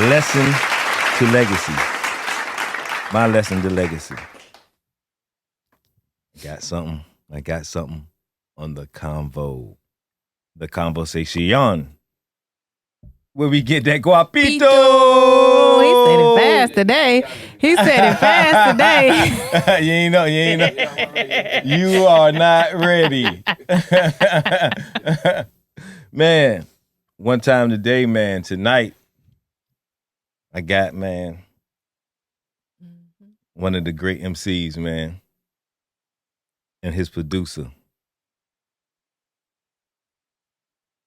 Lesson to legacy. My lesson to legacy. I got something on the convo. The conversation. Where we get that guapito. He said it fast today. You ain't know. You are not ready. Man, one time today, man, tonight, I got, man, one of the great MCs, man, and his producer,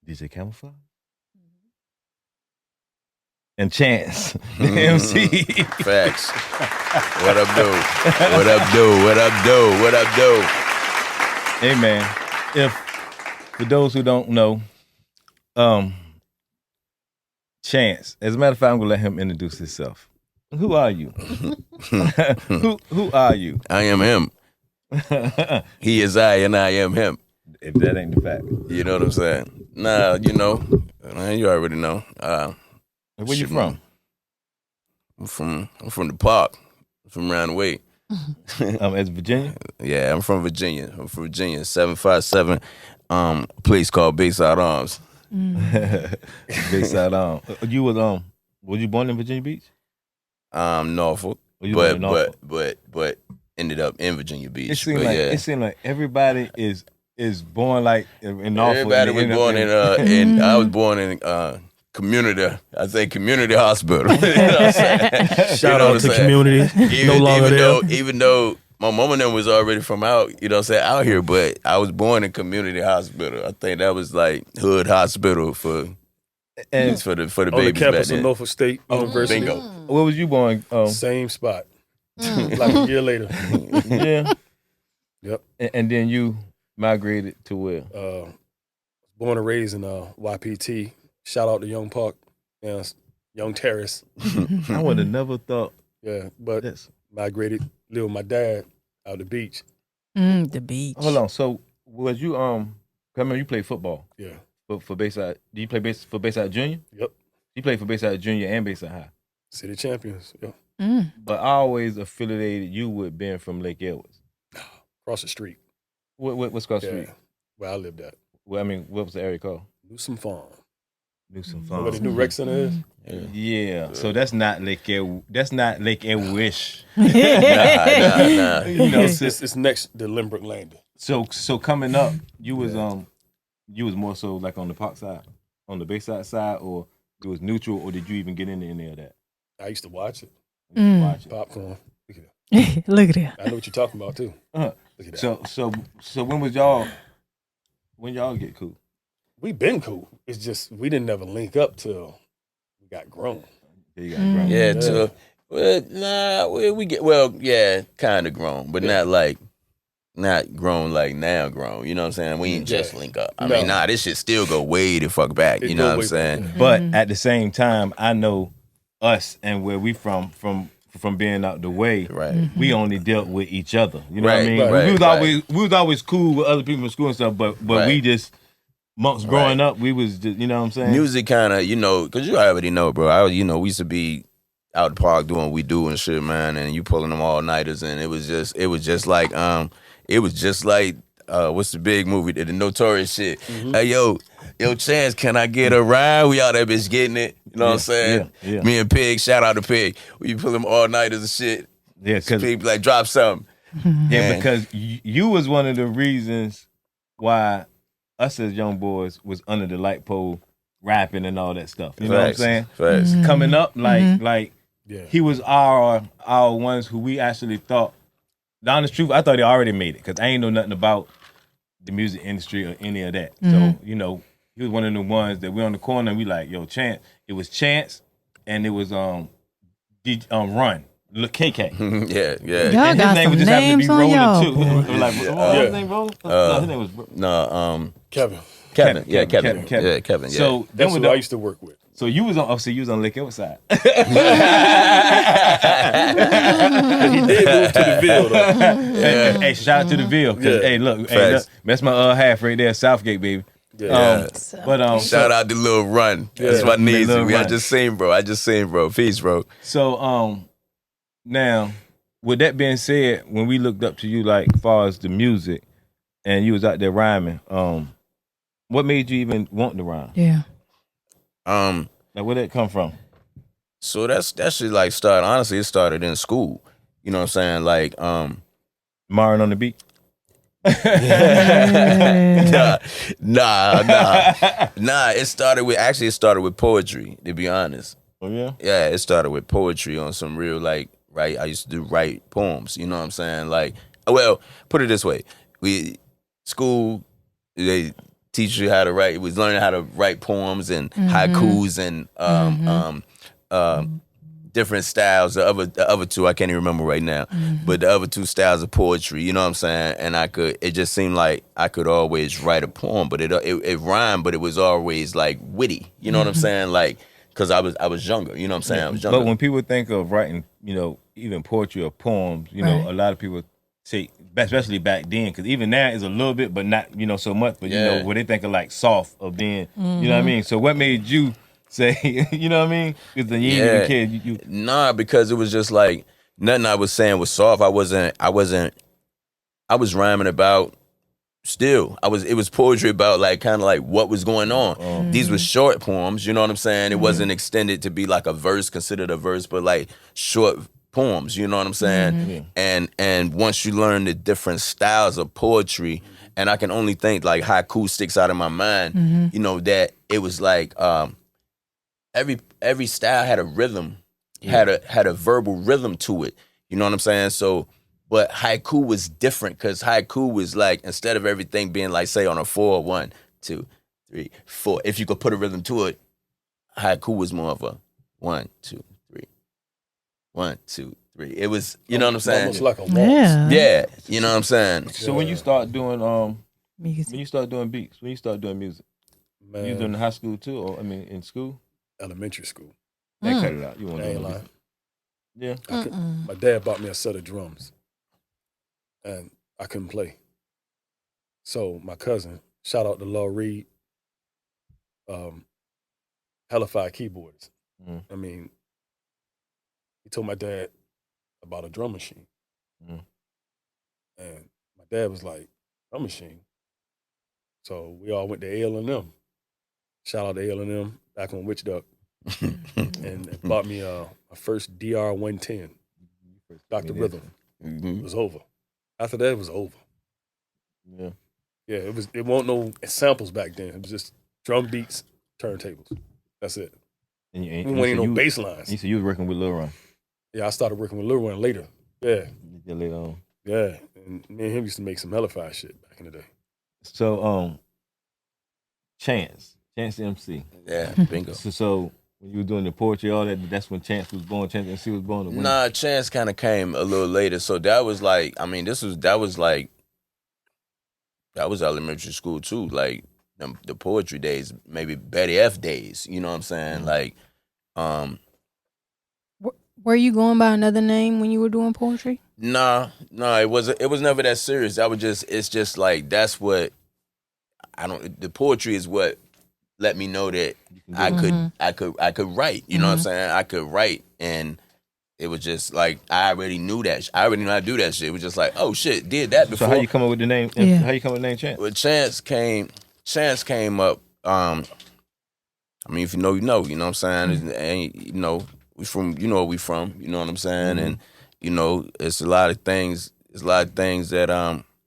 DJ Camouflage, and Chance, the MC. Facts. What up, dude? What up, dude? What up, dude? What up, dude? Hey, man, for those who don't know, Chance, as a matter of fact, I'm going to let him introduce himself. Who are you? Who are you? I am him. He is I, and I am him. If that ain't the fact. You know what I'm saying? Nah, you already know. Where you from? I'm from the park. I'm from around the way. As Virginia? Yeah, I'm from Virginia. 757. Place called Bayside Arms. Bayside Arms. You was you born in Virginia Beach? Norfolk. But ended up in Virginia Beach. It seemed like everybody is born like in Norfolk. Everybody was born in I was born in community hospital. You know what I'm saying? Shout out to community. Even though my mom and them was already from out, out here, but I was born in community hospital. I think that was like hood hospital for the babies on the back campus then. of Norfolk State University. Bingo. Where was you born? Same spot. Like a year later. Yeah. Yep. And then you migrated to where? Born and raised in YPT. Shout out to Young Park, Young Terrace. I would have never thought. Yeah, but migrated, lived with my dad out the beach. The beach. Hold on. So was you remember you played football? Yeah. For Bayside. Do you play for Bayside Junior? Yep. You played for Bayside Junior and Bayside High. City champions. Yep. But I always affiliated you with being from Lake Edwards. Across the street. What's across the street? Where I lived at. Well, I mean, what was the area called? Newsom Farm. Newsom Where Farm. the new rec center is? Yeah. So that's not Lake Edwards. That's not Lake Edwards. Nah. It's next to Lynbrook Landing. So coming up, you was more so like on the park side, on the Bayside side, or it was neutral, or did you even get into any of that? I used to watch it. Watch it. Popcorn. Look at that. Look at that. I know what you're talking about too. Uh-huh. Look at that. So when y'all get cool? We been cool. It's just we didn't never link up till we got grown. Yeah, you got grown. Yeah, kind of grown, but not grown like now grown. You know what I'm saying? We ain't just link up. I mean, this shit still go way the fuck back. You know what I'm saying? But at the same time, I know us and where we from being out the way, right? We only dealt with each other. You know what I mean? Right, we was always cool with other people in school and stuff, but we just months growing up, we was just, you know what I'm saying? Music kind of, because you already know, bro. We used to be out the park doing what we do and shit, man, and you pulling them all nighters, and it was just like what's the big movie, the Notorious shit? Hey, yo, Chance, can I get a ride? We all that bitch getting it. You know what I'm saying? Yeah. Me and Pig, shout out to Pig. We pull them all nighters and shit. Yeah, because Pig be like, drop something. Yeah, because you was one of the reasons why us as young boys was under the light pole rapping and all that stuff. You know what I'm saying? Facts. Coming up, he was our ones who we actually thought. The honest truth, I thought he already made it because I ain't know nothing about the music industry or any of that. So, he was one of the ones that we on the corner and we like, yo, Chance. It was Chance and it was Run. Look, KK. Yeah. Y'all and got some names on y'all. Too. Like, his name Roller? No, his name was Kevin. Kevin. Yeah. So that's who I used to work with. So you was on Lake Edwards side. He did move to the Ville though. Hey, shout out to the Ville. Hey, look, that's my half right there, Southgate, baby. Yeah. But shout out to Lil Run. That's my niece. I just seen, bro. Peace, bro. So now, with that being said, when we looked up to you, like as far as the music, and you was out there rhyming, what made you even want to rhyme? Yeah. Like where did it come from? So that shit like started. Honestly, it started in school. You know what I'm saying? Like Marrin on the beat. Nah. It started with poetry. To be honest. Oh yeah. Yeah, it started with poetry on some real like right. I used to write poems. You know what I'm saying? Like, well, put it this way: school they teach you how to write. It was learning how to write poems and haikus and different styles. The other two I can't even remember right now, but the other two styles of poetry. You know what I'm saying? And it just seemed like I could always write a poem, but it rhymed, but it was always like witty. You know what I'm saying? Like, cause I was younger. You know what I'm saying? I was younger. But when people think of writing, even poetry or poems, a lot of people say, especially back then, because even now is a little bit, but not so much. But where they think of like soft or being, you know what I mean. So what made you say, you know what I mean? Because when you ain't even a kid, Nah, because it was just like nothing I was saying was soft. I was rhyming about. Still, it was poetry about like kind of like what was going on. These were short poems, you know what I'm saying? It wasn't extended to be like a verse, considered a verse, but like short poems, you know what I'm saying? And once you learn the different styles of poetry, and I can only think like haiku sticks out of my mind, that it was like every style had a rhythm, had a verbal rhythm to it. You know what I'm saying? So, but haiku was different because haiku was like, instead of everything being like, say on a 4, 1, 2, 3, 4. If you could put a rhythm to it, haiku was more of a 1, 2, 3, 1, 2, 3. It was, you know what I'm saying? Almost like a waltz. Yeah, you know what I'm saying? So when you start doing music, when you start doing beats, when you start doing music, Man, you was doing high school too, or in school? elementary school. They cut it out. You want I ain't to lying. Yeah. My dad bought me a set of drums, and I couldn't play. So my cousin, shout out to Law Reed, Hellified keyboards. I mean, he told my dad about a drum machine, and my dad was like, "Drum machine." So we all went to L&M. Shout out to L&M back on Witch Duck, and bought me my first DR 110, Dr. Rhythm. It was over. After that, it was over. Yeah. Yeah, it wasn't no samples back then. It was just drum beats, turntables. That's it. And We ain't no bass lines. You said you was working with Lil Ron. Yeah, I started working with Lil Ron later. Yeah. Later on. Yeah. And me and him used to make some hellified shit back in the day. So Chance MC. Yeah, bingo. So when you were doing the poetry, all that, that's when Chance was born. Chance MC was born. Nah, Chance kind of came a little later. So that was like, I mean, that was elementary school too. Like the poetry days, maybe Betty F days. You know what I'm saying? Like, Were you going by another name when you were doing poetry? Nah, it was never that serious. It's just like that's what the poetry is what let me know that I could write. You know what I'm saying? I could write, and it was just like I already knew that. I already knew how to do that shit. It was just like, oh shit, did that before. So how you come up with the name? Yeah. How you come up with the name Chance? Well, Chance came up. I mean, if you know, you know. You know what I'm saying? And you know, we from. You know where we from. You know what I'm saying? And you know, it's a lot of things. There's a lot of things that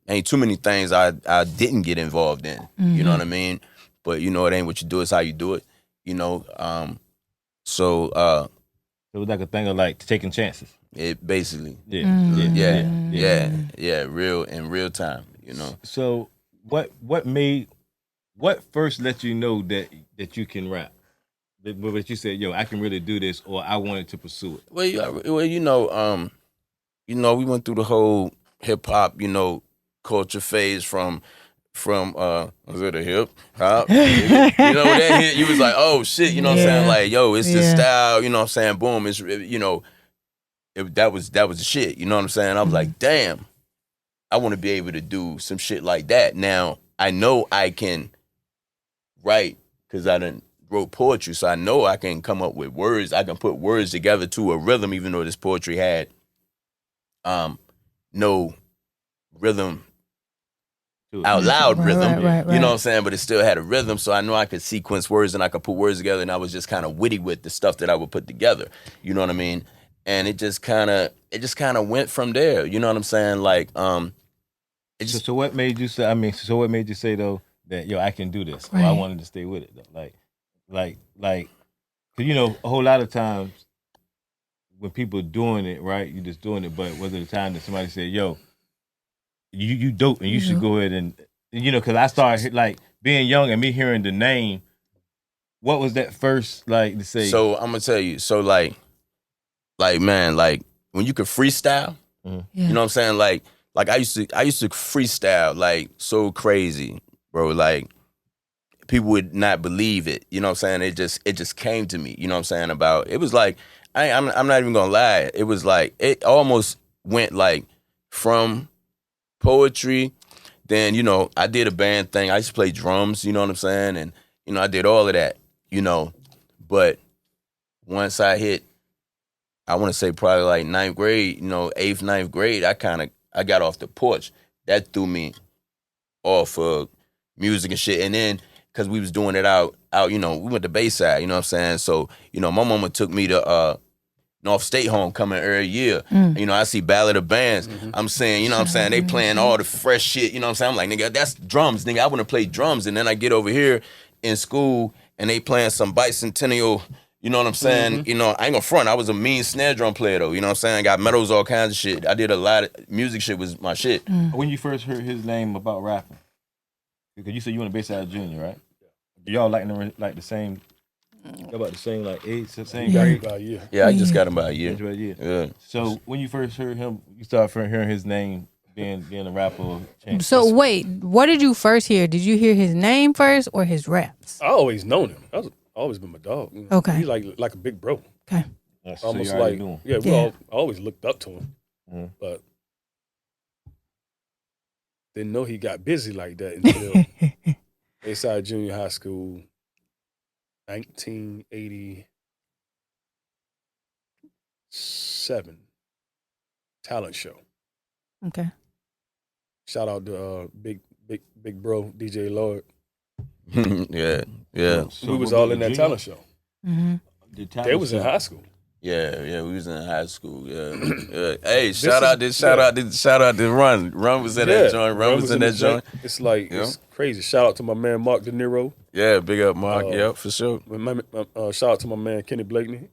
ain't too many things I didn't get involved in. You know what I mean? But you know, it ain't what you do, it's how you do it. You know, so it was like a thing of like taking chances. It basically, real in real time. You know. So what first let you know that you can rap? But you said, yo, I can really do this, or I wanted to pursue it. Well, you know, we went through the whole hip hop, culture phase from was it a hip hop? You know that hit, you was like, oh shit, you know what I'm saying? Like, yo, it's the style, you know what I'm saying? Boom, it's that was the shit, you know what I'm saying? I was like, damn, I want to be able to do some shit like that. Now I know I can write because I done wrote poetry, so I know I can come up with words. I can put words together to a rhythm, even though this poetry had no rhythm, out loud rhythm. Right. You know what I'm saying? But it still had a rhythm, so I know I could sequence words and I could put words together, and I was just kind of witty with the stuff that I would put together. You know what I mean? And it just kind of went from there. You know what I'm saying? Like, it just. So what made you say? I mean, so what made you say though that I can do this? Or I wanted to stay with it though. Like, cause you know, a whole lot of times when people doing it, right, you just doing it. But was it a time that somebody said, "Yo, you dope, and you should go ahead and," you know? Cause I started like being young and me hearing the name. What was that first like to say? So I'm gonna tell you. So like man, like when you could freestyle, you know what I'm saying? Like I used to freestyle like so crazy, bro. Like people would not believe it. You know what I'm saying? It just came to me. You know what I'm saying? It was like I'm not even gonna lie. It was like it almost went like from poetry. Then, you know, I did a band thing. I used to play drums. You know what I'm saying? And you know, I did all of that. You know, but once I hit, I want to say probably like 9th grade, you know, 8th, 9th grade, I got off the porch. That threw me off of music and shit. And then, because we was doing it out, you know, we went to Bayside, you know what I'm saying? So, you know, my mama took me to North State homecoming every year. You know, I see Ballad of Bands. I'm saying, you know what I'm saying? They playing all the fresh shit, you know what I'm saying? I'm like, nigga, that's drums, nigga. I want to play drums. And then I get over here in school and they playing some bicentennial, you know what I'm saying? You know, I ain't gonna front. I was a mean snare drum player though. You know what I'm saying? I got medals, all kinds of shit. I did a lot of music shit was my shit. When you first heard his name about rapping, because you said you went to Bayside Junior, right? Y'all like the same, about the same like age, same grade? About a year. Yeah, I just got him by a year. Yeah. So when you first heard him, you started hearing his name, being a rapper. So wait, what did you first hear? Did you hear his name first or his raps? I always known him. That was always been my dog. You know? Okay. He like a big bro. Okay. Almost so like we Yeah. all always looked up to him, but didn't know he got busy like that until Bayside Junior High School, 1987 talent show. Okay. Shout out to big bro DJ Lord. yeah. So we was all in that talent show. They was in high school. Yeah, we was in high school. Yeah. Hey, shout out to Run. Run was in that joint. Run was in that joint. It's like it's crazy. Shout out to my man Mark De Niro. Yeah, big up Mark. Yep, for sure. Shout out to my man Kenny Blakeney.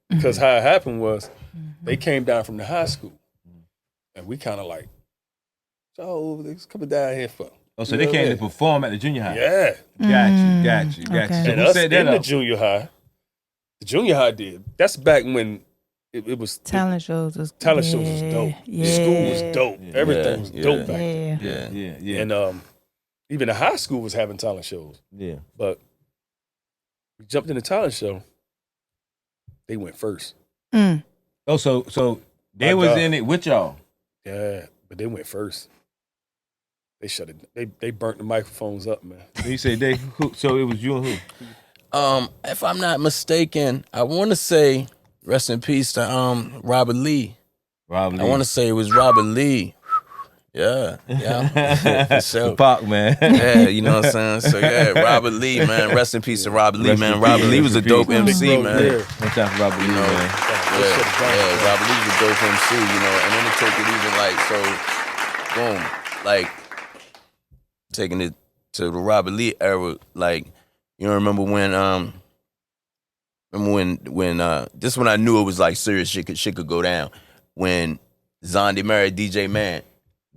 Because how it happened was they came down from the high school, and we kind of like, so they's coming down here for. Oh, so they came to perform at the junior high. Yeah. Got you. Okay. So And who us set in that the up? junior high. The junior high did. That's back when it was Talent shows was talent shows was dope. Yeah. School was dope. Everything was dope back then. Yeah. And even the high school was having talent shows. Yeah. But we jumped in the talent show. They went first. Oh, so they was in it with y'all. Yeah, but they went first. They shut it. They burnt the microphones up, man. You say they? Who? So it was you and who? If I'm not mistaken, I want to say rest in peace to Robert Lee. I want to say it was Robert Lee. Yeah, for sure. Pac, man. Yeah, you know what I'm saying? So yeah, Robert Lee, man. Rest in peace to Robert Lee, man. Robert Lee was a dope MC, man. One time for Robert Lee, man. Yeah, Robert Lee was a dope MC, you know, and then it took it even like, so, boom, like, taking it to the Robert Lee era, like, you know, remember when this when I knew it was like serious shit could go down, when Zondi married DJ Man.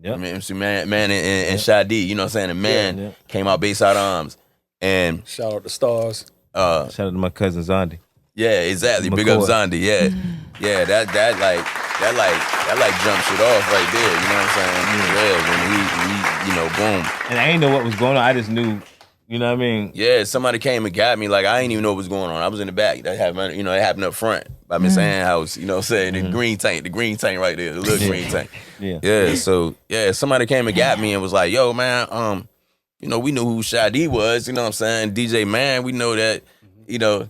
Yep. I mean, MC Man and Shadi, you know what I'm saying? And Man came out Bayside Arms. And shout out to Stars. Shout out to my cousin Zondi. Yeah, exactly. Big up Zondi, yeah. Yeah, that jumped shit off right there, you know what I'm saying? Yeah, when we you know, boom. And I ain't know what was going on. I just knew, you know what I mean? Yeah, somebody came and got me. Like, I ain't even know what was going on. I was in the back. That happened, you know, it happened up front by Miss Ann House, you know what I'm saying? The green tank right there, the little green tank. Yeah, so, yeah, somebody came and got me and was like, yo, man, you know, we knew who Shadi was, you know what I'm saying? DJ Man, we know that, you know,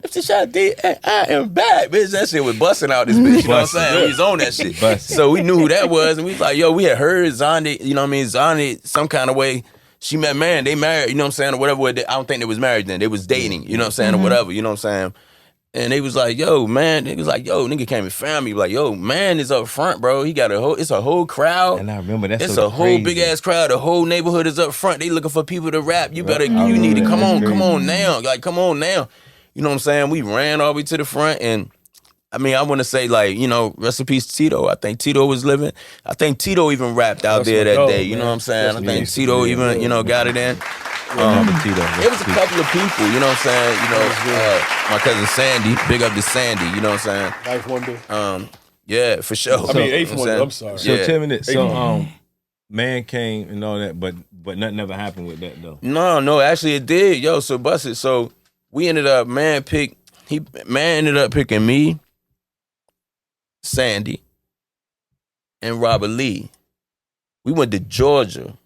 it's Shadi, I am back, bitch. That shit was busting out this bitch, you know what I'm saying? We was on that shit. So we knew who that was, and we was like, yo, we had heard Zonda, you know what I mean? Zonda, some kind of way, she met Man, they married, you know what I'm saying, or whatever. I don't think they was married then. They was dating, you know what I'm saying, or whatever, you know what I'm saying? And they was like, yo, Man, they was like, yo, nigga came and found me. Like, yo, Man is up front, bro. He got it's a whole crowd. And I remember that. It's a whole big ass crowd. The whole neighborhood is up front. They looking for people to rap. You need to come on now. Like, come on now. You know what I'm saying? We ran all the way to the front, and I mean, I want to say, like, you know, rest in peace, Tito. I think Tito was living. I think Tito even rapped out there that day. You know what I'm saying? I think Tito even, you know, got it in. It was a couple of people, you know what I'm saying? You know, my cousin Sandy, big up to Sandy, you know what I'm saying? Knife Wonder. Yeah, for sure. I mean, Eighth Wonder, I'm sorry. So 10 minutes. So Man came and all that, but nothing ever happened with that though. No, actually it did. Yo, so busted. So we ended up, Man ended up picking me, Sandy, and Robert Lee. We went to Georgia.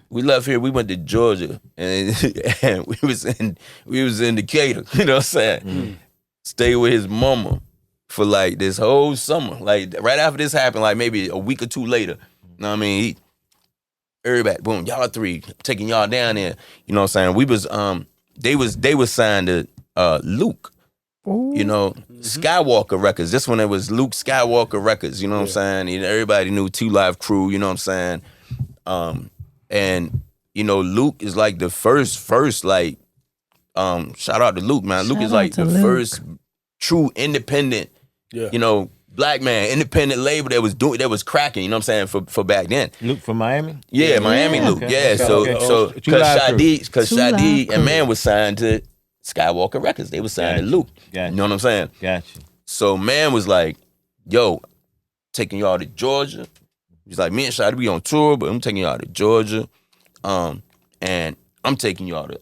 We left here, we went to Georgia, and we was in Decatur, you know what I'm saying? Stayed with his mama for like this whole summer. Like right after this happened, like maybe a week or two later. You know what I mean? Everybody, boom, y'all three, taking y'all down there. You know what I'm saying? We was they was signed to Luke. Ooh. You know, Skywalker Records. This one it was Luke Skywalker Records, you know what I'm saying? And everybody knew 2 Live Crew, you know what I'm saying? And you know, Luke is like the first like shout out to Luke, man. Luke is like the first true independent, you know, black man, independent label that was cracking, you know what I'm saying, for back then. Luke from Miami? Yeah, Miami Luke. Okay. Yeah, so cause Shadi and Man was signed to Skywalker Records. They was signed to Luke. You know what I'm saying? Gotcha. So Man was like, yo, taking y'all to Georgia. He's like, me and Shadi, we on tour, but I'm taking y'all to Georgia. And I'm taking y'all to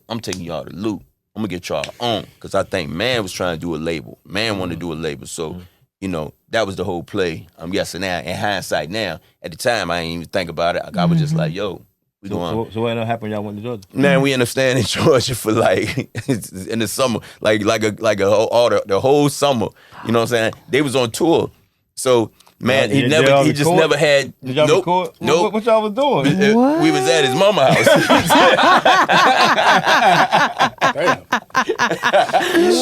Luke. I'm gonna get y'all on. Cause I think Man was trying to do a label. Man wanted to do a label. So, you know, that was the whole play. I'm guessing now, in hindsight now. At the time, I didn't even think about it. I was just like, yo, we going. So what ended up happening? Y'all went to Georgia? Man, we ended up staying in Georgia for like, in the summer, the whole summer. You know what I'm saying? They was on tour. So, Man, he just never had. Did y'all record? Nope. What y'all was doing? We was at his mama house.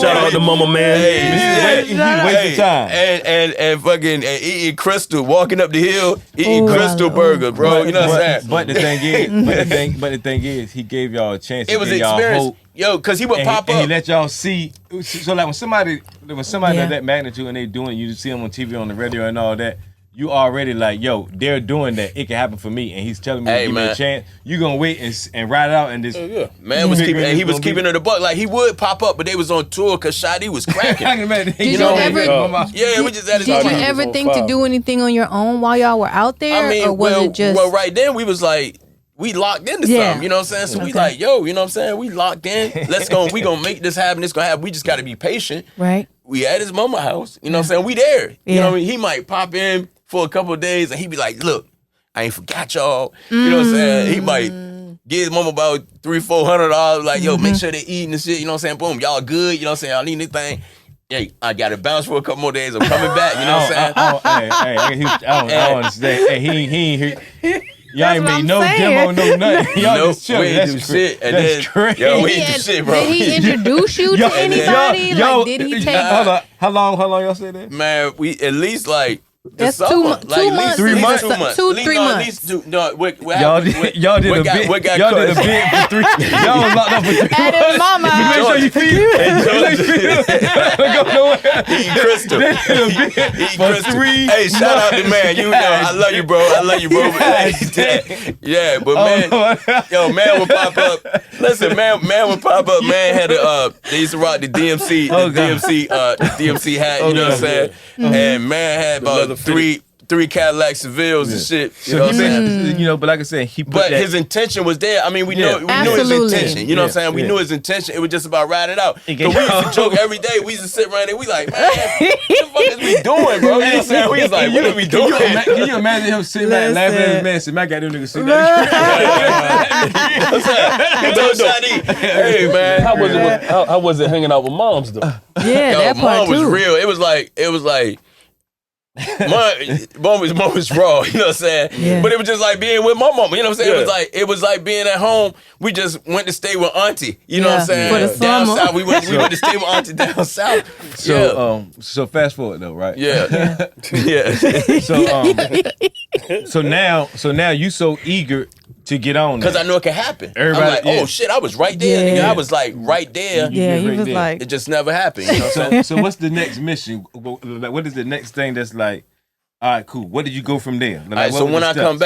Shout out to Mama Man. He wasted time. And fucking eating Crystal, walking up the hill, eating Crystal burger, bro. You know what I'm saying? But the thing is, he gave y'all a chance. It was an experience. Yo, cause he would pop up. And he let y'all see. So like when somebody of that magnitude and they doing it, you see them on TV, on the radio and all that, you already like, yo, they're doing that. It can happen for me. And he's telling me to give me a chance. You gonna wait and ride it out and this. Man was keeping, and he was keeping her the buck. Like he would pop up, but they was on tour cause Shadi was cracking. Did you ever? We just had Did you ever think to do anything on your own while y'all were out there? I mean, or was it just? Well, right then we was like, we locked into something, you know what I'm saying? So we like, yo, you know what I'm saying? We locked in. We gonna make this happen. It's gonna happen. We just gotta be patient. Right. We at his mama house. You know what I'm saying? We there. You know what I mean? He might pop in for a couple of days and he be like, look, I ain't forgot y'all. You know what I'm saying? He might give his mama about $300-$400, like, yo, make sure they eating and shit, you know what I'm saying? Boom, y'all good, you know what I'm saying? Y'all need anything. Hey, I gotta bounce for a couple more days. I'm coming back, you know what I'm saying? I don't understand. Hey, he ain't here. Y'all ain't made no demo, no nothing. Y'all just chill. We ain't do shit. And that's crazy. Yo, we ain't do shit, bro. Did he introduce you to anybody? Like, did he take? Hold on. How long y'all stay there? Man, we at least like That's summer. 2 months. Like, 2 months. 3 months. 2, 3 months. Y'all did a bid. Y'all did a bid for 3. Y'all was locked up for 3 months. At his mama. You make sure you feed him. Eating Crystal. Eating Crystal. 3. Hey, shout out to Man. You know, I love you, bro. Yeah, but Man, yo, Man would pop up. Listen, Man would pop up. Man had they used to rock the DMC hat. You know what I'm saying? And Man had about 3 Cadillac Sevilles and shit. You know what I'm saying? You know, but like I said, he put But that, his intention was there. I mean, we knew his Absolutely. intention. You know what I'm saying? We knew his intention. It was just about riding it out. So we used to joke every day. We used to sit around there. We like, man, what the fuck is we doing, bro? You know what I'm saying? We was like, what are we doing? Can you imagine him sitting back and laughing at his man? Saying, "Man, I got them niggas sitting there." Hey, man. How was it hanging out with moms though? Yeah, that part mom was too. real. It was like mom was raw, you know what I'm saying? Yeah. But it was just like being with my mama, you know what I'm saying? It was like being at home. We just went to stay with auntie, you know what I'm saying? For the Down summer. south, we went to stay with auntie down south. So fast forward though, right? Yeah. So now you so eager to get on Because that. I know it can happen. Everybody- I'm like, oh shit, I was right there, Yeah. nigga. I was like right there. Yeah, he right was there. like, It just never happened, you know what I'm saying? So what's the next mission? Like, what is the next thing that's like, all right, cool. What did you go from there? Like, All right, what so was when the I steps? come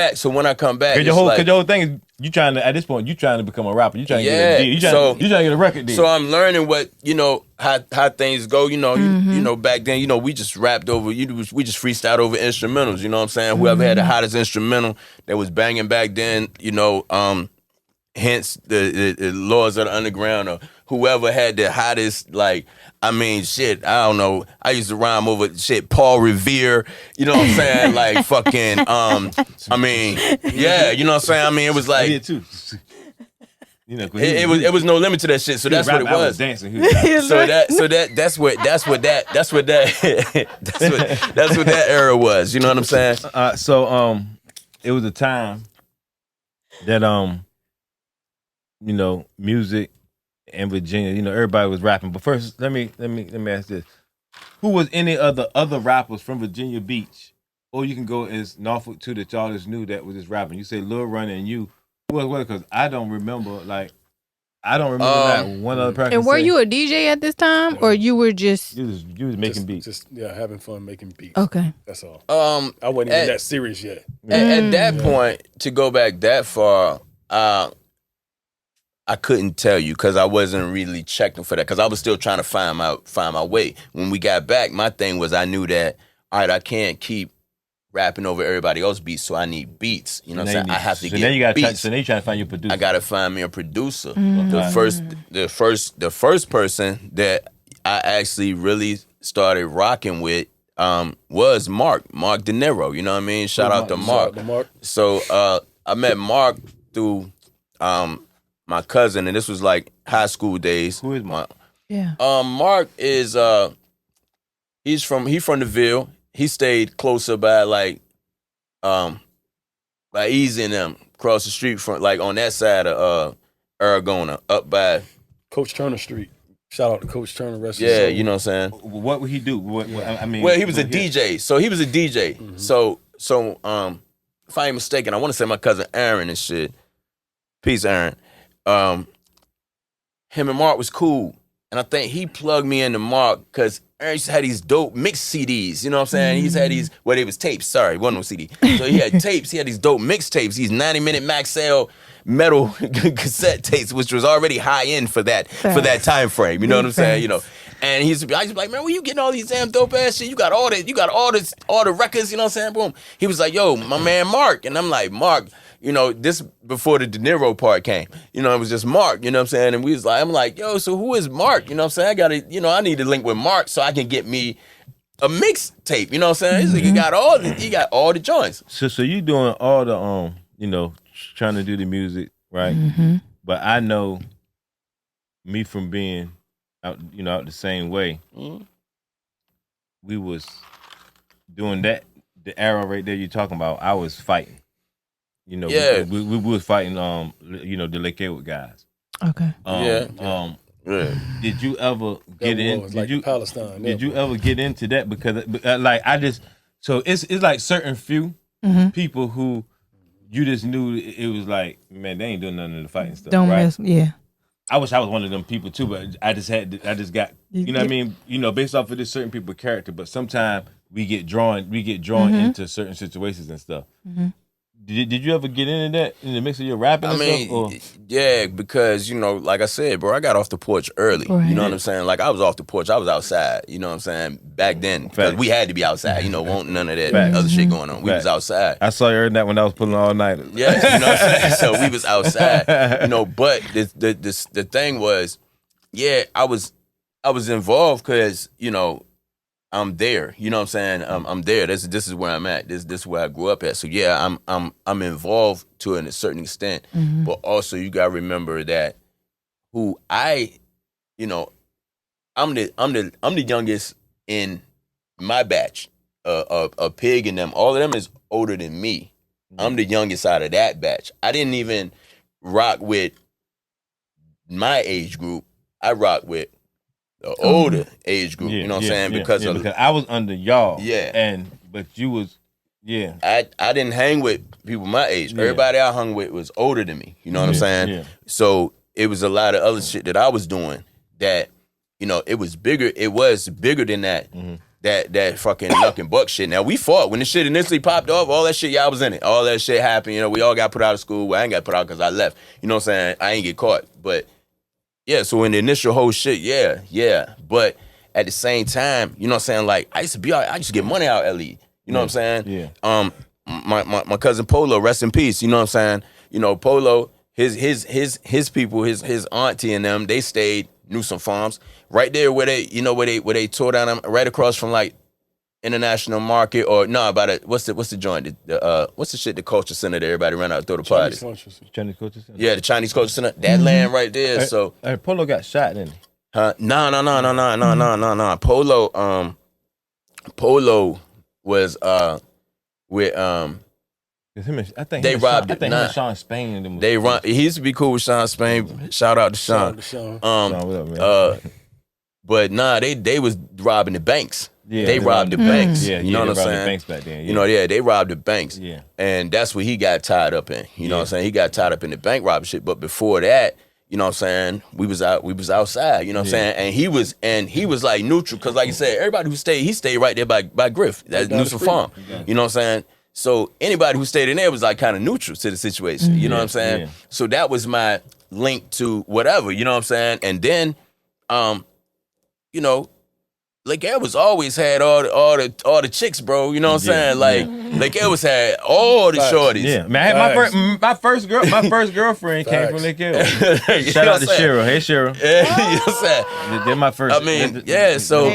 back, Cause your whole thing is you trying to, at this point, you trying to become a rapper. You trying to get a deal. You trying to get a record deal. So I'm learning what, you know, how things go. You know, you know, back then, you know, we just rapped over, we just freestyled over instrumentals. You know what I'm saying? Whoever had the hottest instrumental that was banging back then, you know, hence the Lords of the Underground or whoever had the hottest, like, I mean, shit, I don't know. I used to rhyme over shit, Paul Revere, you know what I'm saying? Like fucking, I mean, yeah, you know what I'm saying? I mean, it was I like, did too. You know, it was no limit to that shit. So that's what it I was was. dancing. That's what that era was. You know what I'm saying? It was a time that you know, music in Virginia, you know, everybody was rapping. But first, let me ask this: who was any other rappers from Virginia Beach, or you can go as Norfolk too that y'all just knew that was just rapping? You say Lil Runner and you. Who was what? Because I don't remember that one other person. and were you a DJ at this time, or you were just You was making beats. Just having fun making beats. okay? That's all. I I wasn't even that serious yet. At that point, to go back that far, I couldn't tell you because I wasn't really checking for that because I was still trying to find my way. When we got back, my thing was I knew that, all right, I can't keep rapping over everybody else's beats, so I need beats. You know what I'm saying? I have to get beats. So then you trying to find your producer. I gotta find me a producer. The first person that I actually really started rocking with was Mark De Niro. You know what I mean? Shout out to Mark. So I met Mark through my cousin, and this was like high school days. Who is Mark? Yeah. Mark is he's from the Ville. He stayed closer by like Easy and them across the street from like on that side of Aragona, up by Coach Turner Street. Shout out to Coach Turner. Rest yeah, you know what I'm saying. What would he do? I mean, Well, he was a DJ. So he was a DJ. Mm-hmm. So if I ain't mistaken, I want to say my cousin Aaron and shit. Peace, Aaron. Him and Mark was cool. And I think he plugged me into Mark because Aaron used to have these dope mixed CDs. You know what I'm saying? He's had these, well, they was tapes. Sorry, it wasn't no CD. So he had tapes. He had these dope mixtapes, these 90-minute Maxell metal cassette tapes, which was already high end for that time frame. You know what I'm saying? You know. And I used to be like, man, where you getting all these damn dope ass shit? You got all the records, you know what I'm saying? Boom. He was like, yo, my man Mark. And I'm like, Mark, you know, this before the De Niro part came. You know, it was just Mark, you know what I'm saying? And I'm like, yo, so who is Mark? You know what I'm saying? I need to link with Mark so I can get me a mixtape, you know what I'm saying? He got all the joints. So you doing all the you know, trying to do the music, right? Mm-hmm. But I know me from being out the same way. Mm-hmm. We was doing that, the era right there you're talking about. I was fighting. You know, Yeah. we was fighting the Lakewood guys. Okay. Yeah. Did you ever get in? Palestine. Did you ever get into that? Because it's like certain few people who you just knew it was like, man, they ain't doing nothing in the fighting stuff. Don't right? mess. Yeah. I wish I was one of them people too, but I just got, you know what I mean? You know, based off of this certain people's character, but sometimes we get drawn into certain situations and stuff. Mm-hmm. Did you ever get into that in the mix of your rapping? I mean, yeah, because like I said, bro, I got off the porch early. Right. You know what I'm saying? Like I was off the porch, I was outside. You know what I'm saying? Back then, because we had to be outside. Won't none of that other shit going on. We was outside. I saw you heard that when I was pulling all night. Yeah, you know what I'm saying? So we was outside. But the thing was, yeah, I was involved because I'm there. You know what I'm saying? I'm there. This is where I'm at. This is where I grew up at. So yeah, I'm involved to a certain extent. Mm-hmm. But also you gotta remember that I'm the youngest in my batch. A Pig and them. All of them is older than me. Mm-hmm. I'm the youngest out of that batch. I didn't even rock with my age group. I rock with the older age group, you know what I'm saying? Because I was under y'all. Yeah. But you was, I didn't hang with people my age. Yeah. Everybody I hung with was older than me. You know what I'm saying? Yeah. So it was a lot of other shit that I was doing that, it was bigger. It was bigger than that. Mm-hmm. That fucking Nuck and Buck shit. Now we fought when the shit initially popped off. All that shit, I was in it. All that shit happened. We all got put out of school. Well, I ain't got put out because I left. You know what I'm saying? I ain't get caught, but. Yeah, so in the initial whole shit, yeah. But at the same time, you know what I'm saying? Like, I used to get money out of LE. You know what I'm saying? Yeah. My cousin Polo, rest in peace, you know what I'm saying? Polo, his people, his auntie and them, they stayed Newsom Farms. Right there where they tore down them, right across from like International Market or what's the joint? What's the shit, the culture center that everybody ran out and throw the parties? Chinese Culture Center. Yeah, the Chinese Culture Center. That land right there. So Polo got shot, didn't he? No. Polo was with I think they robbed it. I think Sean Spain. He used to be cool with Sean Spain. Shout out to Sean. Sean, what up, man? But they was robbing the banks. Yeah, they robbed the banks. Yeah, you know what I'm saying? The banks back then. Yeah. They robbed the banks. Yeah. And that's what he got tied up in. You know what I'm saying? He got tied up in the bank robbing shit. But before that, you know what I'm saying, we was outside, you know what I'm saying? And he was like neutral, because like you said, everybody who stayed, he stayed right there by Griff. That's Newsom Farm. Yeah. You know what I'm saying? So anybody who stayed in there was like kind of neutral to the situation. You know what I'm saying? Yeah. So that was my link to whatever, you know what I'm saying? And then Lake Elvis always had all the chicks, bro. You know what I'm saying? Lake Elvis had all the shorties. Yeah, man. My first girlfriend came from Lake Elvis. Shout out to Cheryl. Hey, Cheryl. Yeah, you know what I'm saying? They're my first. I mean, So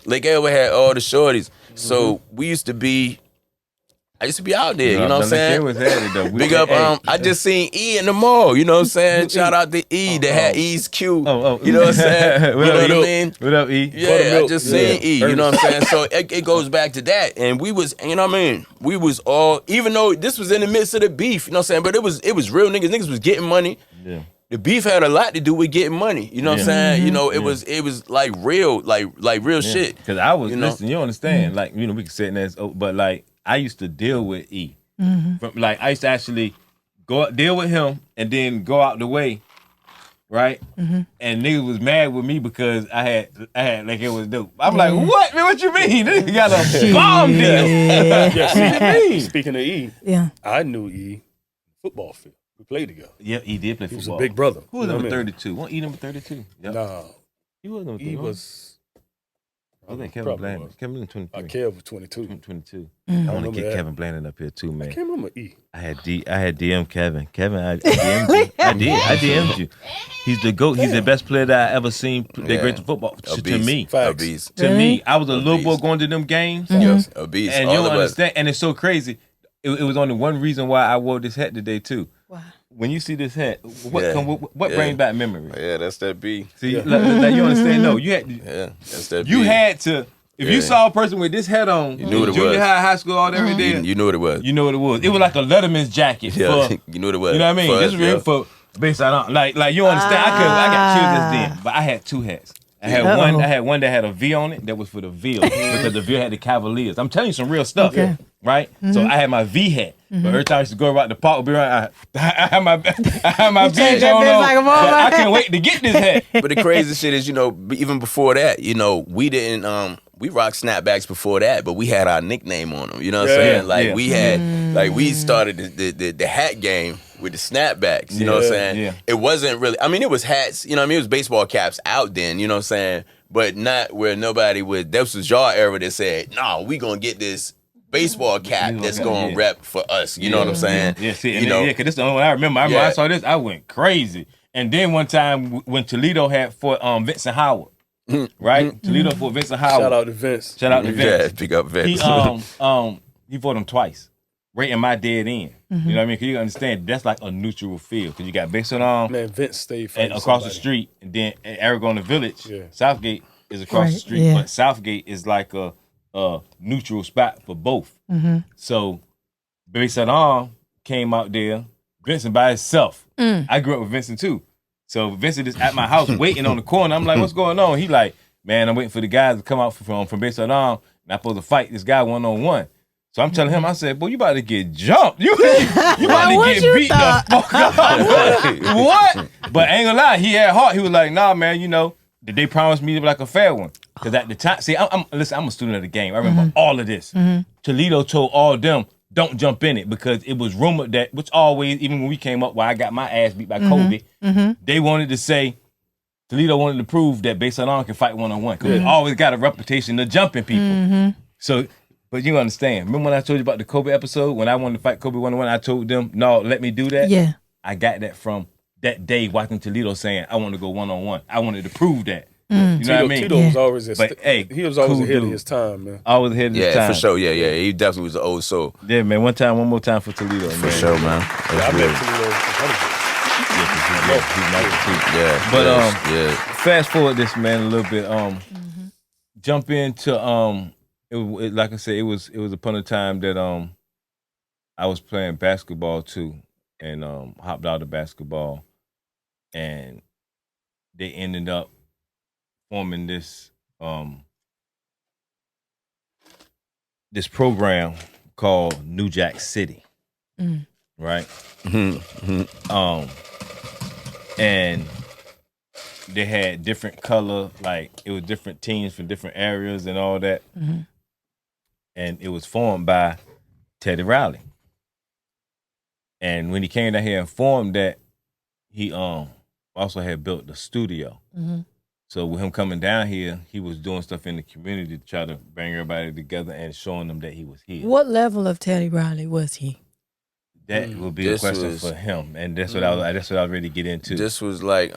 Lake Elvis had all the shorties. So I used to be out there, you know what I'm saying? Big up, I just seen E in the mall, you know what I'm saying? Shout out to E that had E's Q. You know what I'm saying? You know what I mean? What up, E? Yeah, I just seen E, you know what I'm saying? So it goes back to that. And we was, you know what I mean? We was all, even though this was in the midst of the beef, you know what I'm saying? But it was real niggas. Niggas was getting money. Yeah. The beef had a lot to do with getting money. You know what I'm saying? You know, it was like real, like real shit. Because I was, listen, you understand, like, we can sit in there, but like, I used to deal with E. Mm-hmm. I used to actually deal with him and then go out the way, right? Mm-hmm. And niggas was mad with me because I had like it was dope. I'm like, what, man? What you mean? Nigga got a bomb deal. Speaking of E, I knew E football field. We played together. Yeah, he did play football. He was a big brother. Who was number 32? Wasn't E number 32? Yep. No. He was number 32. E was... I think Kevin Blandon. Kevin was 23. Kev was 22. 22. Mm. I want to get Kevin Blandon up here too, man. I can't remember E. I had DM Kevin. Kevin, I DM'd you. I DM'd you. He's the GOAT. He's the best player that I ever seen play great football. To me. Facts. To me, I was a little boy going to them games. Yes, a beast. And you don't understand. And it's so crazy. It was only one reason why I wore this hat today too. Wow. When you see this hat, what brings back memory? Yeah, that's that B. See, like, you understand? No, you had. That's that B. You had to. If you saw a person with this hat on, you knew what it junior was. high school, all that every day, you knew what it was. You know what it was. It was like a Letterman's jacket. Yeah, you knew what it was. You know what I mean? This was real for Bayside Arms. Like you understand? I got killed this then, but I had two hats. I had one that had a V on it that was for the Ville because the Ville had the Cavaliers. I'm telling you some real stuff, right? Mm-hmm. So I had my V hat, but every time I used to go around the park, I had my V on. I can't wait to get this hat. But the crazy shit is, even before that, we didn't we rocked snapbacks before that, but we had our nickname on them. You know what I'm saying? Like we had, like we started the hat game with the snapbacks. You know what I'm saying? Yeah. It wasn't really. I mean, it was hats. You know what I mean? It was baseball caps out then. You know what I'm saying? But not where nobody would. This was your era that said, "No, we gonna get this baseball cap that's gonna rep for us." You know what I'm saying? Yeah, see, because this is the only one I remember. I saw this, I went crazy. And then one time when Toledo had for Vincent Howard. Right? Toledo for Vincent Howard. Shout out to Vince. Yeah, pick up Vince. He fought him twice. Right in my dead end. You know what I mean? Because you understand, that's like a neutral field. Because you got Vincent Man, Vince stayed and across the street. And then at Aragona Village, Southgate is across the street. Yeah. But Southgate is like a neutral spot for both. So Bayside Arms came out there, Vincent by himself. I grew up with Vincent too. So Vincent is at my house waiting on the corner. I'm like, what's going on? He like, man, I'm waiting for the guys to come out from Bayside Arms. And I'm supposed to fight this guy one-on-one. So I'm telling him, I said, boy, you about to get jumped. You about to get beat the fuck up. What? But I ain't gonna lie, he had heart. He was like, nah, man, you know, did they promise me like a fair one? Because at the time, see, I'm a student of the game. I remember all of this. Toledo told all of them, don't jump in it, because it was rumored that, which always, even when we came up where I got my ass beat by Kobe, they wanted to say, Toledo wanted to prove that Bayside Arms can fight one-on-one. Because it always got a reputation of jumping people. So, but you understand. Remember when I told you about the Kobe episode? When I wanted to fight Kobe one-on-one, I told them, no, let me do that? Yeah. I got that from that day watching Toledo saying, I want to go one-on-one. I wanted to prove that. You know what I mean? Tito was always he was always cool ahead of dude. his time, man. Always ahead of his time. Yeah, for sure. Yeah. He definitely was an old soul. Yeah, man. One more time for Toledo, man. For sure, man. I met Toledo 100%. Yeah. But fast forward this, man, a little bit. Jump into it, like I said, it was upon a time that I was playing basketball too, and hopped out of basketball, and they ended up forming this this program called New Jack City, right? And they had different color, like it was different teams from different areas and all that. And it was formed by Teddy Riley. And when he came down here and formed that, he also had built the studio. So with him coming down here, he was doing stuff in the community to try to bring everybody together and showing them that he was here. What level of Teddy Riley was he? That would be a question for him, and that's what I was ready to get into. This was like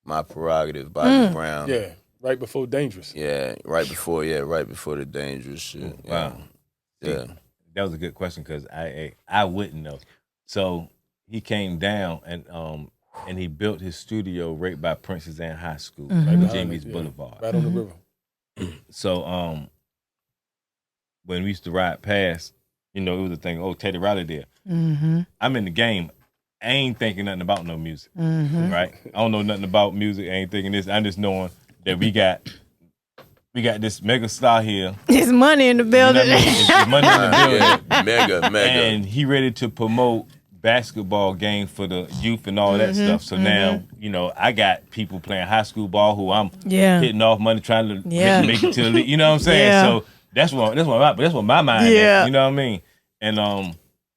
my prerogative, Bobby Brown. Yeah, right before Dangerous. Yeah, right before the Dangerous shit. Wow. Yeah. That was a good question because I wouldn't know. So he came down and he built his studio right by Princess Anne High School, right Jamie's Boulevard. Right on the river. So when we used to ride past, it was a thing, oh, Teddy Riley there. I'm in the game. I ain't thinking nothing about no music, right? I don't know nothing about music. I ain't thinking this. I'm just knowing that we got this mega star here. There's money in the building. You know what I mean? There's money in the building. Mega. And he ready to promote basketball game for the youth and all that stuff. So now, I got people playing high school ball who I'm hitting off money trying to make it to the league. You know what I'm saying? Yeah. So that's what my mind is. You know what I mean? And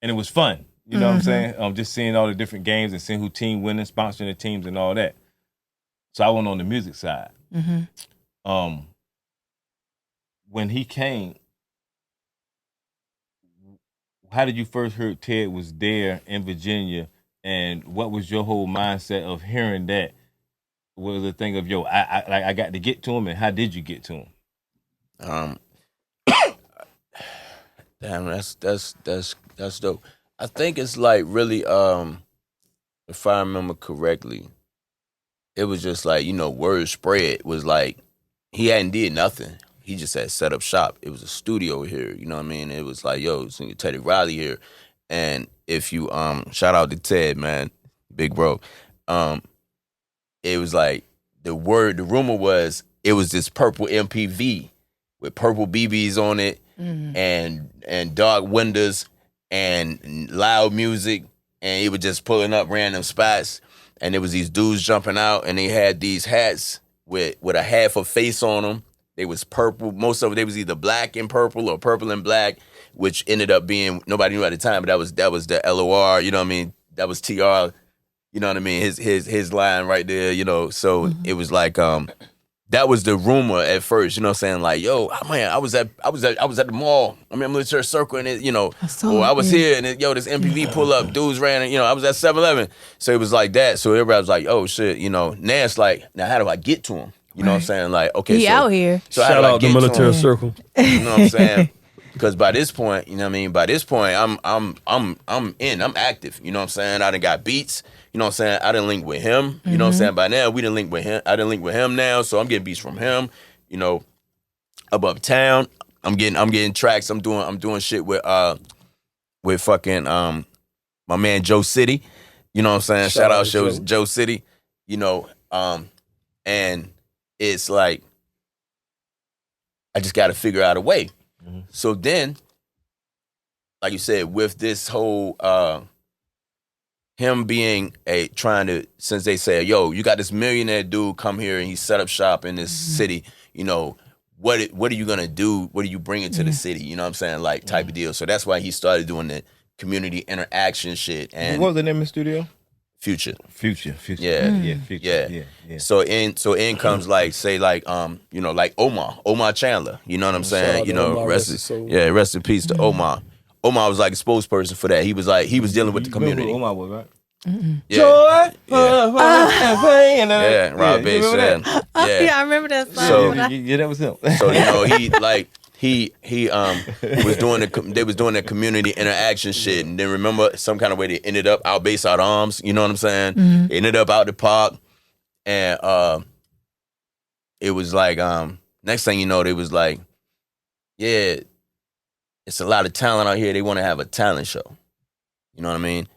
it was fun. You know what I'm saying? Just seeing all the different games and seeing who team winning, sponsoring the teams and all that. So I went on the music side. When he came, how did you first hear Ted was there in Virginia, and what was your whole mindset of hearing that? What was the thing of I got to get to him, and how did you get to him? Damn, that's dope. I think it's like really, if I remember correctly, it was just like, word spread was like he hadn't did nothing. He just had set up shop. It was a studio here, you know what I mean? It was like, yo, it's Teddy Riley here. And if you shout out to Ted, man, big bro. It was like the rumor was it was this purple MPV with purple BBs on it and dark windows and loud music, and it was just pulling up random spots, and it was these dudes jumping out, and they had these hats with a half a face on them. They was purple. Most of it, they was either black and purple or purple and black, which ended up being, nobody knew at the time, but that was the LOR, you know what I mean? That was TR, you know what I mean? His line right there, you know. So it was like, that was the rumor at first, you know what I'm saying? Like, yo, man, I was at the mall. I mean, I'm in the church circle and it, you know, or I was here and it, yo, this MPV pull up, dudes ran, and, you know, I was at 7-Eleven. So it was like that. So everybody was like, oh shit, you know. Now it's like, now how do I get to him? You know what I'm saying? Like, okay, he out here. So shout out the military circle. You know what I'm saying? Because by this point, you know what I mean? By this point, I'm active. You know what I'm saying? I done got beats. You know what I'm saying? I done link with him. You know what I'm saying? By now, we done link with him. I done link with him now, so I'm getting beats from him. You know, up uptown, I'm getting tracks. I'm doing shit with fucking my man Joe City. You know what I'm saying? Shout out Joe City. You know, and it's like I just got to figure out a way. So then, like you said, with this whole him being trying to, since they say, yo, you got this millionaire dude come here and he set up shop in this city, you know, what are you gonna do? What are you bringing to the city? You know what I'm saying? Like type of deal. So that's why he started doing the community interaction shit. And what was the name of the studio? Future. Yeah. Future. Yeah. So in comes like, say like you know, like Omar Chandler. You know what I'm saying? You know, rest in peace to Omar. Omar was like a spokesperson for that. He was dealing with the community. Omar was, right? Yeah. Yeah, Rob Bass. Yeah, I remember that song. So, yeah, that was him. So, you know, he was doing they was doing that community interaction shit, and then remember some kind of way they ended up out Bayside Arms. You know what I'm saying? They ended up out the park, and it was like next thing you know, they was like, yeah, it's a lot of talent out here. They want to have a talent show. You know what I mean?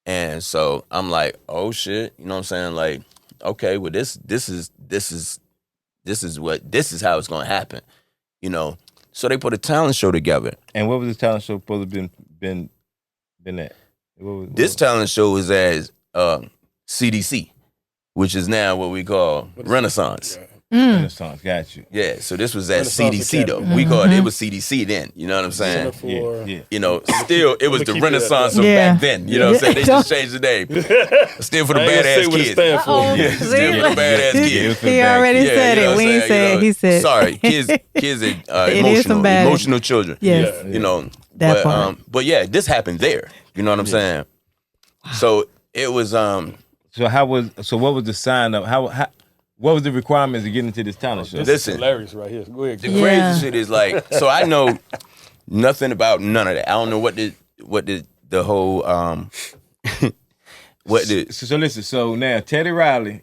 And so I'm like, oh shit, you know what I'm saying? Like, okay, well this is how it's gonna happen. You know, so they put a talent show together. And what was this talent show supposed to been at? This talent show is as CDC, which is now what we call Renaissance. Renaissance, got you. Yeah, so this was at CDC though. We called it was CDC then. You know what I'm saying? Yeah. You know, still it was the Renaissance of back then. You know what I'm saying? They just changed the name. Still for the badass kids. Yeah, still for the badass kids. He already said it. We ain't said. He said. Sorry, kids are emotional children. Yes. You know, that part. But yeah, this happened there. You know what I'm saying? So it was So what was the sign up? What was the requirements to get into this talent show? This is hilarious right here. Go ahead. The crazy shit is like, so I know nothing about none of that. I don't know what the whole So listen. So now Teddy Riley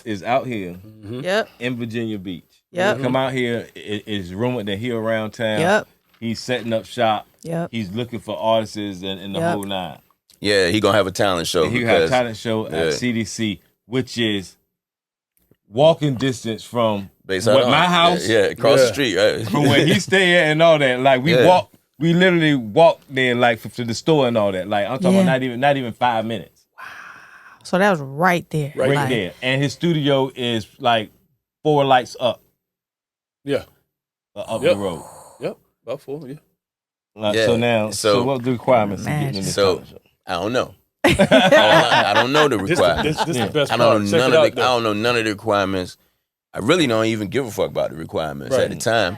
is out here Yep. in Virginia Beach. Yep. He come out here. It's rumored that he around town. Yep. He's setting up shop. Yep. He's looking for artists and the whole nine. Yeah, he gonna have a talent show. He got a talent show at CDC, which is walking distance from Bayside my house. Yeah, across the street, right? From where he stay at and all that. Like we literally walked there like to the store and all that. Like I'm talking about not even 5 minutes. Wow. So that was right there. Right there. And his studio is like 4 lights up. Yeah. Up the road. Yep. About 4, yeah. So what are the requirements to get in this talent show? I don't know. I don't know the requirements. This the best I don't know none of the requirements. I really don't even give a fuck about the requirements at the time.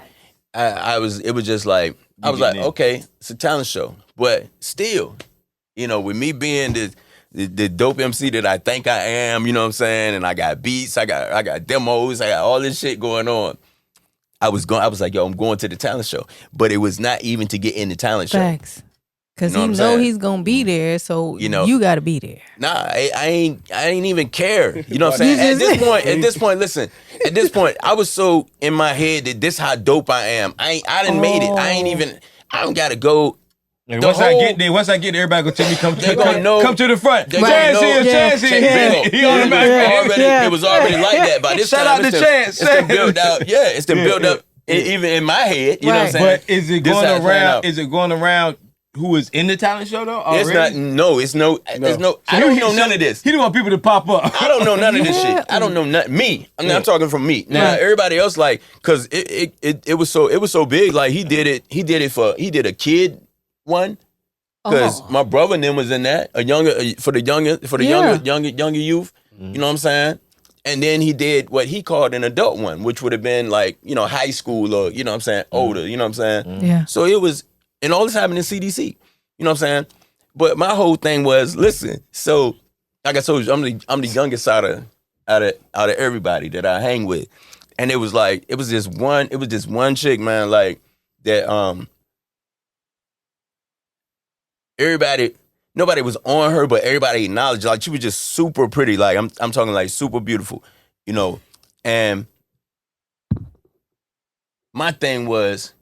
It was just like I was like, okay, it's a talent show, but still, you know, with me being the dope MC that I think I am, you know what I'm saying, and I got beats, I got demos, I got all this shit going on. I was like, yo, I'm going to the talent show, but it was not even to get in the talent show. Facts. Cause you know he's gonna be there, so you gotta be there. Nah, I ain't even care. You know what I'm saying? At this point, listen. At this point, I was so in my head that this how dope I am. I done made it. I don't gotta go. Once I get there, everybody gonna tell me come to the front. Chance here. It was already like that by this time. Shout out to Chance. It's been built out. Yeah, it's been built up even in my head. You know what I'm saying? But is it going around? who was in the talent show though? It's Already? not. It's no. I don't know none of this. He didn't want people to pop up. I don't know none of this shit. I don't know nothing. Me. I'm talking from me. Now everybody else like, cause it was so big. Like he did it a kid one. Cause my brother and them was in that younger youth. You know what I'm saying? And then he did what he called an adult one, which would have been like, high school or, you know what I'm saying, older, you know what I'm saying? Yeah. So it was, and all this happened in CDC, you know what I'm saying? But my whole thing was, listen, so like I told you, I'm the youngest out of everybody that I hang with. And it was like, it was this one chick, man, like that nobody was on her, but everybody acknowledged, like she was just super pretty. Like I'm talking like super beautiful, and my thing was,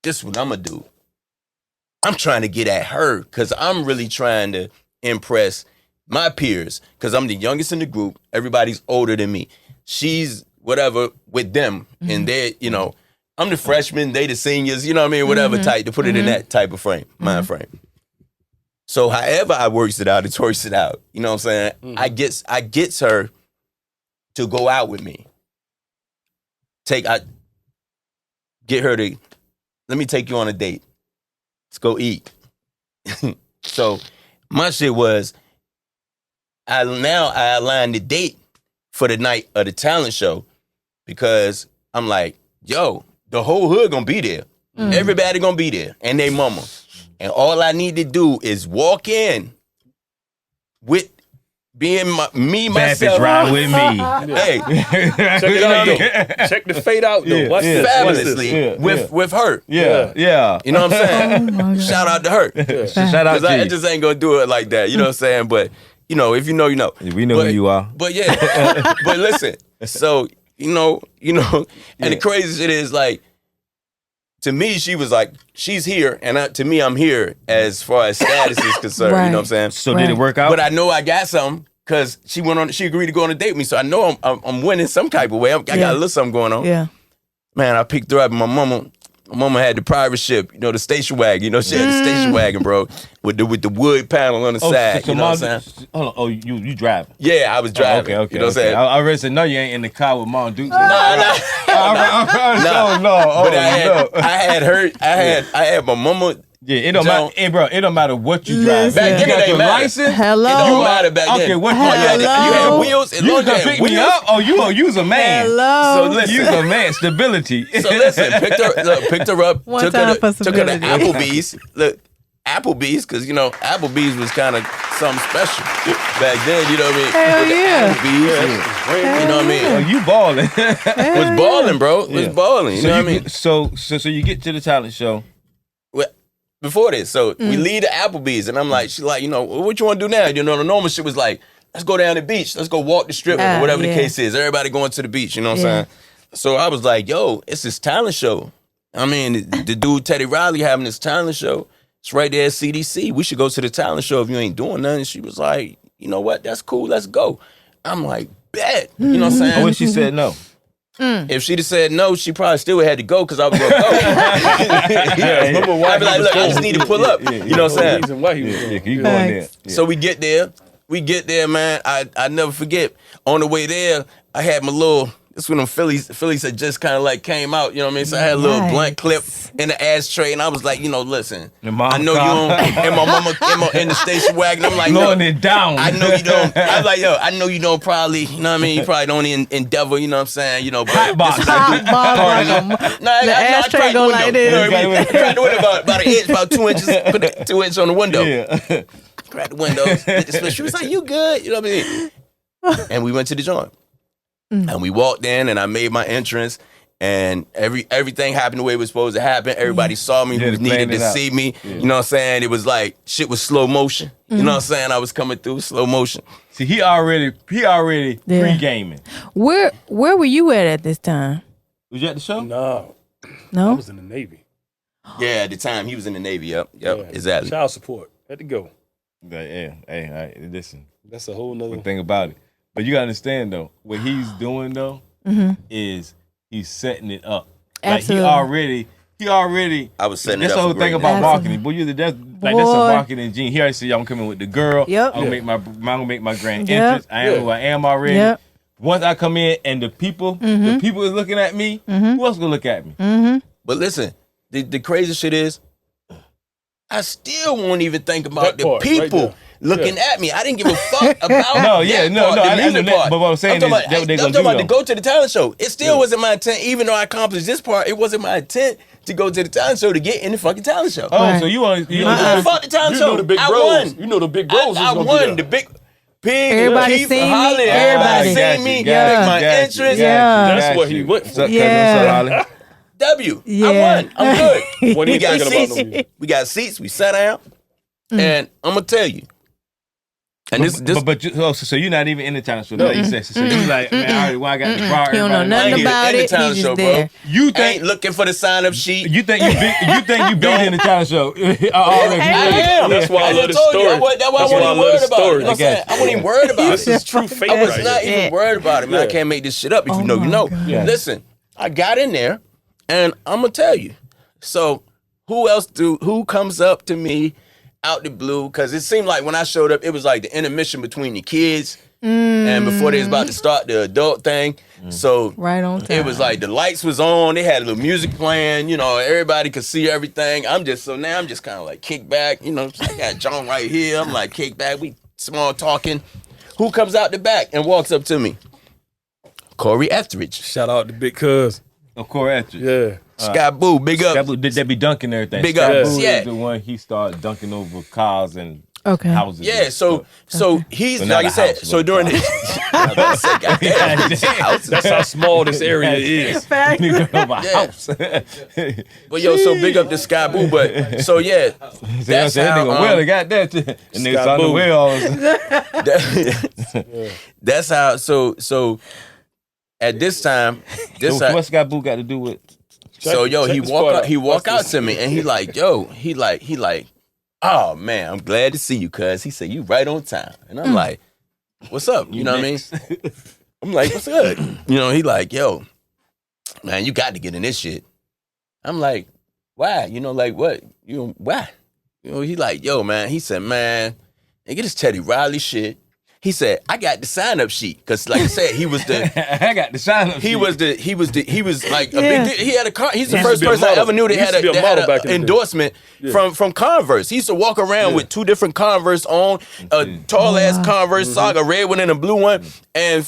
this is what I'm gonna do. I'm trying to get at her because I'm really trying to impress my peers because I'm the youngest in the group. Everybody's older than me. She's whatever with them, and they're, I'm the freshman, they the seniors, you know what I mean? Whatever type, to put it in that type of mind frame. So however I works it out, you know what I'm saying? I gets her to go out with me. Get her to, let me take you on a date. Let's go eat. So my shit was, I aligned the date for the night of the talent show because I'm like, yo, the whole hood gonna be there. Everybody gonna be there, and they mama. And all I need to do is walk in with being myself. Ride with me. Hey, check it out though. Check the fade out though. Watch this. Fabulously with her. Yeah. You know what I'm saying? Shout out to her. Shout out to I just ain't gonna do it like that. You know what I'm saying? But if you know, you know. We know who you are. But yeah. But listen. So and the crazy shit is like, to me, she was like, she's here, and to me, I'm here as far as status is concerned. Right. You know what I'm saying? So did it work out? But I know I got something because she agreed to go on a date with me, so I know I'm winning some type of way. I got a little something going on. Yeah. Man, I picked her up, and my mama had the private ship, the station wagon. She had the station wagon, bro, with the wood panel on the side. So you know what I'm saying? Hold on. Oh, you driving? Yeah, I was driving. Okay. You know what I'm saying? I already said no. You ain't in the car with Mom Dukes. No. But I had my mama. Yeah, it don't matter. Hey, bro, it don't matter what you drive. Back then, you got it your ain't matter. license. Hello. It don't matter back then. Okay, what? You had wheels. You can pick me up. Oh, you was a man. Hello. So listen, You was a man. Stability. So listen, picked her up, One took time her for to stability. Applebee's. Look, Applebee's, because Applebee's was kind of something special back then. You know what I mean? Hell yeah. Applebee's, you know what I mean? Oh, you balling. Was balling, bro. Was balling. You know what I mean? So you get to the talent show. Before this, so we leave the Applebee's, and I'm like, she's like, what you want to do now? The normal shit was like, let's go down the beach, let's go walk the strip, or whatever the case is. Everybody going to the beach, you know what I'm saying? So I was like, yo, it's this talent show. I mean, the dude Teddy Riley having this talent show. It's right there at CDC. We should go to the talent show if you ain't doing nothing. She was like, you know what? That's cool. Let's go. I'm like, bet. You know what I'm saying? Or when she said no. If she'd have said no, she probably still had to go because I was going to go. I'd be like, look, I just need to pull up. You know what I'm saying? Why he was You going there. Yeah. So we get there, man. I never forget. On the way there, I had my little, this when them Phillies had just kind of like came out, you know what I mean? So I had a little blunt clip in the ashtray, and I was like, listen, I know you don't, and my mama in the station wagon, I'm like, slowing it down. I know you don't, I was like, I know you don't probably, you know what I mean? You probably don't endeavor, you know what I'm saying? But Hot box. The ashtray go like this. I tried the window about an inch, about 2 inches, put it 2 inches on the window. Yeah. Crack the windows. She was like, you good? You know what I mean? And we went to the joint. And we walked in, and I made my entrance, and everything happened the way it was supposed to happen. Everybody saw me who needed to see me. Yeah. You know what I'm saying? It was like, shit was slow motion. You know what I'm saying? I was coming through slow motion. See, he already pre-gaming. Where were you at this time? Was you at the show? No. No? I was in the Navy. Yeah, at the time, he was in the Navy. Yep, exactly. Child support. Had to go. Yeah, hey, listen. That's a whole nother thing about it. But you gotta understand though, what he's doing though is he's setting it up. Absolutely. Like he already. I was setting it that's up. That's the whole thing about marketing. But Like that's a marketing gene. He already said, "Y'all, I'm coming with the girl. Yep. I'm gonna make my grand Yep. entrance. I am who I am already. Yep. Once I come in and the people is looking at me, who else gonna look at me? But listen, the crazy shit is, I still won't even think about the people right looking at me. I didn't give a fuck about I know that, but what I'm saying is talking that's what they I'm gonna talking about do, to go to the talent show. It still wasn't my intent, even though I accomplished this part. It wasn't my intent to go to the talent show to get in the fucking talent show. Oh, so you want Fuck the talent show. know the big I bros. won. You know the big bros. I won the big. Pig, Everybody Keith, seen me. Holly, Everybody. seen me. Yeah. Make my entrance. Yeah. That's what he went for. Yeah. W. Yeah. I won. I'm good. What are We you got thinking about seats. no music? We got seats. We sat down, and I'm gonna tell you. And so you're not even in the talent show. No, you said so. You like, man, I got the bar. He don't know I nothing ain't even about in the it. talent He's show, just there. bro. You Ain't think looking for the sign up sheet. you think you been in the talent show? I am. That's why I love this told you. story. That's why I That's wasn't why I even love worried this about it. story. You know what I'm saying? I wasn't even worried about This it. is true fate I was right not here. even worried about it, man. I Yeah. can't make this shit up. If you know, you know. God. Listen, I got in there, and I'm gonna tell you. So, who comes up to me out the blue? Because it seemed like when I showed up, it was like the intermission between the kids, and before they was about to start the adult thing. So Right on time. it was like the lights was on. They had a little music playing. You know, everybody could see everything. I'm just kind of like kicked back. You know, I got John right here. I'm like kicked back. We small talking. Who comes out the back and walks up to me? Corey Etheridge. Shout out to Big Cuz. Of course, Yeah. Sky Boo, big up. Did they be dunking everything? Big Sky up. Boo Yeah. is the one he started dunking over cars and Okay. houses. Yeah, so he's So not like I a said. house, So but during a the, I was about to say, goddamn, it's a house. That's how small this area is. house. But yo, so big up to Sky Boo. But so yeah, that's how. Well, they got that. And they Sky on the Boo. wheels. That's how. So at this time, So what's Sky Boo got to do with? So yo, check he this walk part out. out. He walk Watch out this. to me, and he like, yo, he like, oh man, I'm glad to see you, cuz. He said you right on time, and I'm like, what's up? You know what I mean? I'm like, what's good? You know, he like, yo, man, you got to get in this shit. I'm like, why? You know, like what? You know, why? You know, he like, yo, man. He said, man, nigga, this Teddy Riley shit. He said, I got the sign up sheet. Cause like I said, he was the I got the sign up. he was like a Yeah. big he had a car. He's the He used first to be a person I model. ever knew that He used had to be a model back in the day. endorsement from Converse. He used to walk around with two different Converse on, a tall ass Converse sock, a red one and a blue one, and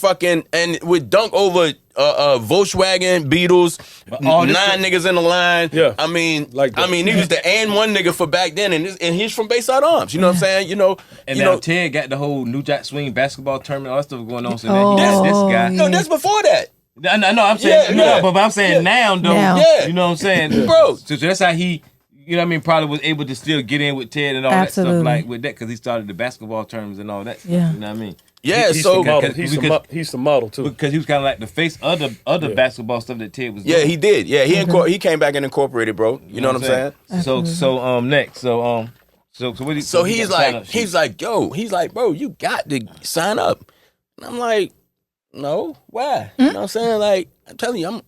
would dunk over Volkswagen, Beetles, all this 9 niggas in the line. Yeah. I mean, Like that. he was the and one nigga for back then, and he's from Bayside Arms. You know what I'm saying? You know, And you now know. Ted got the whole New Jack Swing basketball tournament, all that stuff going on. So now he got this guy. No, that's before that. No, I'm saying Yeah, yeah. but I'm saying now though. Now. Yeah. You know what I'm saying, Bro. So that's how he, you know what I mean, probably was able to still get in with Ted and all Absolutely. that stuff like with that because he started the basketball tournaments and all that. Yeah. You know what I mean? Yeah, He's so the model. because- He's the model too. Because he was kind of like the face of the other basketball stuff that Ted was yeah, doing. he did. Yeah, he came back and incorporated, bro. You know what I'm saying? So next, so what? So he he's got sign like, up sheet. he's like, bro, you got to sign up. And I'm like, no, why? You know what I'm saying? Like, I'm telling you,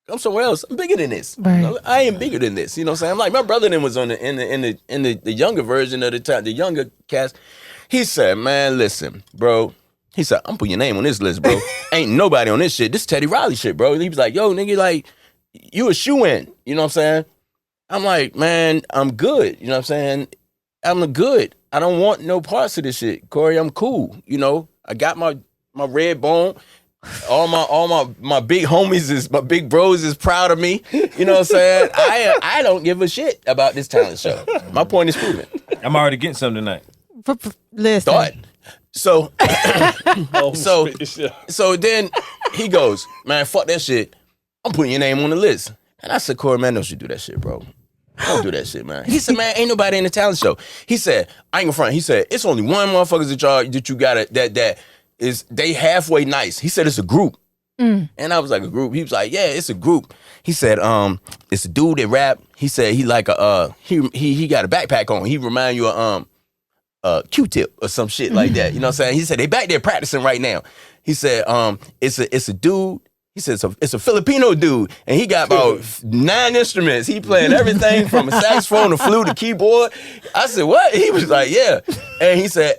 I'm somewhere else. I'm bigger than this. Right. You know, I am bigger than this. You know what I'm saying? I'm like, my brother then was on in the younger version of the time, the younger cast. He said, man, listen, bro. He said, I'm putting your name on this list, bro. Ain't nobody on this shit. This Teddy Riley shit, bro. And he was like, yo, nigga, like, you a shoe-in. You know what I'm saying? I'm like, man, I'm good. You know what I'm saying? I'm good. I don't want no parts of this shit. Corey, I'm cool. You know, I got my red bone. All my big homies my big bros is proud of me. You know what I'm saying? I don't give a shit about this talent show. My point is proven. I'm already getting something tonight. Listen. Thought. So Oh, So- spit this shit. so then he goes, man, fuck that shit. I'm putting your name on the list. And I said, Corey, man, don't you do that shit, bro. Don't do that shit, man. He said, man, ain't nobody in the talent show. He said, I ain't gonna front. He said, it's only one motherfuckers that you got that is they halfway nice. He said it's a group. And I was like, a group? He was like, yeah, it's a group. He said, it's a dude that rap. He said he like he got a backpack on. He remind you of Q-Tip or some shit like that. You know what I'm saying? He said they back there practicing right now. He said, it's a dude. He said, it's a Filipino dude, and he got about 9 instruments. He playing everything from a saxophone, a flute, a keyboard. I said, what? He was like, yeah. And he said,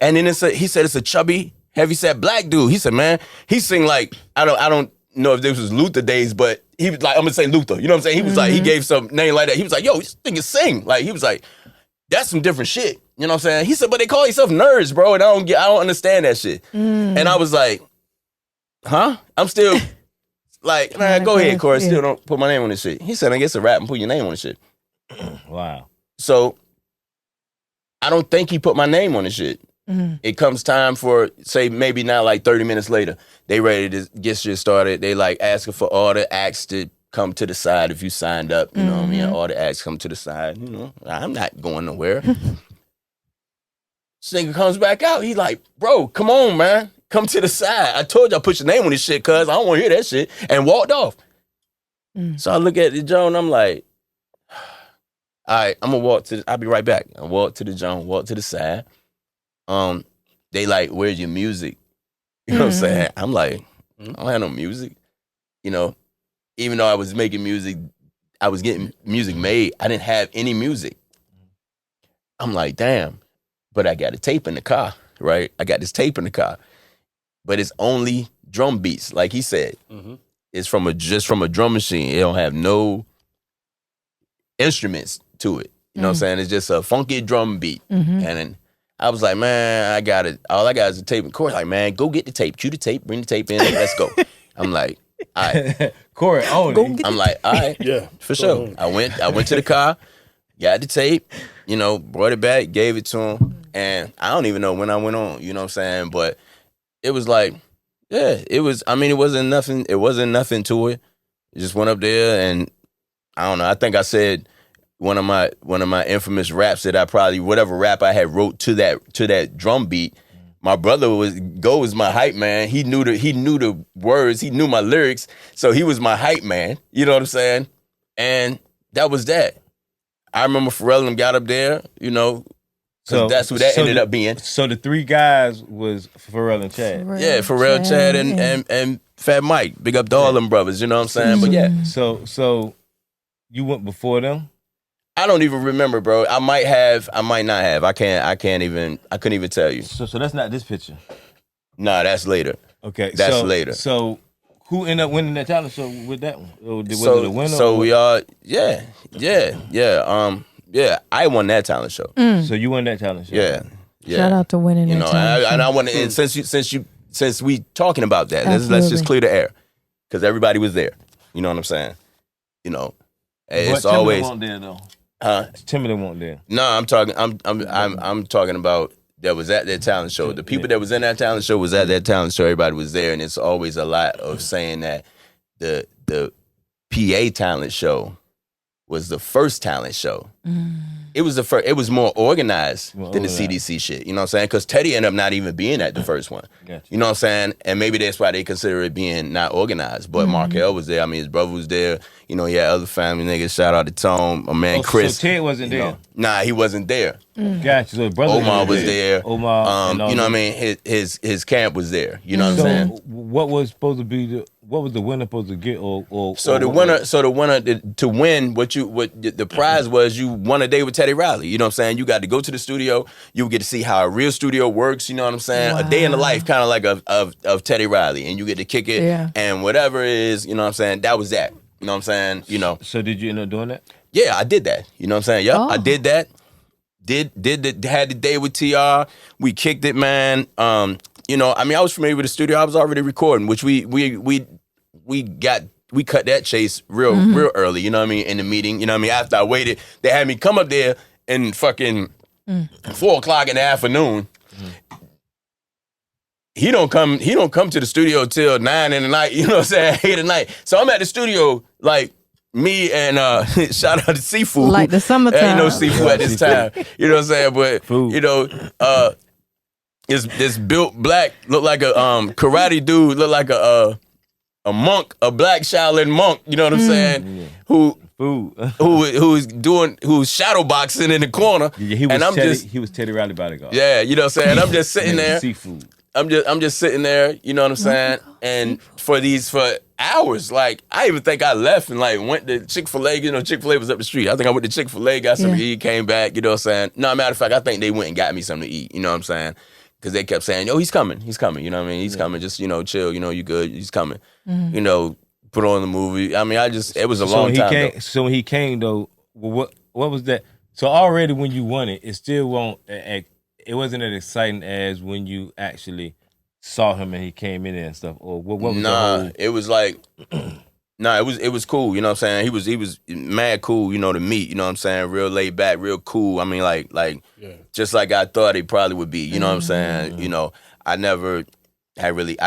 he said it's a chubby, heavyset black dude. He said, man, he sing like, I don't know if this was Luther days, but he was like, I'm gonna say Luther. You know what I'm saying? He was like, he gave some name like that. He was like, yo, this thing is sing. Like, he was like, that's some different shit. You know what I'm saying? He said, but they call themselves nerds, bro, and I don't understand that shit. And I was like, huh? I'm still like, man, go ahead, Corey. Still don't put my name on this shit. He said, I guess a rap and put your name on this shit. Wow. So I don't think he put my name on this shit. It comes time for, say, maybe now like 30 minutes later, they ready to get shit started. They like asking for all the acts to come to the side if you signed up. You know what I mean? All the acts come to the side. You know, I'm not going nowhere. This nigga comes back out. He like, bro, come on, man. Come to the side. I told y'all put your name on this shit, cuz I don't want to hear that shit. And walked off. So I look at the Joan, I'm like, all right, I'm gonna I'll be right back. I walk to the Joan, walk to the side. They like, where's your music? You know what I'm saying? I'm like, I don't have no music. You know, even though I was making music, I was getting music made. I didn't have any music. I'm like, damn, but I got a tape in the car, right? I got this tape in the car. But it's only drum beats, like he said. It's just from a drum machine. It don't have no instruments to it. You know what I'm saying? It's just a funky drum beat. And then I was like, man, I got it. All I got is a tape. And Corey's like, man, go get the tape. Cue the tape. Bring the tape in. Let's go. I'm like, all right. Corey, I'm like, all right. Yeah. For sure. I went to the car, got the tape, you know, brought it back, gave it to him. And I don't even know when I went on, you know what I'm saying? But it was like, yeah, it was, I mean, it wasn't nothing to it. It just went up there and I don't know. I think I said one of my infamous raps that I probably, whatever rap I had wrote to that drum beat, my brother was my hype man. He knew the words, he knew my lyrics, so he was my hype man. You know what I'm saying? And that was that. I remember Pharrell and them got up there, you know, so that's who that ended up being. So the 3 guys was Pharrell and Chad. Pharrell, Chad, and Fat Mike. Big up to all them brothers, you know what I'm saying? But yeah. So you went before them? I don't even remember, bro. I might have, I might not have. I couldn't even tell you. So that's not this picture? Nah, that's later. Okay. That's later. So who ended up winning that talent show with that one? Was it a winner? So we all, yeah. I won that talent show. So you won that talent show? Yeah. Shout out to winning that talent show. And I want to, since we talking about that, let's just clear the air. Because everybody was there. You know what I'm saying? You know, it's but always. Timbaland there though. Huh? Timbaland won't there. No, I'm talking about that was at that talent show. The people that was in that talent show was at that talent show. Everybody was there, and it's always a lot of saying that the PA talent show was the first talent show. It was the first. It was more organized than the CDC shit. You know what I'm saying? Because Teddy ended up not even being at the first one. Gotcha. You know what I'm saying? And maybe that's why they consider it being not organized. But Markel was there. I mean, his brother was there. You know, he had other family niggas. Shout out to Tone, my man Chris. So Ted wasn't there? Nah, he wasn't there. Gotcha. So brother Omar was there. Omar, you know what I mean? His camp was there. You know what I'm saying? What was supposed to be what was the winner supposed to get? The winner to win what the prize was, you won a day with Teddy Riley. You know what I'm saying? You got to go to the studio. You would get to see how a real studio works. You know what I'm saying? Wow. A day in the life, kind of like of Teddy Riley, and you get to kick it. Yeah. And whatever it is, you know what I'm saying? That was that. You know what I'm saying? You know. So did you end up doing that? Yeah, I did that. You know what I'm saying? Yep, I did that. Had the day with TR. We kicked it, man. You know, I mean, I was familiar with the studio. I was already recording, which we cut that chase real early. You know what I mean? In the meeting, you know what I mean? After I waited, they had me come up there in fucking 4:00 in the afternoon. He don't come to the studio till 9 in the night. You know what I'm saying? 8 at night. So I'm at the studio like. Me and shout out to Seafood. Like the summertime. You know, Seafood at this time. You know what I'm saying? But food. You know, this built black, look like a karate dude, look like a monk, a black Shaolin monk, you know what I'm saying? Yeah. Who's shadow boxing in the corner. Yeah, he was Teddy Riley bodyguard. Yeah, you know what I'm saying? I'm just sitting there. Seafood. I'm just sitting there, you know what I'm saying? And for hours. Like, I even think I left and like went to Chick-fil-A. You know, Chick-fil-A was up the street. I think I went to Chick-fil-A, got something to eat, came back. You know what I'm saying? No, matter of fact, I think they went and got me something to eat. You know what I'm saying? Because they kept saying, "Yo, he's coming. He's coming." You know what I mean? He's coming. Just, you know, chill. You know, you good. He's coming. You know, put on the movie. I mean, it was a long time. So when he came though, what was that? So already when you won it, it still won't. It wasn't as exciting as when you actually saw him and he came in there and stuff. Or what was the whole... It was like, it was cool. You know what I'm saying? He was mad cool. You know, to meet. You know what I'm saying? Real laid back, real cool. I mean, like just like I thought he probably would be. You know what I'm saying? You know, I definitely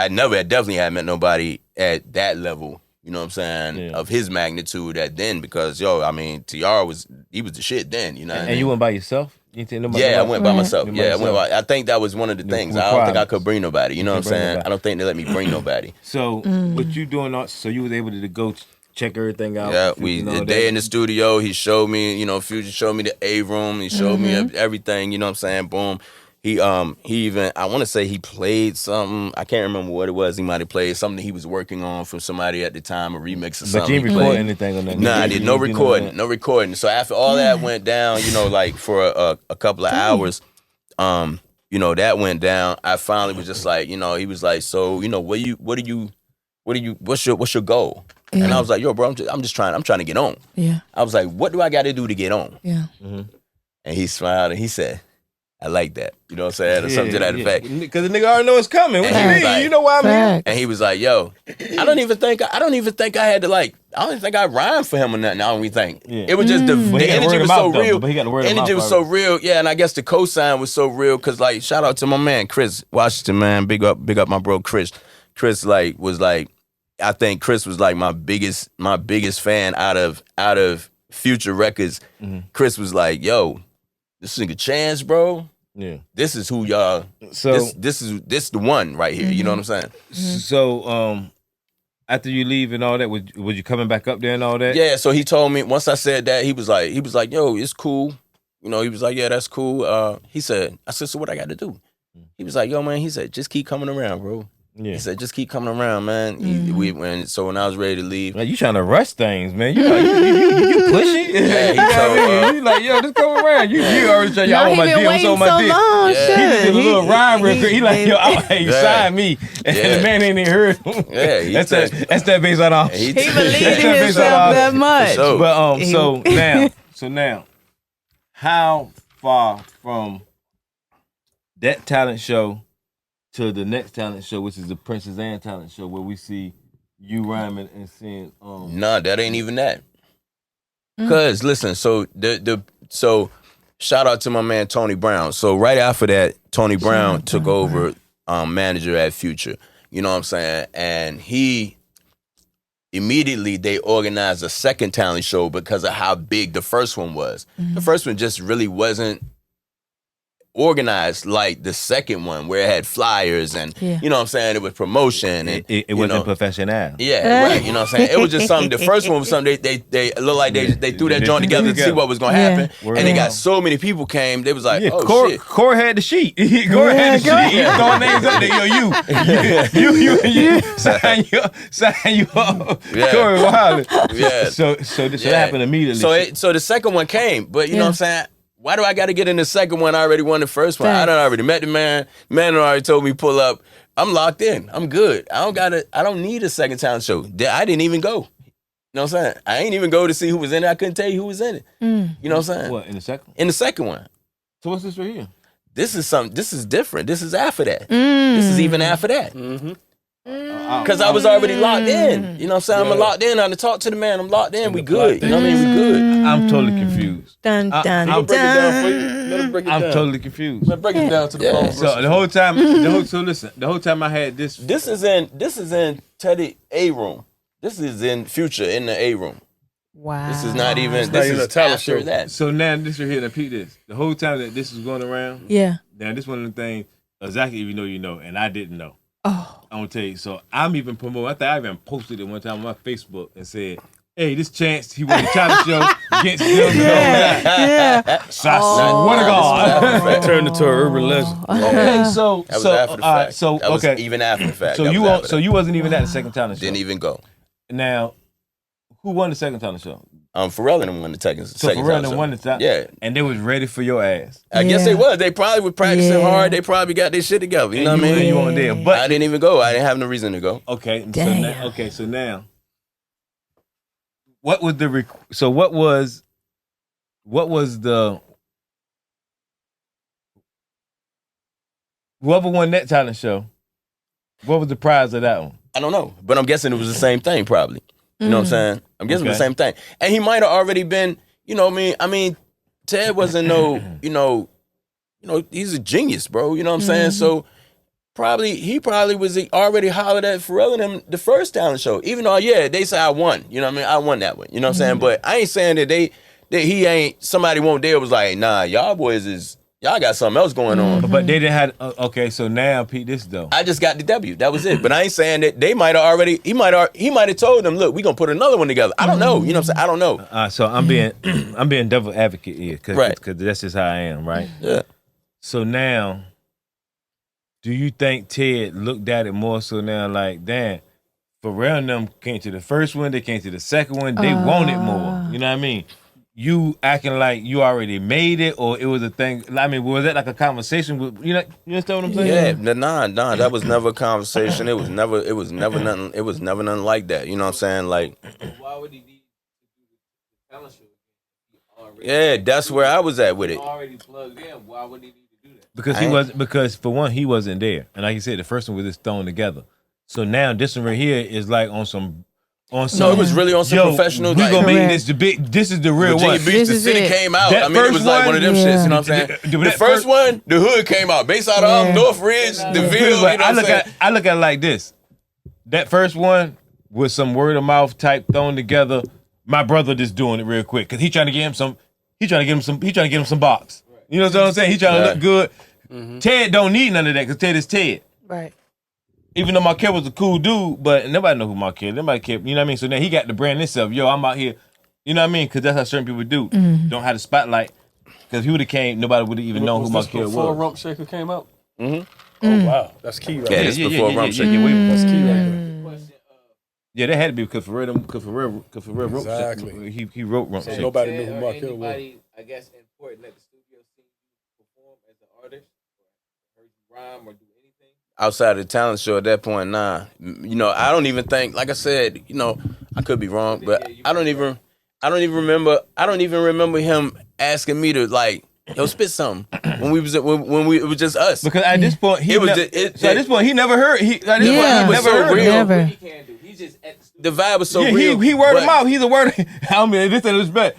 had met nobody at that level. You know what I'm saying? Of his magnitude at then, because I mean, TR was the shit then. You know what I mean? And you went by yourself? I went by myself. I think that was one of the things. I don't think I could bring nobody. You know what I'm saying? I don't think they let me bring nobody. So what you doing? So you was able to go check everything out? Yeah, the day in the studio, he showed me, you know, Future showed me the A room. He showed me everything. You know what I'm saying? Boom. He even, I want to say he played something. I can't remember what it was. He might have played something he was working on from somebody at the time, a remix or something. But you didn't record anything on that? Nah, I did no recording. So after all that went down, you know, like for a couple of hours, you know, that went down. I finally was just like, you know, he was like, so, you know, what's your goal? Yeah. And I was like, yo, bro, I'm trying to get on. Yeah. I was like, what do I got to do to get on? Yeah. And he smiled and he said, I like that. You know what I'm saying? Or something to that effect. Because the nigga already know it's coming. What you mean? Like, you know why I'm here? And he was like, yo, I don't even think I had to like, I don't even think I rhymed for him or nothing. I don't even think. Yeah. It was just the energy was so real. But he got the word energy was so real. Yeah, and I guess the cosign was so real because like, shout out to my man, Chris Washington, man. Big up my bro, Chris. Chris like was like, I think Chris was like my biggest fan out of Future Records. Chris was like, yo, this nigga Chance, bro. Yeah. This is who y'all. So this is the one right here. You know what I'm saying? So after you leave and all that, was you coming back up there and all that? Yeah. So he told me once I said that, he was like, yo, it's cool. You know, he was like, yeah, that's cool. I said, so what I got to do? He was like, yo, man. He said, just keep coming around, bro. Yeah. He said, just keep coming around, man. So when I was ready to leave. Like, you trying to rush things, man. You pushing? Yeah, he told you like, yo, just come around. You already trying, y'all on my dick. I'm on my dick. Long, yeah. He did a little rhyme real quick. He like, yo, you sign me. And the man ain't even heard him. Yeah, that's that Bayside Arms. He believed in himself that much. But so now, how far from that talent show to the next talent show, which is the Princess Anne talent show, where we see you rhyming and saying, Nah, that ain't even that. Cause listen, so so shout out to my man Tony Brown. So right after that, Tony Brown took over manager at Future. You know what I'm saying? And he immediately they organized a second talent show because of how big the first one was. The first one just really wasn't organized like the second one, where it had flyers and you know what I'm saying, it was promotion and it wasn't professional. Yeah, right. You know what I'm saying? It was just something. The first one was something they looked like they threw that joint together to see what was gonna happen. And they got so many people came, they was like, oh shit. Core had the sheet. Core had the sheet. He throwing names up there. Yo, you sign you up. Corey Wilder. Yeah. So that happened immediately. So the second one came, but you know what I'm saying? Why do I got to get in the second one? I already won the first one. I done already met the man. Man already told me pull up. I'm locked in. I'm good. I don't need a second talent show. I didn't even go. You know what I'm saying? I ain't even go to see who was in it. I couldn't tell you who was in it. You know what I'm saying? What, in the second? In the second one. So what's this right here? This is different. This is after that. This is even after that. Because I was already locked in. You know what I'm saying? I'm locked in. I done talk to the man. I'm locked in. We good. You know what I mean? We good. I'm totally confused. I'll break it down for you. Let him break it down. I'm totally confused. Let's break it down to the phone. So the whole time I had this. This is in Teddy A room. This is in Future in the A room. Wow. This is not even. This is a talent after show. that. So now this right here. Repeat this. The whole time that this was going around. Yeah. Now this one of the things exactly you know, and I didn't know. Oh. I'm gonna tell you. So I'm even promoting. I think I even posted it one time on my Facebook and said, "Hey, this Chance, he won the talent show against them." Yeah. So I swear to God, That turned into an urban legend. Okay, so That was after the fact. So that was even after the fact. So you wasn't even at the second talent show. Didn't even go. Now, who won the second talent show? Pharrell and them won the second. So Pharrell and them won the time. Yeah, and they was ready for your ass. I guess they was. They probably were practicing hard. They probably got their shit together. You know what I mean? You weren't there, but I didn't even go. I didn't have no reason to go. Okay, Damn. So now, what was the what was the whoever won that talent show? What was the prize of that one? I don't know, but I'm guessing it was the same thing, probably. You know what I'm saying? I'm guessing it was the same thing. And he might have already been, you know what I mean? Ted wasn't he's a genius, bro. You know what I'm saying? So he probably was already hollered at Pharrell and them the first talent show. Even though, they say I won. You know what I mean? I won that one. You know what I'm saying? But I ain't saying that somebody won't there was like, nah, y'all boys y'all got something else going on. But they didn't have, okay, so now, Pete, this though. I just got the W. That was it. But I ain't saying that they might have already, he might have told them, look, we going to put another one together. I don't know. You know what I'm saying? I don't know. So I'm being devil advocate here. Because that's just how I am, right? Yeah. So now, do you think Ted looked at it more so now like, damn, Pharrell and them came to the first one, they came to the second one, they wanted more. You know what I mean? You acting like you already made it, or it was a thing. I mean, was that like a conversation with you understand what I'm saying? Yeah, nah, that was never a conversation. It was never nothing. It was never nothing like that. You know what I'm saying? Like, why would he need to do the talent show? Yeah, that's where I was at with it. Already plugged in. Why would he need to do that? Because for one, he wasn't there, and like you said, the first one was just thrown together. So now this one right here is like on some. No, it was really on some professional. We gonna make this the big. This is the real Virginia one. Beach, the city came out. That I mean, it was like one of them shits. You know what I'm saying? The first one, the hood came out. Bayside Arms, North Ridge, the Ville. You know I look at it like this. That first one was some word of mouth type thrown together. My brother just doing it real quick because he trying to get him some. He trying to get him some box. You know what I'm saying? He trying to look good. Ted don't need none of that because Ted is Ted. Right. Even though Marquette was a cool dude, but nobody know who Marquette. Nobody cared. You know what I mean? So now he got to brand himself. Yo, I'm out here. You know what I mean? Because that's how certain people do. Don't have the spotlight. Because if he would have came, nobody would have even known who Marquette was. Before Rump Shaker came out? Oh, wow. That's key right there. Yeah, this before Rump Shaker. That's key right there. Yeah, that had to be because Pharrell wrote exactly. He wrote Rump Shaker. Nobody knew who Marquette was. Anybody, I guess, important at the studio scene perform as an artist? Or heard you rhyme or do anything? Outside of the talent show at that point, nah. You know, I don't even think, like I said, you know, I could be wrong, but I don't even remember him asking me to like, yo, spit something when it was just us. Because at this point, he never heard. He was so real. Never. He can't do. He's just at the studio. The vibe was so real. He word of mouth. He's a word. I mean, this is respect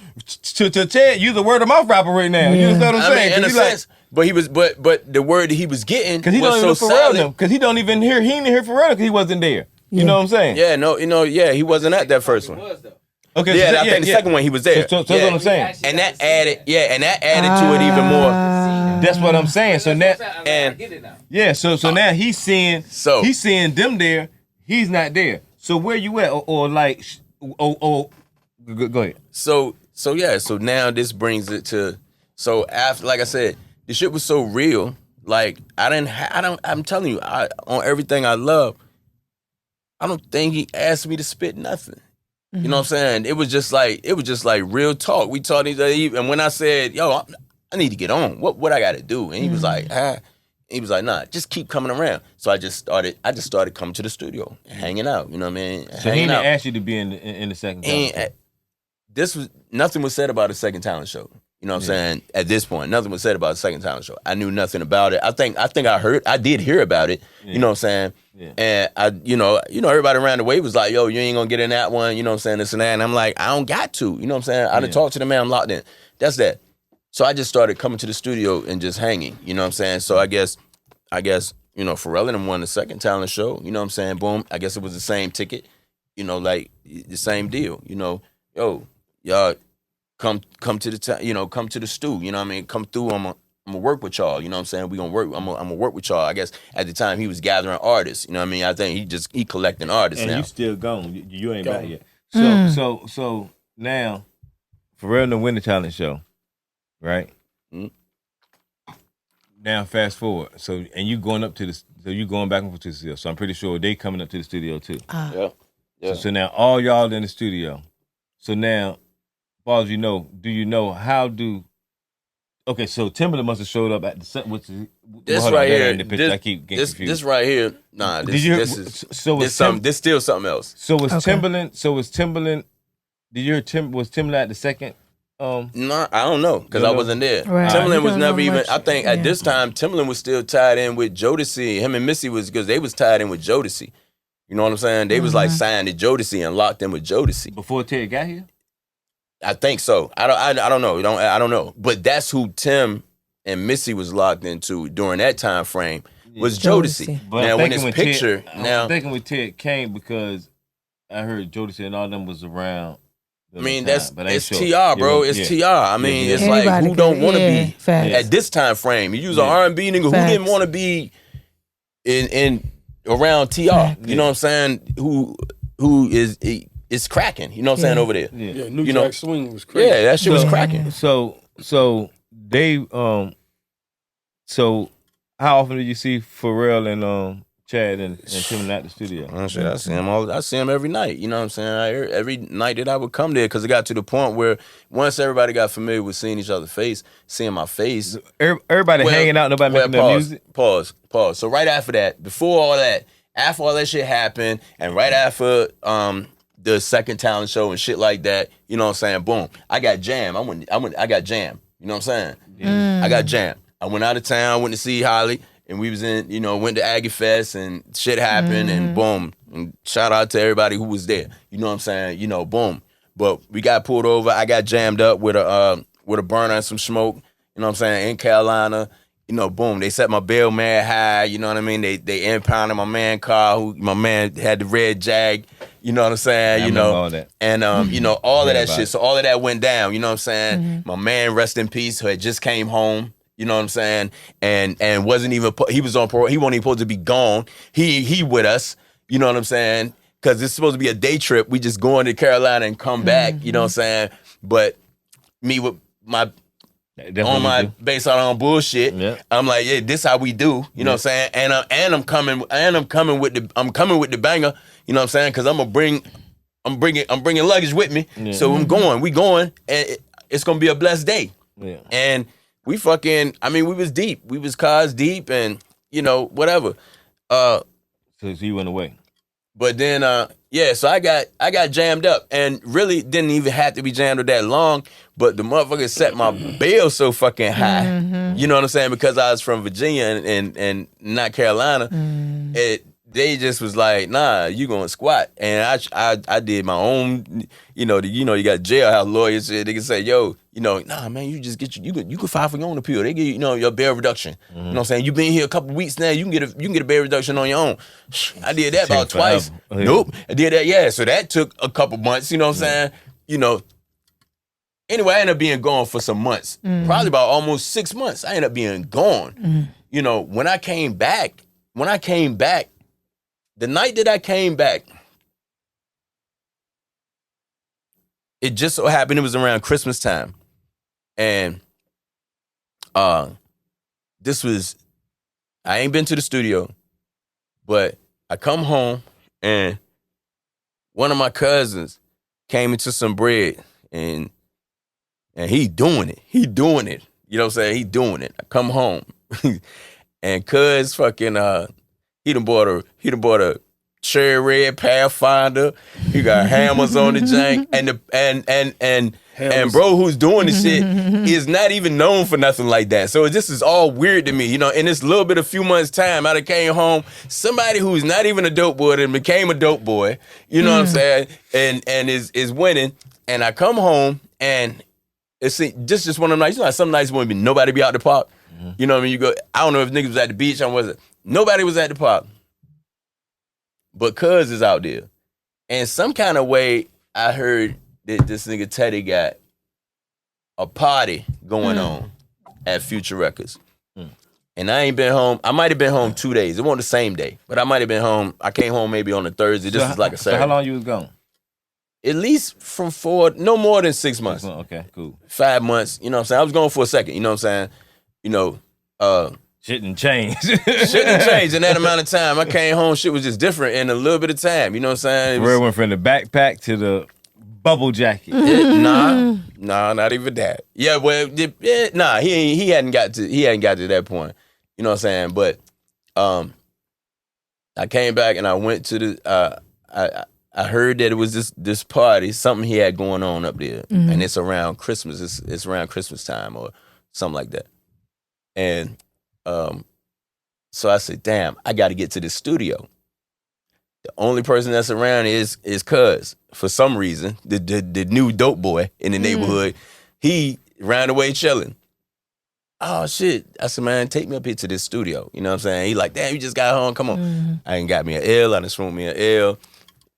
to Ted. You're the word of mouth rapper right now. You understand what I'm saying? In a sense, but he was, but the word that he was getting because he was don't even so Pharrell solid. because he don't even hear. He didn't hear Pharrell because he wasn't there. You know what I'm saying? Yeah, no, he wasn't at that first one. Okay, yeah, I think the second one he was there. So that's what I'm saying. And that added to it even more. That's what I'm saying. So now, and so now he's seeing them there. He's not there. So where you at? Or like, go ahead. So now this brings it to. So after, like I said, the shit was so real. Like I'm telling you, on everything I love, I don't think he asked me to spit nothing. You know what I'm saying? It was just like real talk. We taught each other, and when I said, "Yo, I need to get on. What I got to do?" and he was like, "Nah, just keep coming around." So I just started coming to the studio, hanging out. You know what I mean? So he didn't ask you to be in the second talent show. Nothing was said about the second talent show. You know what I'm saying? At this point, nothing was said about the second talent show. I knew nothing about it. I think I did hear about it. You know what I'm saying? Yeah. And I, everybody around the way was like, "Yo, you ain't gonna get in that one." You know what I'm saying? This and that. And I'm like, I don't got to. You know what I'm saying? I done talked to the man. I'm locked in. That's that. So I just started coming to the studio and just hanging. You know what I'm saying? So I guess, Pharrell and them won the second talent show. You know what I'm saying? Boom. I guess it was the same ticket. Like the same deal. Yo, y'all. Come to the come to the stew. You know what I mean? Come through. I'm gonna work with y'all. You know what I'm saying? We gonna work. I'm gonna work with y'all. I guess at the time he was gathering artists. You know what I mean? I think he collecting artists and now. You still gone. You ain't back yet. So now, Pharrell and the Winter Talent show, right? Mm-hmm. Now fast forward. You going back and forth to the studio. So I'm pretty sure they coming up to the studio too. Yeah. So now all y'all in the studio. So now, as you know, do you know how do? Okay, so Timbaland must have showed up at the set. This right here, in the picture. I keep getting confused. This right here, nah. This is this still something else. So was Timbaland? So was Timbaland? Did you hear was Timbaland at the second? No, I don't know because I wasn't there. Right. Timbaland was never even. I think at this time Timbaland was still tied in with Jodeci. Him and Missy was because they was tied in with Jodeci. You know what I'm saying? They was like signed to Jodeci and locked in with Jodeci Before Ted got here? I think so. I don't know. I don't know. But that's who Tim and Missy was locked into during that time frame was Jodeci. But now when this picture I'm thinking when Ted came because I heard Jodeci and all them was around. I mean, it's TR, bro. It's TR. I mean, it's Everybody like who don't want to be facts. at this time frame. You use an R&B nigga who didn't want to be in around TR. You know what I'm saying? Who is cracking. You know what I'm saying over there? Yeah, New Jack Swing was crazy. Yeah, that shit was cracking. So they so how often do you see Pharrell and Chad and Timbaland at the studio? I see him I see him every night. You know what I'm saying? Every night that I would come there because it got to the point where once everybody got familiar with seeing each other's face, seeing my face. Everybody hanging out, nobody making no music? Pause. So right after that, before all that, after all that shit happened, and right after the second talent show and shit like that, you know what I'm saying? Boom. I got jammed. I got jammed. You know what I'm saying? I got jammed. I went out of town, went to see Holly. And we was in, went to Aggie Fest and shit happened and boom. And shout out to everybody who was there. You know what I'm saying? Boom. But we got pulled over. I got jammed up with a burner and some smoke. You know what I'm saying? In Carolina. Boom. They set my bail man high. You know what I mean? They impounded my man car. My man had the red Jag. You know what I'm saying? All that. And all of that shit. So all of that went down. You know what I'm saying? My man, rest in peace, who had just came home. You know what I'm saying? And wasn't even, he was on parole. He wasn't even supposed to be gone. He with us. You know what I'm saying? Because it's supposed to be a day trip. We just going to Carolina and come back. You know what I'm saying? But me with my Bayside Arms bullshit. I'm like, yeah, this how we do. You know what I'm saying? And I'm coming with the banger. You know what I'm saying? Because I'm bringing luggage with me. Yeah. So we going, and it's gonna be a blessed day. Yeah. And we we was deep. We was cars deep, and whatever. So you went away. But then, so I got jammed up, and really didn't even have to be jammed up that long. But the motherfucker set my bail so fucking high. You know what I'm saying? Because I was from Virginia and not Carolina. They just was like, nah, you gonna squat. And I did my own, you got jailhouse lawyers. They can say, yo, nah, man, you just get you can file for your own appeal. They give you, your bail reduction. You know what I'm saying? You been here a couple weeks now. You can get a bail reduction on your own. I did that about twice. Nope, I did that. Yeah, so that took a couple months. You know what I'm saying? Anyway, I ended up being gone for some months. Probably about almost 6 months. I ended up being gone. When I came back. The night that I came back, it just so happened it was around Christmas time. And I ain't been to the studio, but I come home and one of my cousins came into some bread and he doing it. You know what I'm saying? He doing it. I come home and cuz fucking He done bought a cherry red Pathfinder. He got hammers on the jank, and bro, who's doing the shit is not even known for nothing like that. So this is all weird to me, In this little bit of few months' time, I done came home. Somebody who's not even a dope boy and became a dope boy. You know what I'm saying? And is winning. And I come home and it's just one of them nights. Some nights won't be nobody be out the park. You know what I mean? You go. I don't know if niggas was at the beach. Nobody was at the park. But cuz is out there. And some kind of way, I heard that this nigga Teddy got a party going on at Future Records. And I ain't been home. I might have been home 2 days. It wasn't the same day. But I might have been home. I came home maybe on a Thursday. This was like a Saturday. So how long you was gone? At least from no more than 6 months. Okay, cool. 5 months. You know what I'm saying? I was gone for a second. You know what I'm saying? Shouldn't change. Shouldn't change in that amount of time. I came home, shit was just different in a little bit of time. You know what I'm saying? Pharrell went from the backpack to the bubble jacket. Nah, not even that. Yeah, well, he hadn't got to that point. You know what I'm saying? But I came back and I went to the. I heard that it was this party, something he had going on up there, and it's around Christmas. It's around Christmas time or something like that, and. So I said, damn, I got to get to the studio. The only person that's around is Cuz. For some reason, the new dope boy in the neighborhood, he ran away chilling. Oh, shit. I said, man, take me up here to this studio. You know what I'm saying? He like, damn, you just got home. Come on. I ain't got me an L. I done smoked me an L.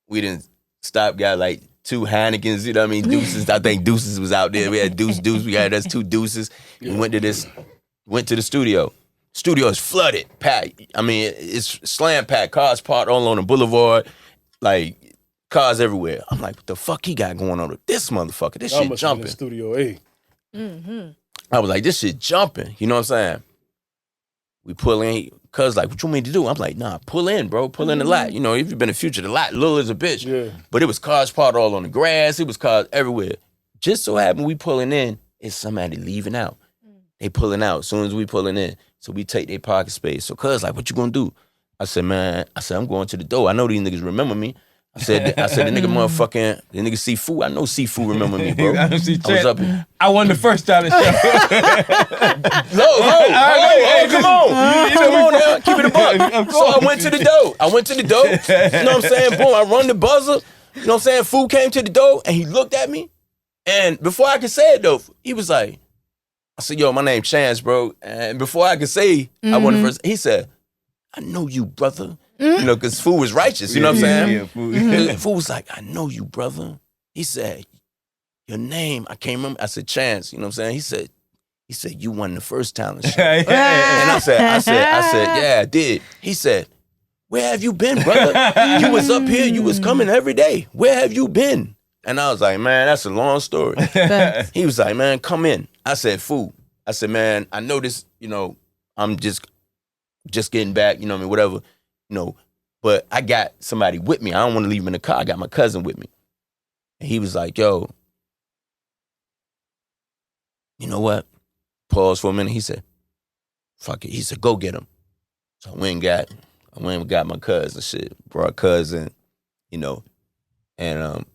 We didn't stop, got like 2 Heinekens, you know what I mean? Deuces. I think Deuces was out there. We had Deuce. We had us 2 Deuces. We went to the studio. Studio is flooded, packed. I mean, it's slam packed. Cars parked all on the boulevard, like cars everywhere. I'm like, what the fuck he got going on with this motherfucker? This shit jumping. Studio A. I was like, this shit jumping. You know what I'm saying? We pull in. Cuz like, what you want me to do? I'm like, nah, pull in, bro. Pull in the lot. You know, if you've been in Future, the lot little as a bitch. Yeah. But it was cars parked all on the grass. It was cars everywhere. Just so happened we pulling in, it's somebody leaving out. They pulling out as soon as we pulling in. So we take their pocket space. So Cuz like, what you gonna do? I said, man, I'm going to the door. I know these niggas remember me. I said the nigga motherfucking, the nigga Sifu. I know Sifu remember me, bro. I was up here. I won the first time the show. Come on now. Keep it a buck. So I went to the door. You know what I'm saying? Boom, I run the buzzer. You know what I'm saying? Fu came to the door and he looked at me. And before I could say it though, he was like, I said, yo, my name Chance, bro. And before I could say I won the first, he said, I know you, brother. You know, because Fu was righteous, you know what I'm saying? Fu was like, I know you, brother. He said, your name, I can't remember. I said, Chance, you know what I'm saying? He said, you won the first talent show. And I said, yeah, I did. He said, where have you been, brother? You was up here, you was coming every day. Where have you been? And I was like, man, that's a long story. He was like, man, come in. I said, Fu. I said, man, I know this, you know, I'm just getting back, you know what I mean, whatever, you know, but I got somebody with me. I don't want to leave him in the car. I got my cousin with me. And he was like, yo, you know what? Pause for a minute. He said, fuck it. He said, go get him. So I went and got my cousin shit, brought cousin, you know, and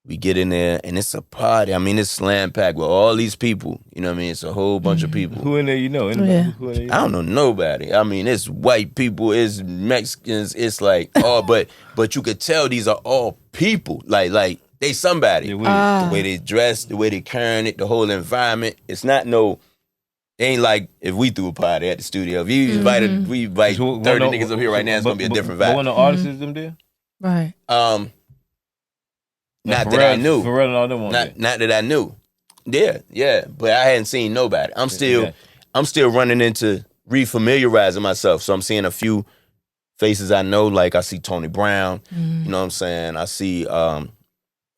we get in there and it's a party. I mean, it's slam packed with all these people. You know what I mean? It's a whole bunch of people. Who in there you know? Who in there you know? I don't know nobody. I mean, it's white people, it's Mexicans, it's like, oh, but you could tell these are all people. Like they somebody. The way they dress, the way they carrying it, the whole environment. It's not it ain't like if we threw a party at the studio. If you invited, we invite 30 niggas up here right now, it's gonna be a different vibe. One of the artists is them there? Right. Not Pharrell, that I knew. Pharrell and all them on there. Not that I knew. Yeah. But I hadn't seen nobody. I'm still running into refamiliarizing myself. So I'm seeing a few faces I know. Like I see Tony Brown. You know what I'm saying? I see you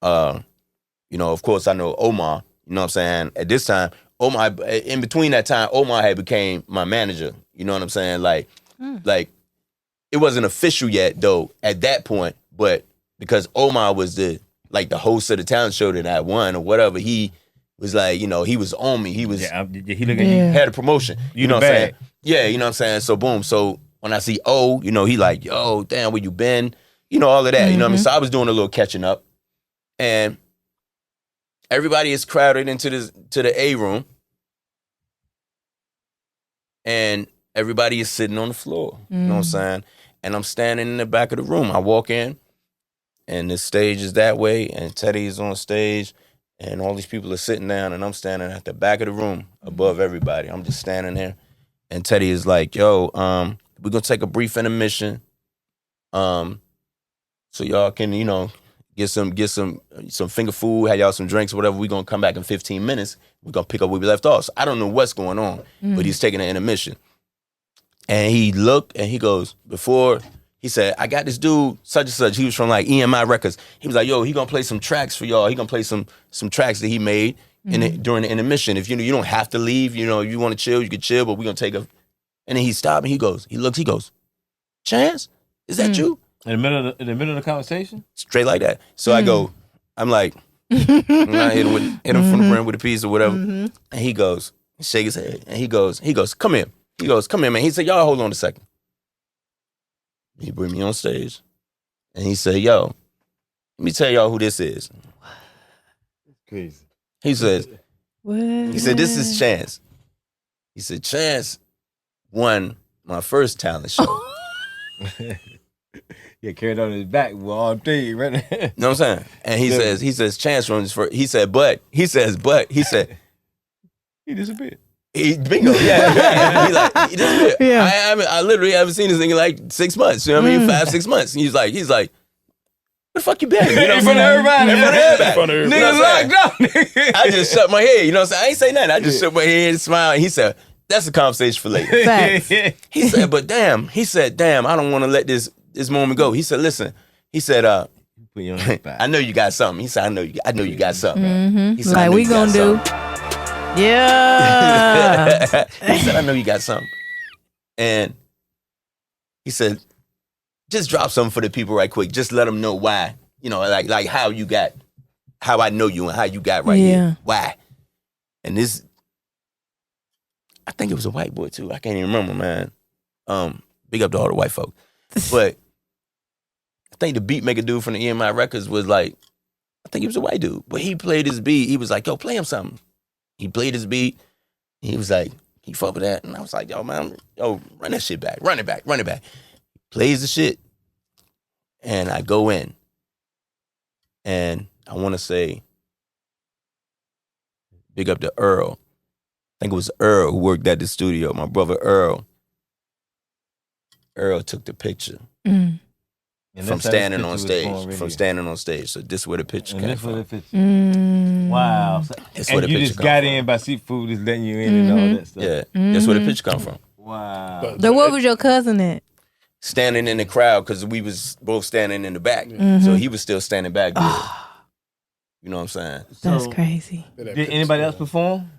know, of course I know Omar. You know what I'm saying? At this time, Omar, in between that time, Omar had became my manager. You know what I'm saying? Like it wasn't official yet though at that point, but because Omar was the host of the talent show that I won or whatever, he was like, you know, he was on me. He was, had a promotion. You know what I'm saying? Yeah, you know what I'm saying? So boom. So when I see you know, he like, yo, damn, where you been? You know, all of that. You know what I mean? So I was doing a little catching up. And everybody is crowded into the A room. And everybody is sitting on the floor. You know what I'm saying? And I'm standing in the back of the room. I walk in. And the stage is that way, and Teddy is on stage, and all these people are sitting down, and I'm standing at the back of the room above everybody. I'm just standing there, and Teddy is like, yo, we're going to take a brief intermission, so y'all can, you know, get some finger food, have y'all some drinks, whatever. We're going to come back in 15 minutes. We're going to pick up where we left off. So I don't know what's going on, but he's taking an intermission. And he looked, and he goes, he said, I got this dude, such and such. He was from like EMI Records. He was like, yo, he gonna play some tracks for y'all. He gonna play some tracks that he made. during the intermission. If you don't have to leave, you want to chill, you can chill, but we're going to take a... And then he stopped and he goes, Chance, is that you? In the middle of the conversation? Straight like that. So I go, I'm like, hit him from the rim with a piece or whatever. And he goes, shake his head. And he goes, come here. He goes, come here, man. He said, y'all hold on a second. He bring me on stage. And he said, yo, let me tell y'all who this is. Crazy. He says, What? he said, this is Chance. He said, Chance won my first talent show. Yeah, carried on his back with all three, right? You know what I'm saying? And he says, Chance from his first, he said, he disappeared. Bingo, yeah. He disappeared. Yeah. I literally haven't seen this thing in like 6 months. You know what I mean? 5-6 months. And he's like, where the fuck you been? You know what I'm In front of everybody. In front of everybody. Niggas locked up. I just shut my head. You know what I'm saying? I ain't say nothing. I just shook my head and smiled. And he said, that's a conversation for later. Facts. He said, but damn, I don't want to let this moment go. He said, listen, he said, Put you on the spot. I know you got something. He said, I know you got something. He said, Like, I know we you got gonna do. something. Yeah. He said, I know you got something. And he said, just drop something for the people right quick. Just let them know why. You know, like how I know you and how you got right here. Why? And this, I think it was a white boy too. I can't even remember, man. Big up to all the white folk. But I think the beat maker dude from the EMI Records was like, I think he was a white dude. But he played his beat. He was like, yo, play him something. He played his beat. He was like, he fuck with that. And I was like, yo, man, run that shit back. Run it back. Plays the shit. And I go in. And I want to say, big up to Earl. I think it was Earl who worked at the studio. My brother Earl. Earl took the picture from standing on stage. So this is where the picture came from. Wow. That's where the you picture just come got from. in by seafood is letting you in and all that stuff. Yeah, that's where the picture come from. Wow. So what was your cousin at? Standing in the crowd because we was both standing in the back. So he was still standing back there. You know what I'm saying? That's crazy. Did anybody else perform?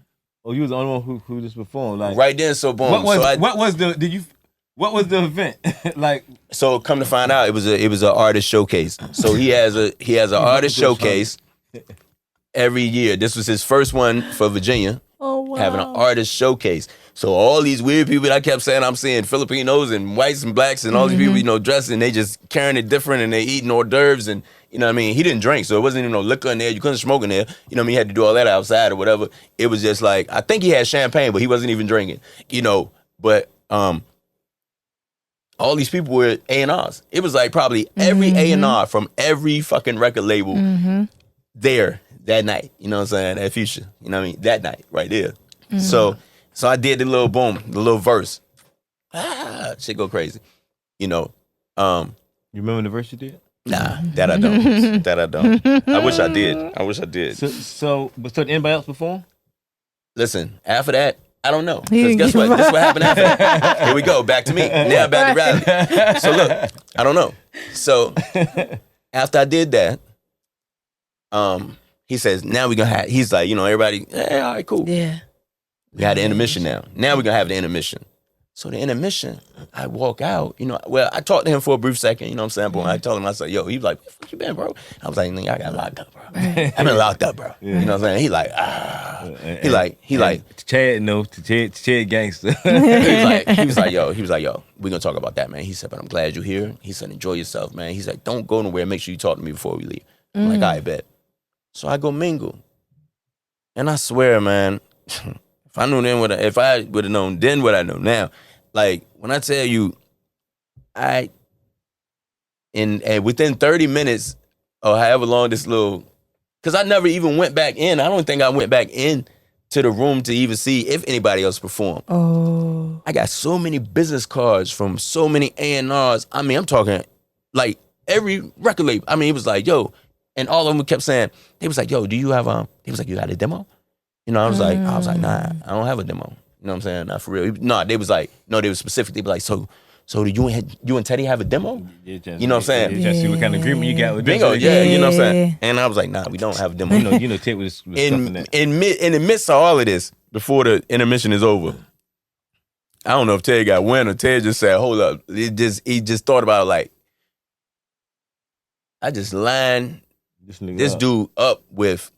Or you was the only one who just performed? Like, Right then, so boom. what was the event? Like, So come to find out, it was an artist showcase. So he has an artist showcase every year. This was his first one for Virginia. Oh wow. Having an artist showcase. So all these weird people that I kept saying, I'm seeing Filipinos and whites and blacks and all these people, dressing, they just carrying it different and they eating hors d'oeuvres and, you know what I mean? He didn't drink, so it wasn't even no liquor in there. You couldn't smoke in there. You know what I mean? He had to do all that outside or whatever. It was just like, I think he had champagne, but he wasn't even drinking, But all these people were A&Rs. It was like probably every A&R from every fucking record label there that night. You know what I'm saying? That Future. You know what I mean? That night right there. So I did the little boom, the little verse. Shit go crazy. you remember the verse you did? Nah, that I don't. I wish I did. So did anybody else perform? Listen, after that, I don't know. Because guess what? This what happened after that. Here we go, back to me. Now back to rally. So look, I don't know. So after I did that, he says, now we're going to have, he's like, everybody, hey, all right, cool. Yeah. We had the intermission now. Now we're going to have the intermission. So the intermission, I walk out, I talked to him for a brief second, you know what I'm saying? But when I told him, I said, yo, he was like, where the fuck you been, bro? I was like, nigga, I got locked up, bro. I've been locked up, bro. You know what I'm saying? He like, He like, Chad gangster. he was like, yo, we're going to talk about that, man. He said, but I'm glad you're here. He said, enjoy yourself, man. He's like, don't go nowhere. Make sure you talk to me before we leave. I'm like, all right, bet. So I go mingle. And I swear, man, if I would have known then what I know now, like when I tell you, within 30 minutes or however long this little, because I never even went back in. I don't think I went back in to the room to even see if anybody else performed. Oh. I got so many business cards from so many A&Rs. I mean, I'm talking like every record label. I mean, it was like, yo, and all of them kept saying, they was like, yo, do you have he was like, you got a demo? I was like, nah, I don't have a demo. You know what I'm saying? Not for real. No, they was like, no, they was specific. They be like, so so you and Teddy have a demo? You know what I'm saying? Just see what kind of agreement you got with Bingo, them. yeah, you know what I'm saying? And I was like, nah, we don't have a demo. You know, Ted was in the midst of all of this, before the intermission is over, I don't know if Ted got wind or Ted just said, hold up. He just thought about it like, I just lined this dude up with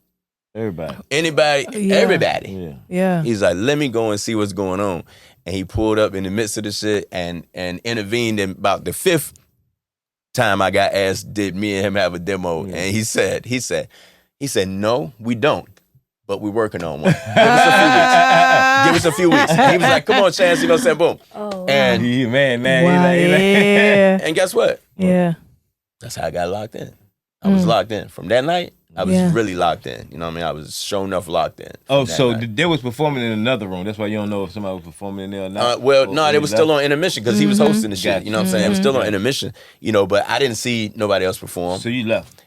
everybody. Yeah. He's like, let me go and see what's going on. And he pulled up in the midst of the shit and intervened in about the 5th time I got asked, did me and him have a demo? Yeah. And he said, no, we don't. But we're working on one. Give us a few weeks. And he was like, come on, Chance, you know what I'm saying? Boom. Oh, and man. Wow, yeah. And guess what? Yeah. That's how I got locked in. I was locked in. From that night, I was really locked in. You know what I mean? I was sure enough locked in. Oh, so they was performing in another room. That's why you don't know if somebody was performing in there or not. They was still on intermission because he was hosting the shit. You know what I'm saying? It was still on intermission. You know, but I didn't see nobody else perform. So you left.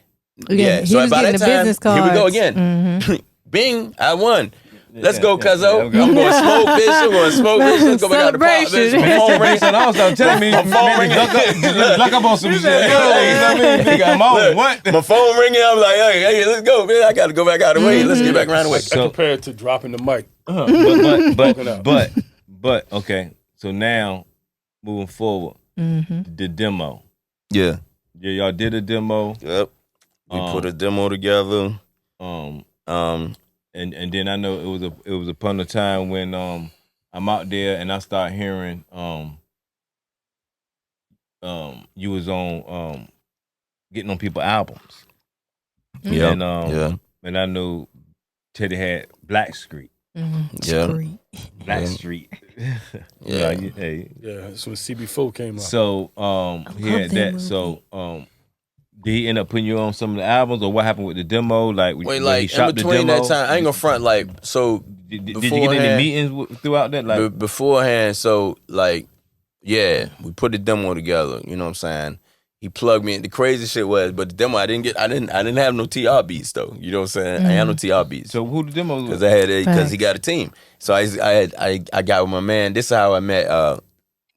Yeah. So by that time, here we go again. Bing, I won. Let's go, cuzzo. I'm going to smoke, bitch. I'm going to smoke, bitch. Let's go back out to pop, bitch. My phone ringing. And also tell me, my phone ringing. Look up on some shit. You know what I mean? What? My phone ringing. I'm like, hey, let's go, bitch. I got to go back out of the way. Let's get back around the way. So, compared to dropping the mic. But okay. So now, moving forward, the demo. Yeah, y'all did a demo. Yep. We put a demo together. And then I know it was upon a time when I'm out there and I start hearing you was on getting on people's albums. Yeah. And I know Teddy had Black Street. Street. Black Street. Yeah. That's when CB4 came out. So he had that. So did he end up putting you on some of the albums, or what happened with the demo? Like, he shot in between the demo? that time, I ain't gonna front. Like, so did you get any meetings throughout that? Like beforehand, so like, yeah, we put the demo together. You know what I'm saying? He plugged me in. The crazy shit was, but the demo I didn't have no TR beats though. You know what I'm saying? I had no TR beats. So who the demo was? Because he got a team. So I got with my man. This is how I met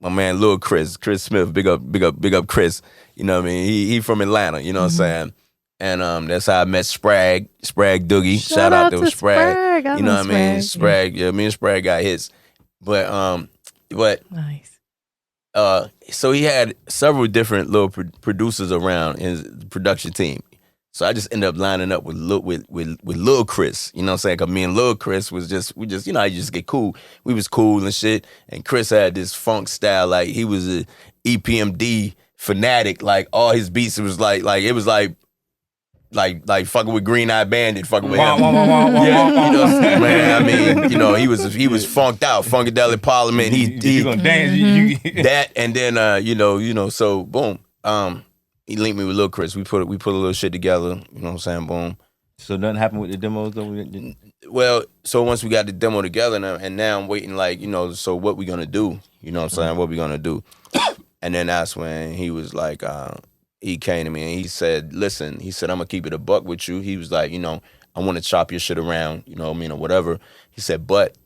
my man Lil Chris Smith. Big up Chris. You know what I mean? He from Atlanta, you know what I'm saying? And that's how I met Sprag Doogie. Shout out to Sprag. You know what I mean? Sprag, yeah, me and Sprag got hits. But nice. So he had several different little producers around his production team. So I just ended up lining up with Lil Chris. You know what I'm saying? Because me and Lil Chris we just, you know, I just get cool. We was cool and shit. And Chris had this funk style, like he was a EPMD fanatic. Like all his beats, it was like fucking with Green Eye Bandit, fucking with him. Yeah, you know, man. I mean, you know, he was funked out, Funkadelic Parliament. He gonna dance that, and then you know, so boom. He linked me with Lil Chris. We put a little shit together. You know what I'm saying? Boom. So nothing happened with the demos though? Well, so once we got the demo together and now I'm waiting, like, you know, so what we gonna do? You know what I'm saying? What we gonna do? And then that's when he was like, he came to me and he said, listen, he said, I'm gonna keep it a buck with you. He was like, you know, I want to chop your shit around, you know what I mean, or whatever. He said, but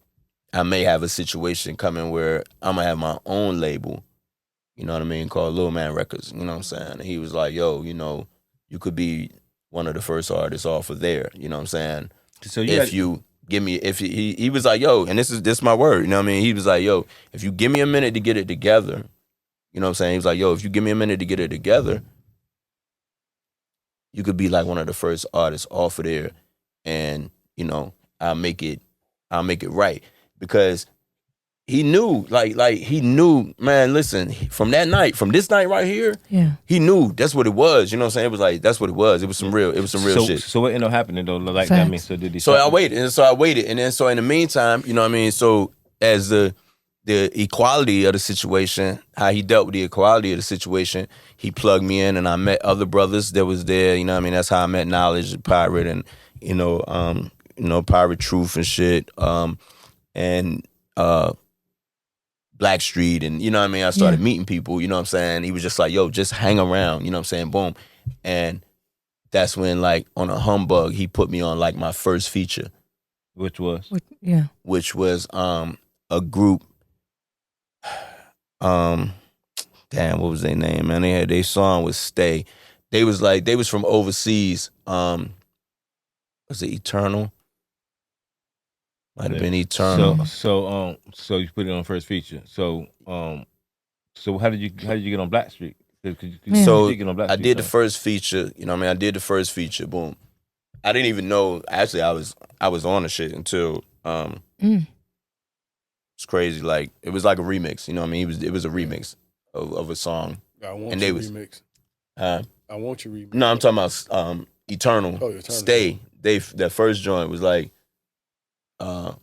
I may have a situation coming where I'm gonna have my own label. You know what I mean? Called Lil Man Records. You know what I'm saying? And he was like, yo, you know, you could be one of the first artists off of there. You know what I'm saying? So you give me, he was like, yo, and this is my word. You know what I mean? He was like, yo, if you give me a minute to get it together, you know what I'm saying? He was like, yo, if you give me a minute to get it together, you could be like one of the first artists off of there. And, you know, I'll make it right. Because he knew, he knew, man, listen, from this night right here, yeah, he knew that's what it was. You know what I'm saying? It was like, that's what it was. It was some real shit. So what ended up happening though? Like, I mean, so did he? So I waited. And then so in the meantime, you know what I mean? So as the equality of the situation, how he dealt with the equality of the situation, he plugged me in and I met other brothers that was there. You know what I mean? That's how I met Knowledge, Pirate, and, you know, Pirate Truth and shit. And Black Street, and you know what I mean? I started meeting people, you know what I'm saying? He was just like, yo, just hang around, you know what I'm saying? Boom. And that's when, like, on a humbug, he put me on, like, my first feature. Which was? Which was a group, damn, what was their name, man? They had their song was Stay. They was from overseas. Was it Eternal? Might have been Eternal. So you put it on first feature. So how did you get on Blackstreet? So I did the first feature. You know what I mean? I did the first feature. Boom. I didn't even know. Actually, I was on the shit until it's crazy. Like it was like a remix. You know what I mean? It was a remix of a song. I want you remix. I want you remix. No, I'm talking about Eternal. Oh, Eternal. Stay. That first joint was like a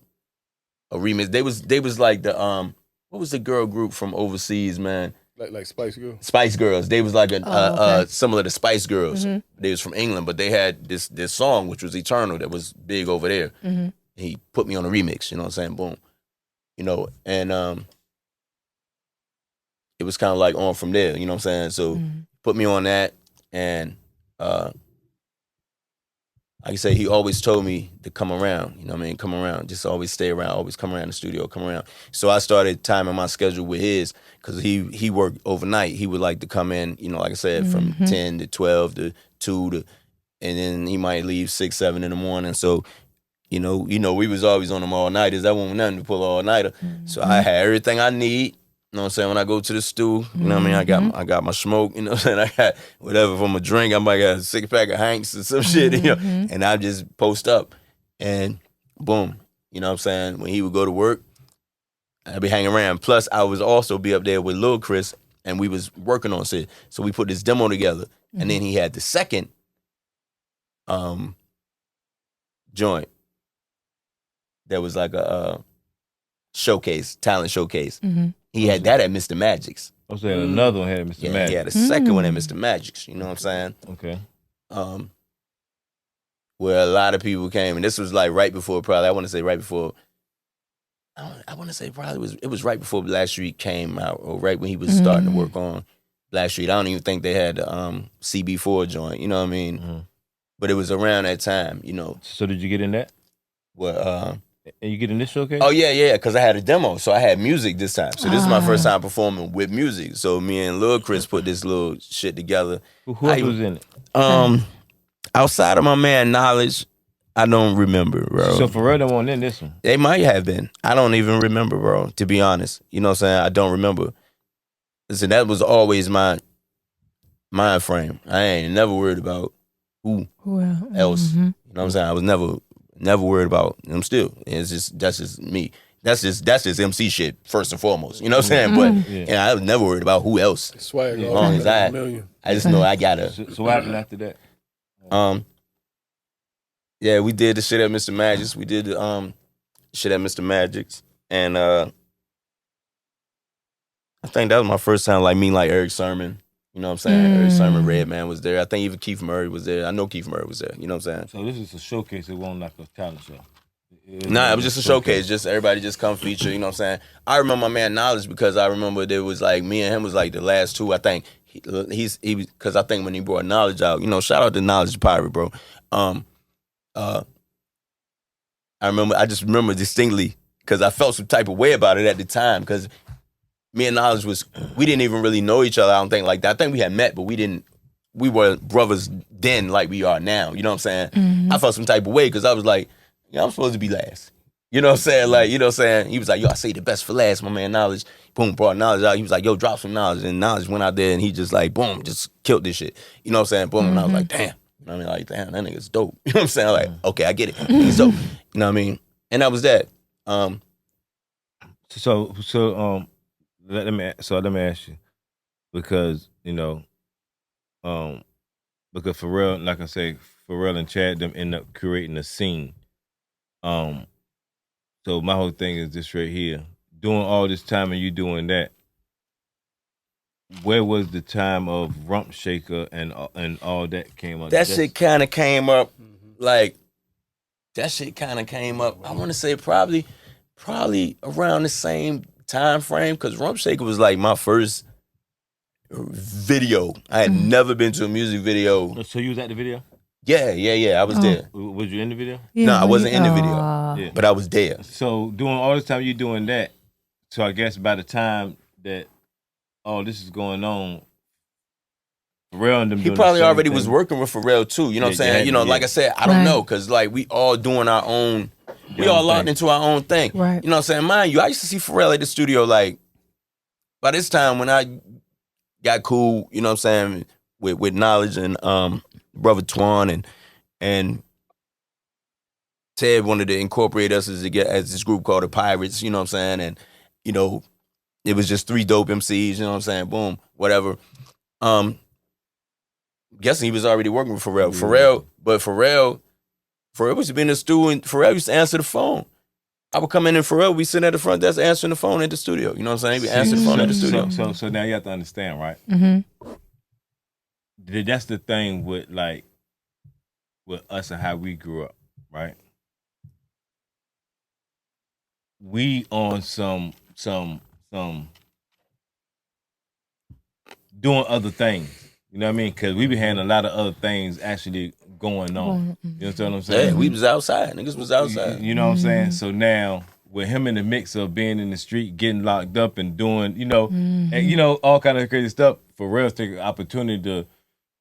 remix. They was like the what was the girl group from overseas, man? Like Spice Girls? Spice Girls. They was like okay. similar to Spice Girls. Mm-hmm. They was from England, but they had this song which was Eternal that was big over there. Mm-hmm. He put me on a remix, you know what I'm saying? Boom. You know, and it was kind of like on from there, you know what I'm saying? So put me on that, and like I say, he always told me to come around, you know what I mean? Come around, just always stay around, always come around the studio, come around. So I started timing my schedule with his, because he worked overnight. He would like to come in, you know, like I said, from 10 to 12 to 2 to, and then he might leave 6, 7 in the morning. So, you know, we was always on them all-nighters. That wasn't nothing to pull all-nighter. So I had everything I need. You know what I'm saying? When I go to the stew, you know what I mean? I got my smoke, you know what I'm saying? I got whatever from a drink. I might got a 6-pack of Hanks or some shit, you know? And I just post up and boom, you know what I'm saying? When he would go to work, I'd be hanging around. Plus, I was also be up there with Lil Chris, and we was working on shit. So we put this demo together, and then he had the second joint that was like a showcase, talent showcase. He had that at Mr. Magic's. I saying another one had Mr. Magic. He had a second one at Mr. Magic's, you know what I'm saying? Okay. Where a lot of people came, and this was like right before, probably, I want to say right before, I want to say probably it was right before Blackstreet came out, or right when he was starting to work on Blackstreet. I don't even think they had the CB4 joint, you know what I mean? But it was around that time, you know. So did you get in that? Well, and you get in this showcase? Oh, yeah, because I had a demo, so I had music this time. So this is my first time performing with music. So me and Lil Chris put this little shit together. Who else was in it? Outside of my man Knowledge, I don't remember, bro. So Pharrell didn't want in this one? They might have been. I don't even remember, bro, to be honest. You know what I'm saying? I don't remember. Listen, that was always my mind frame. I ain't never worried about who else. You know what I'm saying? I was never worried about them still. That's just me. That's just MC shit, first and foremost. You know what I'm saying? But I was never worried about who else. Swag, as long as I just know I gotta. So what happened after that? Yeah, we did the shit at Mr. Magic's. We did the shit at Mr. Magic's. And I think that was my first time like meeting like Eric Sermon. You know what I'm saying? Eric Sermon, Redman was there. I think even Keith Murray was there. I know Keith Murray was there. You know what I'm saying? So this is a showcase. It wasn't like a talent show. It was just a showcase. Just everybody just come feature. You know what I'm saying? I remember my man Knowledge because I remember there was like me and him was like the last two. I think he because I think when he brought Knowledge out, you know, shout out to Knowledge Pirate, bro. I just remember distinctly because I felt some type of way about it at the time because me and Knowledge we didn't even really know each other, I don't think like that. I think we had met, but we were brothers then like we are now. You know what I'm saying? I felt some type of way because I was like, yeah, I'm supposed to be last. You know what I'm saying? Like, you know what I'm saying? He was like, yo, I say the best for last, my man Knowledge. Boom, brought Knowledge out. He was like, yo, drop some Knowledge. And Knowledge went out there and he just like, boom, just killed this shit. You know what I'm saying? Boom. And I was like, damn. You know what I mean? Like, damn, that nigga's dope. You know what I'm saying? Like, okay, I get it. He's dope. You know what I mean? And that was that. So let me ask you, because you know, because Pharrell, like I say, Pharrell and Chad them end up creating a scene. So my whole thing is this right here. Doing all this time and you doing that, where was the time of Rump Shaker and all that came up? That shit kind of came up, like, that shit kind of came up, I want to say probably around the same time frame, because Rump Shaker was like my first video. I had never been to a music video. So you was at the video? Yeah, I was there. Was you in the video? No, I wasn't in the video, but I was there. So doing all this time you doing that, so I guess by the time that oh, this is going on. Pharrell and them He doing probably the same already thing. was working with Pharrell too. You know what I'm Yeah, saying? yeah, You know, yeah. like I said, I don't Right. know, cause like we all doing our own. We Your all own locked thing. into our own thing. Right. You know what I'm saying? Mind you, I used to see Pharrell at the studio. Like by this time, when I got cool, you know what I'm saying, with Knowledge and brother Twan and Ted wanted to incorporate us as this group called the Pirates. You know what I'm saying? And you know, it was just 3 dope MCs. You know what I'm saying? Boom, whatever. Guessing he was already working with Pharrell. Yeah. Pharrell was being in the studio and Pharrell used to answer the phone. I would come in and Pharrell, we sitting at the front desk answering the phone at the studio. You know what I'm saying? We answer the phone at the studio. So now you have to understand, right? Mm-hmm. That's the thing with us and how we grew up, right? We on some doing other things. You know what I mean? Because we be having a lot of other things actually going on. You know what I'm saying? Yeah, we was outside. Niggas was outside. You know what I'm saying? So now with him in the mix of being in the street, getting locked up and doing, and all kind of crazy stuff, Pharrell's taking opportunity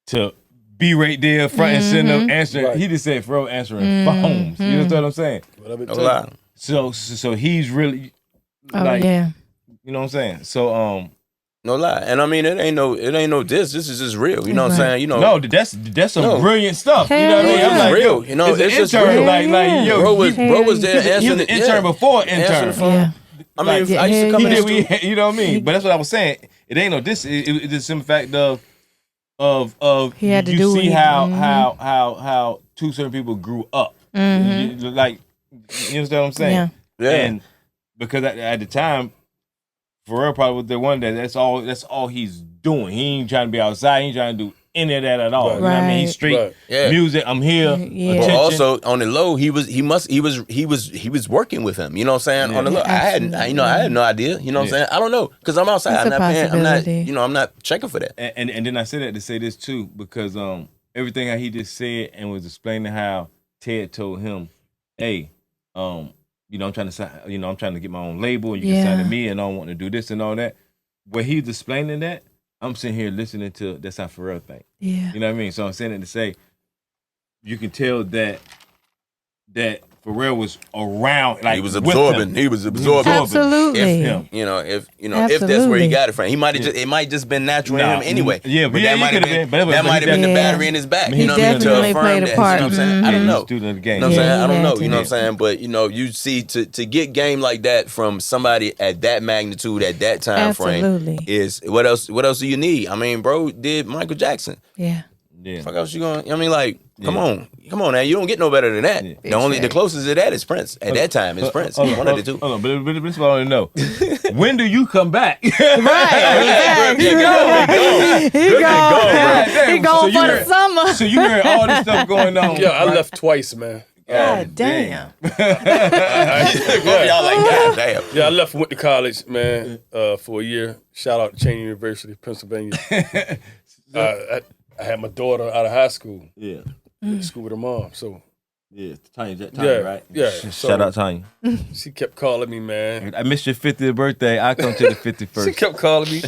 to be right there, front and center, answering. Right. He just said Pharrell answering phones. You know what I'm saying? Whatever it No takes. lie. So he's really Oh like, yeah. you know what I'm saying? So No lie. And I mean, it ain't no this. This is just real. You know what I'm Right. saying? You know, no, that's some No. brilliant stuff. You know Hell what I mean? yeah. I'm like, real. yo, You know, it's an it's just intern. real. Like yo, bro was he- there he answering was an intern before intern. answering the phone. Yeah. I mean, Like, I used to come He in the did, studio. you know what I mean? But that's what I was saying. It ain't no this. It's the simple fact of He had to you do see it. how two certain people grew up. Like, you understand what I'm saying? Yeah. Yeah. And because at the time, Pharrell probably was the one that's all he's doing. He ain't trying to be outside. He ain't trying to do any of that at all. Right. You know what I mean? He's Right. straight Right. Yeah. music. I'm here. Yeah. But Attention. also on the low, he was working with him. You know what I'm saying? Yeah. On the low, I had no idea. You know what I'm saying? I don't know because I'm outside. It's I'm a not paying. possibility. I'm not checking for that. And then I say that to say this too, because everything how he just said and was explaining how Ted told him, hey, I'm trying to sign, I'm trying to get my own label, and you can sign to me, and I don't want to do this and all that. Where he's explaining that, I'm sitting here listening to that's how Pharrell think. Yeah. You know what I mean? So I'm saying it to say, you can tell that Pharrell was around, like He was with absorbing. him. He was absorbing. Absolutely. If if that's where he got it from, he might have it might just been natural in Nah, him anyway. yeah, but yeah, that he might have could've been, been, but it was- that might have been Yeah. the battery in his back. He You know what I mean? To definitely affirm played a that. part. You know what I'm saying? I don't He's know. a student of the game. You know what I'm Yeah, saying? I don't he know. had You know what I'm to. saying? But you see, to get game like that from somebody at that magnitude at that time Absolutely. frame is what else? What else do you need? I mean, bro did Michael Jackson. Yeah. Yeah. Fuck else you going? I mean, like, come on, now. You don't get no better than that. Yeah. The closest to that is Prince. At that time, it's Prince. Hold on, One of the two. Hold on, but this is what I want to know. When do you come back? Right. He gone. He God gone. damn. He gone So you for the heard- summer. So you heard all this stuff going on. Yeah, I right? left twice, man. God damn. Both of y'all like, God damn. Yeah, I left and went to college, man, for a year. Shout out to Cheney University, Pennsylvania. I had my daughter out of high school. Yeah. Went to school with her mom. So Yeah. Tanya, Yeah, right? yeah. Shout out Tanya. she kept calling me, man. I missed your 50th birthday. I come to the 51st. She kept calling me.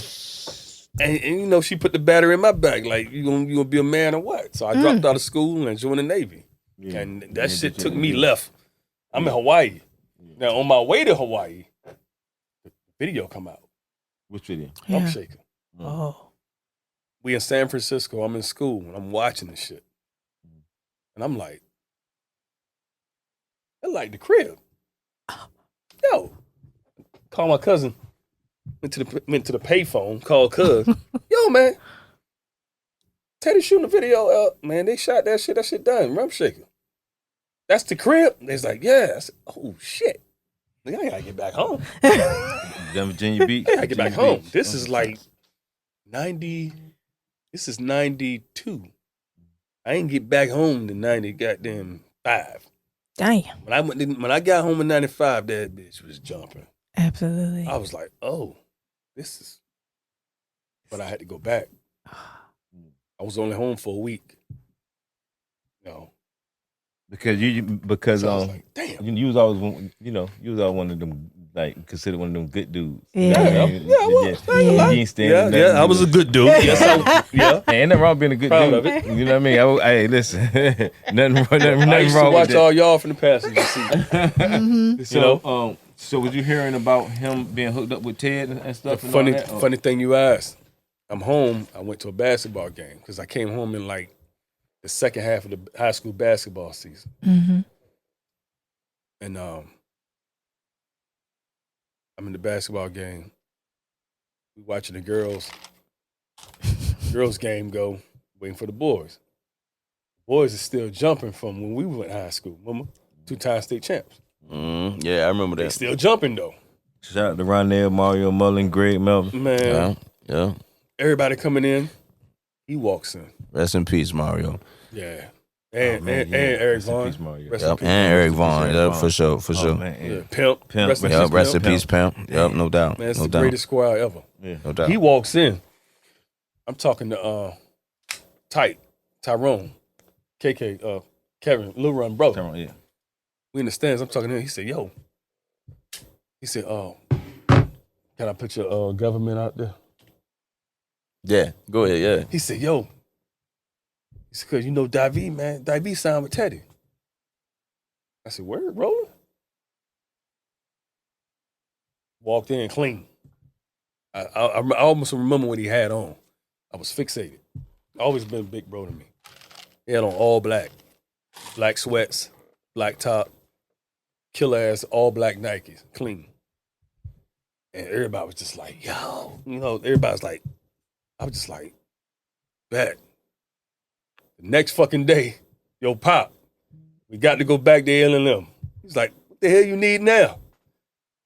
And she put the battery in my back, like, you gonna be a man or what? So I dropped out of school and joined the Navy. Yeah. And that Yeah, shit but took you- me left. I'm in Hawaii. Now, on my way to Hawaii, the video come out. Which video? Yeah. I'm shaking. Oh. We in San Francisco. I'm in school, and I'm watching this shit. And I'm like, I like the crib. Yo, call my cousin. Went to the payphone. Called cuz. Yo, man. Teddy shooting the video up. Man, they shot that shit. That shit done. Rum shaker. That's the crib. They's like, yeah. I said, oh shit. Nigga, I gotta get back home. Then Virginia Beach. I gotta get back Virginia home. Beach. This is like 90. This is 92. I ain't get back home to 90 goddamn 5. Damn. When I got home in 95, that bitch was jumping. Absolutely. I was like, oh, this is. But I had to go back. I was only home for a week. Because So I was like, damn. you was always one of them like considered one of them good dudes. Yeah. You ain't standing nothing. I was a good dude. Yes, yeah. Ain't nothing wrong being a good Proud dude. of it. You know what I mean? Hey, listen, nothing I used to wrong watch with all y'all from the passenger seat. So, so was you hearing about him being hooked up with Ted and stuff? And all that? Funny thing you asked. I'm home. I went to a basketball game because I came home in like the second half of the high school basketball season. Mm-hmm. And I'm in the basketball game. We watching the girls game go, waiting for the boys. Boys are still jumping from when we went to high school. Remember? 2-time state champs. Yeah, I remember They that. still jumping though. Shout out to Rondell, Mario, Mullen, Greg, Melvin. Man, Yeah. everybody coming in, he walks in. Rest in peace, Mario. Yeah. And Eric Vaughn. Peace, Mario. Rest in Yep. peace. And Eric Vaughn. Eric Yep, Vaughn. for sure. Oh, man, Yeah. Pimp. Pimp. Rest in Yep, peace, rest in Pimp. peace, Pimp. Yep, no doubt. Man, it's No the doubt. greatest squad ever. No doubt. He walks in. I'm talking to Tyrone, KK, Kevin, Lil Run brother. Come on, yeah. We in the stands. I'm talking to him. He said, "Yo," he said, "Can I put your government out there?" Yeah, go ahead, yeah. He said, "Yo," he said, "Cause you know Davy, man. Davy signed with Teddy." I said, "Word, rolling." Walked in clean. I almost remember what he had on. I was fixated. Always been a big bro to me. He had on all black sweats, black top, killer ass, all black Nikes, clean. And everybody was just like, yo, everybody's like, I was just like, bet. The next fucking day, yo, Pop, we got to go back to L&M. He's like, what the hell you need now?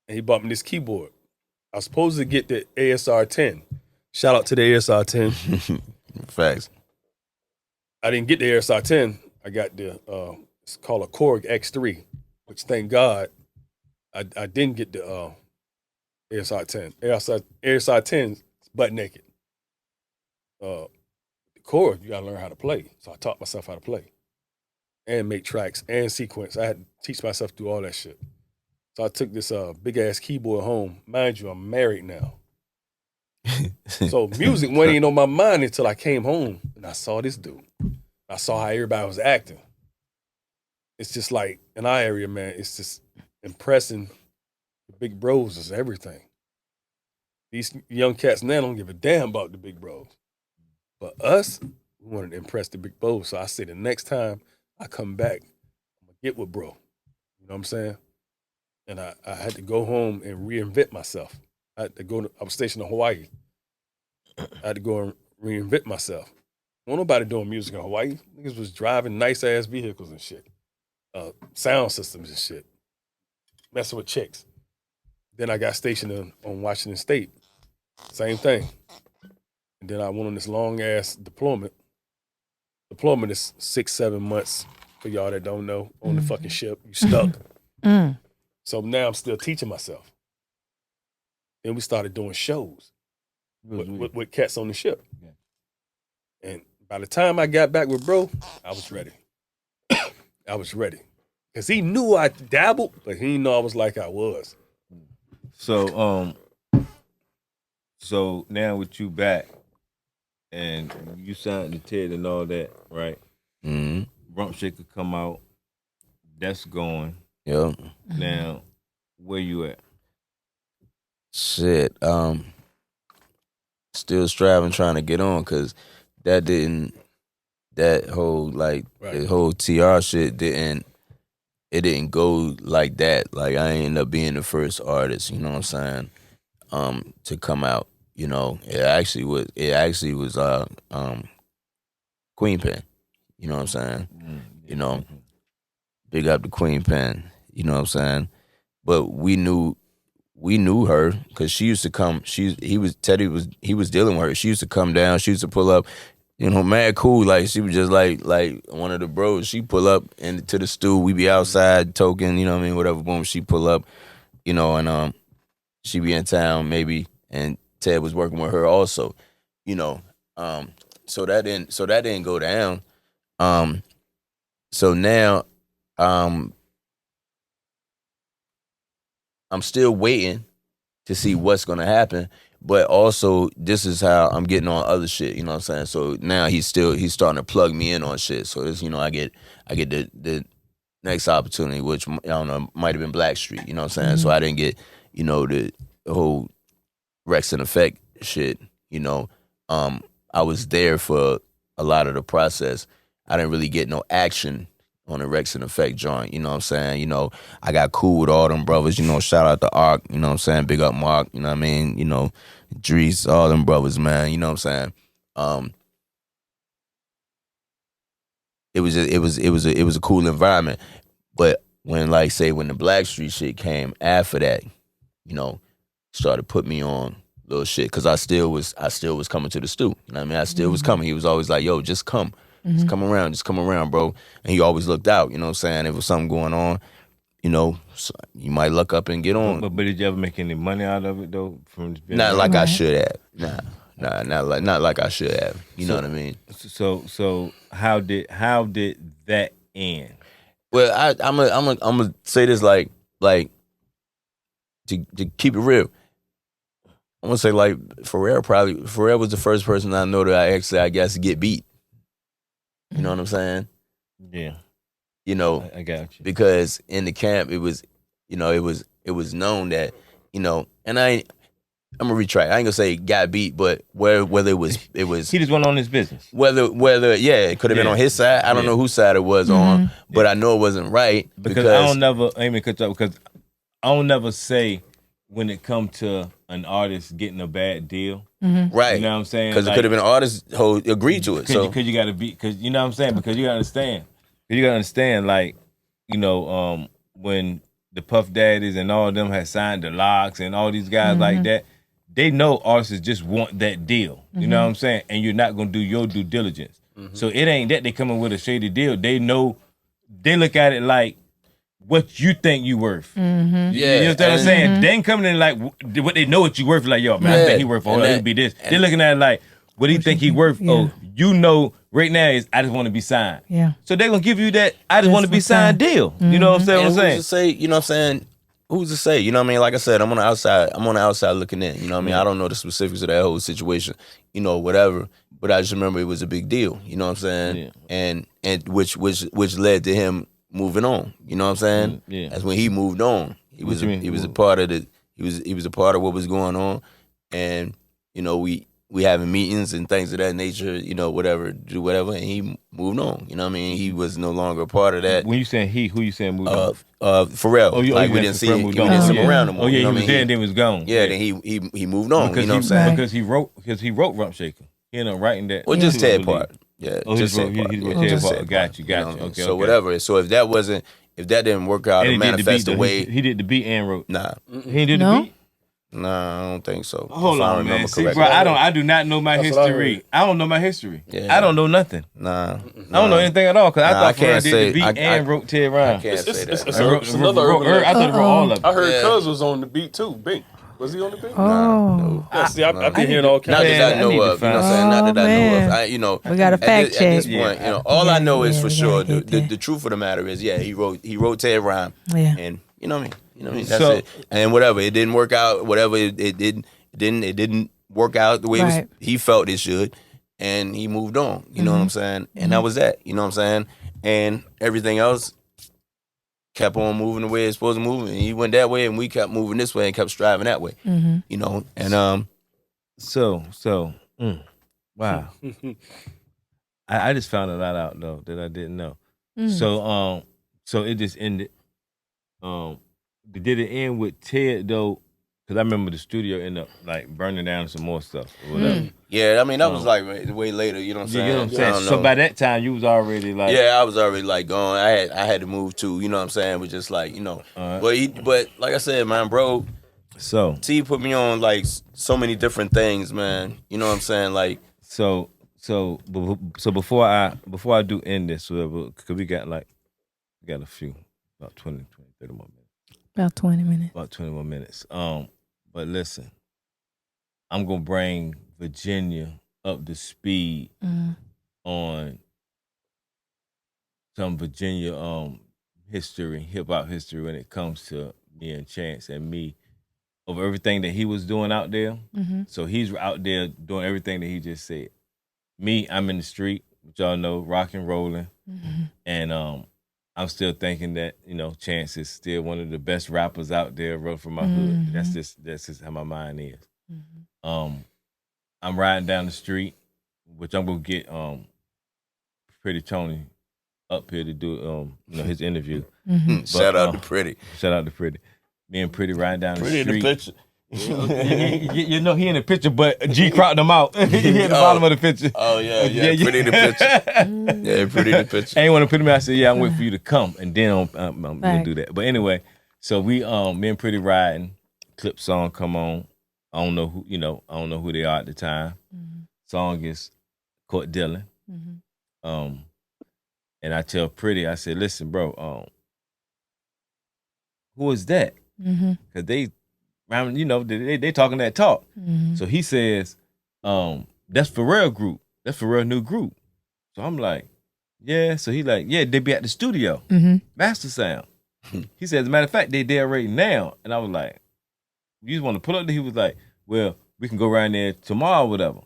And he bought me this keyboard. I was supposed to get the ASR 10. Shout out to the ASR 10. Facts. I didn't get the ASR 10. I got the, it's called a Korg X3, which thank God I didn't get the ASR 10. ASR 10 is butt naked. The Korg, you gotta learn how to play. So I taught myself how to play and make tracks and sequence. I had to teach myself to do all that shit. So I took this big ass keyboard home. Mind you, I'm married now. So music wasn't even on my mind until I came home and I saw this dude. I saw how everybody was acting. It's just like in our area, man, it's just impressing. The big bros is everything. These young cats now don't give a damn about the big bros. But us, we wanted to impress the big bros. So I said the next time I come back, I'm gonna get with bro. You know what I'm saying? And I had to go home and reinvent myself. I was stationed in Hawaii. I had to go and reinvent myself. Won't nobody doing music in Hawaii. Niggas was driving nice ass vehicles and shit. Sound systems and shit. Messing with chicks. Then I got stationed on Washington State. Same thing. And then I went on this long ass deployment. Deployment is 6-7 months for y'all that don't know. On the fucking ship. You stuck. So now I'm still teaching myself. Then we started doing shows with cats on the ship. Yeah. And by the time I got back with bro, I was ready. I was ready. Because he knew I dabbled, but he didn't know I was like I was. So, so now with you back, and you signed the Ted and all that, right? Mm-hmm. Rump Shaker come out. That's going. Yep. Now, where you at? Shit. Still striving, trying to get on, because the whole TR shit didn't go like that. Like, I ended up being the first artist, you know what I'm saying, to come out. You know, it actually was Queen Pen. You know what I'm saying? You know, big up the Queen Pen. You know what I'm saying? But we knew her because she used to come. He was dealing with her. She used to come down. She used to pull up. You know, mad cool. Like, she was just like one of the bros. She pull up into the stool. We be outside token. You know what I mean? Whatever. Boom. She pull up. You know, and she be in town maybe, and Ted was working with her also. You know, so that didn't go down. So now, I'm still waiting to see what's gonna happen. But also, this is how I'm getting on other shit. You know what I'm saying? So now he's starting to plug me in on shit. So this, I get the next opportunity, which I don't know, might have been Blackstreet. You know what I'm saying? So I didn't get the whole Rex and Effect shit. I was there for a lot of the process. I didn't really get no action on the Rex and Effect joint, you know what I'm saying? I got cool with all them brothers, shout out to Ark, you know what I'm saying? Big up Mark, you know what I mean? Drees, all them brothers, man, you know what I'm saying? It was a cool environment. But when the Blackstreet shit came after that, started putting me on little shit, because I still was coming to the stew. You know what I mean? I still was coming. He was always like, yo, just come. Just come around, bro. And he always looked out, you know what I'm saying? If there was something going on, so you might luck up and get on. But did you ever make any money out of it though? Not like I should have. Nah, not like I should have. You know what I mean? So how did that end? Well, I'm gonna say this like to keep it real. I'm gonna say Pharrell was the first person I know that I guess get beat. You know what I'm saying? Yeah. I got you. Because in the camp it was known that, and I'm gonna retract. I ain't gonna say got beat, but whether it was he just went on his business. Whether it could have been on his side. I don't know whose side it was on, but I know it wasn't right because I don't never say when it comes to an artist getting a bad deal. Right. You know what I'm saying? Because it could have been an artist who agreed to it. Because you got to be, because you know what I'm saying? Because you got to understand. You got to understand, when the Puff Daddies and all of them had signed the Locks and all these guys like that, they know artists just want that deal. You know what I'm saying? And you're not going to do your due diligence. So it ain't that they coming with a shady deal. They know, they look at it like, what you think you worth. Yeah. You know what I'm saying? They ain't coming in like what they know what you worth. Like, yo, man, I think he worth, it'll be this. They're looking at it like, what do you think he worth? Yeah. Oh, right now is I just want to be signed. Yeah. So they're gonna give you that I just want to be signed deal. You know what I'm saying? Who's to say, you know what I'm saying? Who's to say? You know what I mean? Like I said, I'm on the outside looking in. You know what I mean? I don't know the specifics of that whole situation, whatever. But I just remember it was a big deal. You know what I'm saying? Yeah. And which led to him moving on. You know what I'm saying? Yeah. That's when he moved on. He was a part of what was going on. And, we having meetings and things of that nature, whatever, and he moved on. You know what I mean? He was no longer a part of that. When you saying he, who you saying moved on? Pharrell. We didn't see him around no more. Oh yeah, he was there and then was gone. Yeah, then he moved on. Because you know what I'm saying? Because he wrote Rump Shaker. He ended up writing that. Well, just Ted part. Yeah, just Ted part. Got you. Okay. So whatever. So if that didn't work out and manifest the way he did the beat and wrote. Nah. He did the beat? Nah, I don't think so. Hold on, man. See, bro, I do not know my history. I don't know my history. Yeah. I don't know nothing. Nah. I don't know anything at all, because I thought Pharrell did the beat and wrote Ted Rhymes. I can't say that. It's another urban. I thought he wrote all of it. I heard Cuz was on the beat too. Bink. Was he on the beat? No. Yeah, see, I've been hearing all kinds of Not that I know of. You know what I'm saying? Not that I know of. We got a fact check. At this point, all I know is for sure, the truth of the matter is, he wrote Ted Rhymes. Yeah. And you know what I mean? That's it. And whatever, it didn't work out. Whatever, it didn't work out the way he felt it should, and he moved on. You know what I'm saying? And that was that. You know what I'm saying? And everything else kept on moving the way it's supposed to move, and he went that way, and we kept moving this way and kept striving that way. And wow. I just found a lot out though that I didn't know. So it just ended. Did it end with Ted though? Because I remember the studio ended up burning down some more stuff or whatever. Yeah, I mean that was way later. You know what I'm saying? You know what I'm saying? So by that time you was already I was already gone. I had to move too. You know what I'm saying? It was just but like I said, man, bro. So T put me on so many different things, man. You know what I'm saying? So before I do end this, because we got a few about 20, 30 more minutes. About 20 minutes. About 20 more minutes. But listen, I'm gonna bring Virginia up to speed on some Virginia history, hip hop history when it comes to me and Chance and me over everything that he was doing out there. Mm-hmm. So he's out there doing everything that he just said. Me, I'm in the street, which y'all know, rock and rolling. Mm-hmm. And I'm still thinking that, Chance is still one of the best rappers out there, wrote from my hood. Mm-hmm. That's just how my mind is. Mm-hmm. I'm riding down the street, which I'm gonna get Pretty Tony up here to do his interview. Mm-hmm. Shout out to Pretty. Shout out to Pretty. Me and Pretty riding down Pretty the in street. the picture. He in the picture, but G cropped him out. He at the bottom of the picture. Oh yeah, Pretty in the picture. Yeah, Pretty in the picture. I ain't want to put him out. I said, yeah, I'm waiting for you to come, and then I'm gonna do that. But anyway, so we me and Pretty riding. Clipse song come on. I don't know who they are at the time. Mm-hmm. Song is Court Dillon. Mm-hmm. And I tell Pretty, I said, listen, bro, who is that? Mm-hmm. Cause they talking that talk. Mm-hmm. So he says, that's Pharrell group. That's Pharrell new group. So I'm like, yeah. So he like, yeah, they be at the studio, Mm-hmm. Master Sound. He said, as a matter of fact, they there right now. And I was like, you just want to pull up there? He was like, well, we can go around there tomorrow or whatever.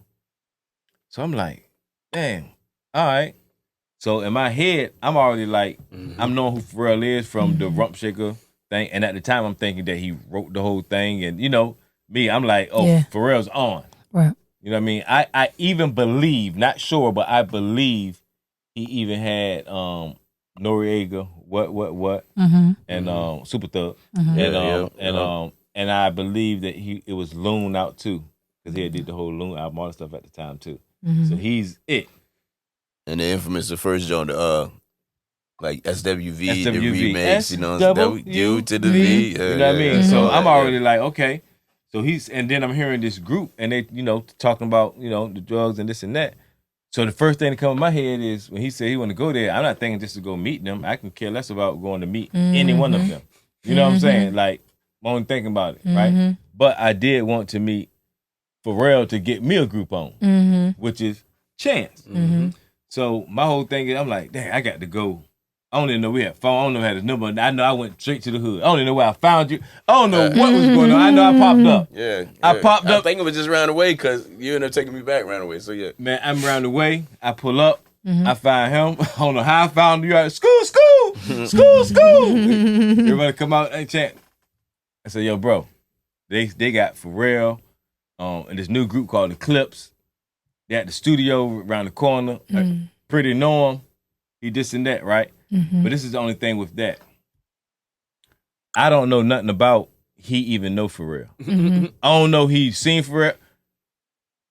So I'm like, damn, all right. So in my head, I'm already like, I'm knowing who Pharrell is from the Rump Shaker thing. And at the time, I'm thinking that he wrote the whole thing. And, me, I'm like, Pharrell's on. Right. You know what I mean? I even believe, not sure, but I believe he even had Noriega, what, Mm-hmm. and Super Thug. Mm-hmm. And I believe that it was Loon out too. Because he had did the whole Loon album, all that stuff at the time too. Mm-hmm. So he's it. And the infamous, the first joint, like SWV, the SWV. remix, W to the V. You know what I mean? Mm-hmm. So I'm already like, okay. So and then I'm hearing this group and they, talking about, the drugs and this and that. So the first thing that comes in my head is when he said he want to go there, I'm not thinking just to go meet them. I can care less about going to meet any one of them. You know what I'm saying? Like, I'm only thinking about it, right? But I did want to meet Pharrell to get me a group on, which is Chance. Mm-hmm. So my whole thing is, I'm like, dang, I got to go. I don't even know we had phone. I don't know how his number. I know I went straight to the hood. I don't even know where I found you. I don't know what was going on. I know I popped up. Yeah. I popped up. I think it was just round the way because you ended up taking me back round the way. So yeah. Man, I'm around the way. I pull up. I find him. I don't know how I found you. School. Everybody come out and chant. I said, yo, bro, they got Pharrell and this new group called the Clipse. They at the studio around the corner. Pretty know him. He this and that, right? But this is the only thing with that. I don't know nothing about he even know Pharrell. I don't know he seen Pharrell.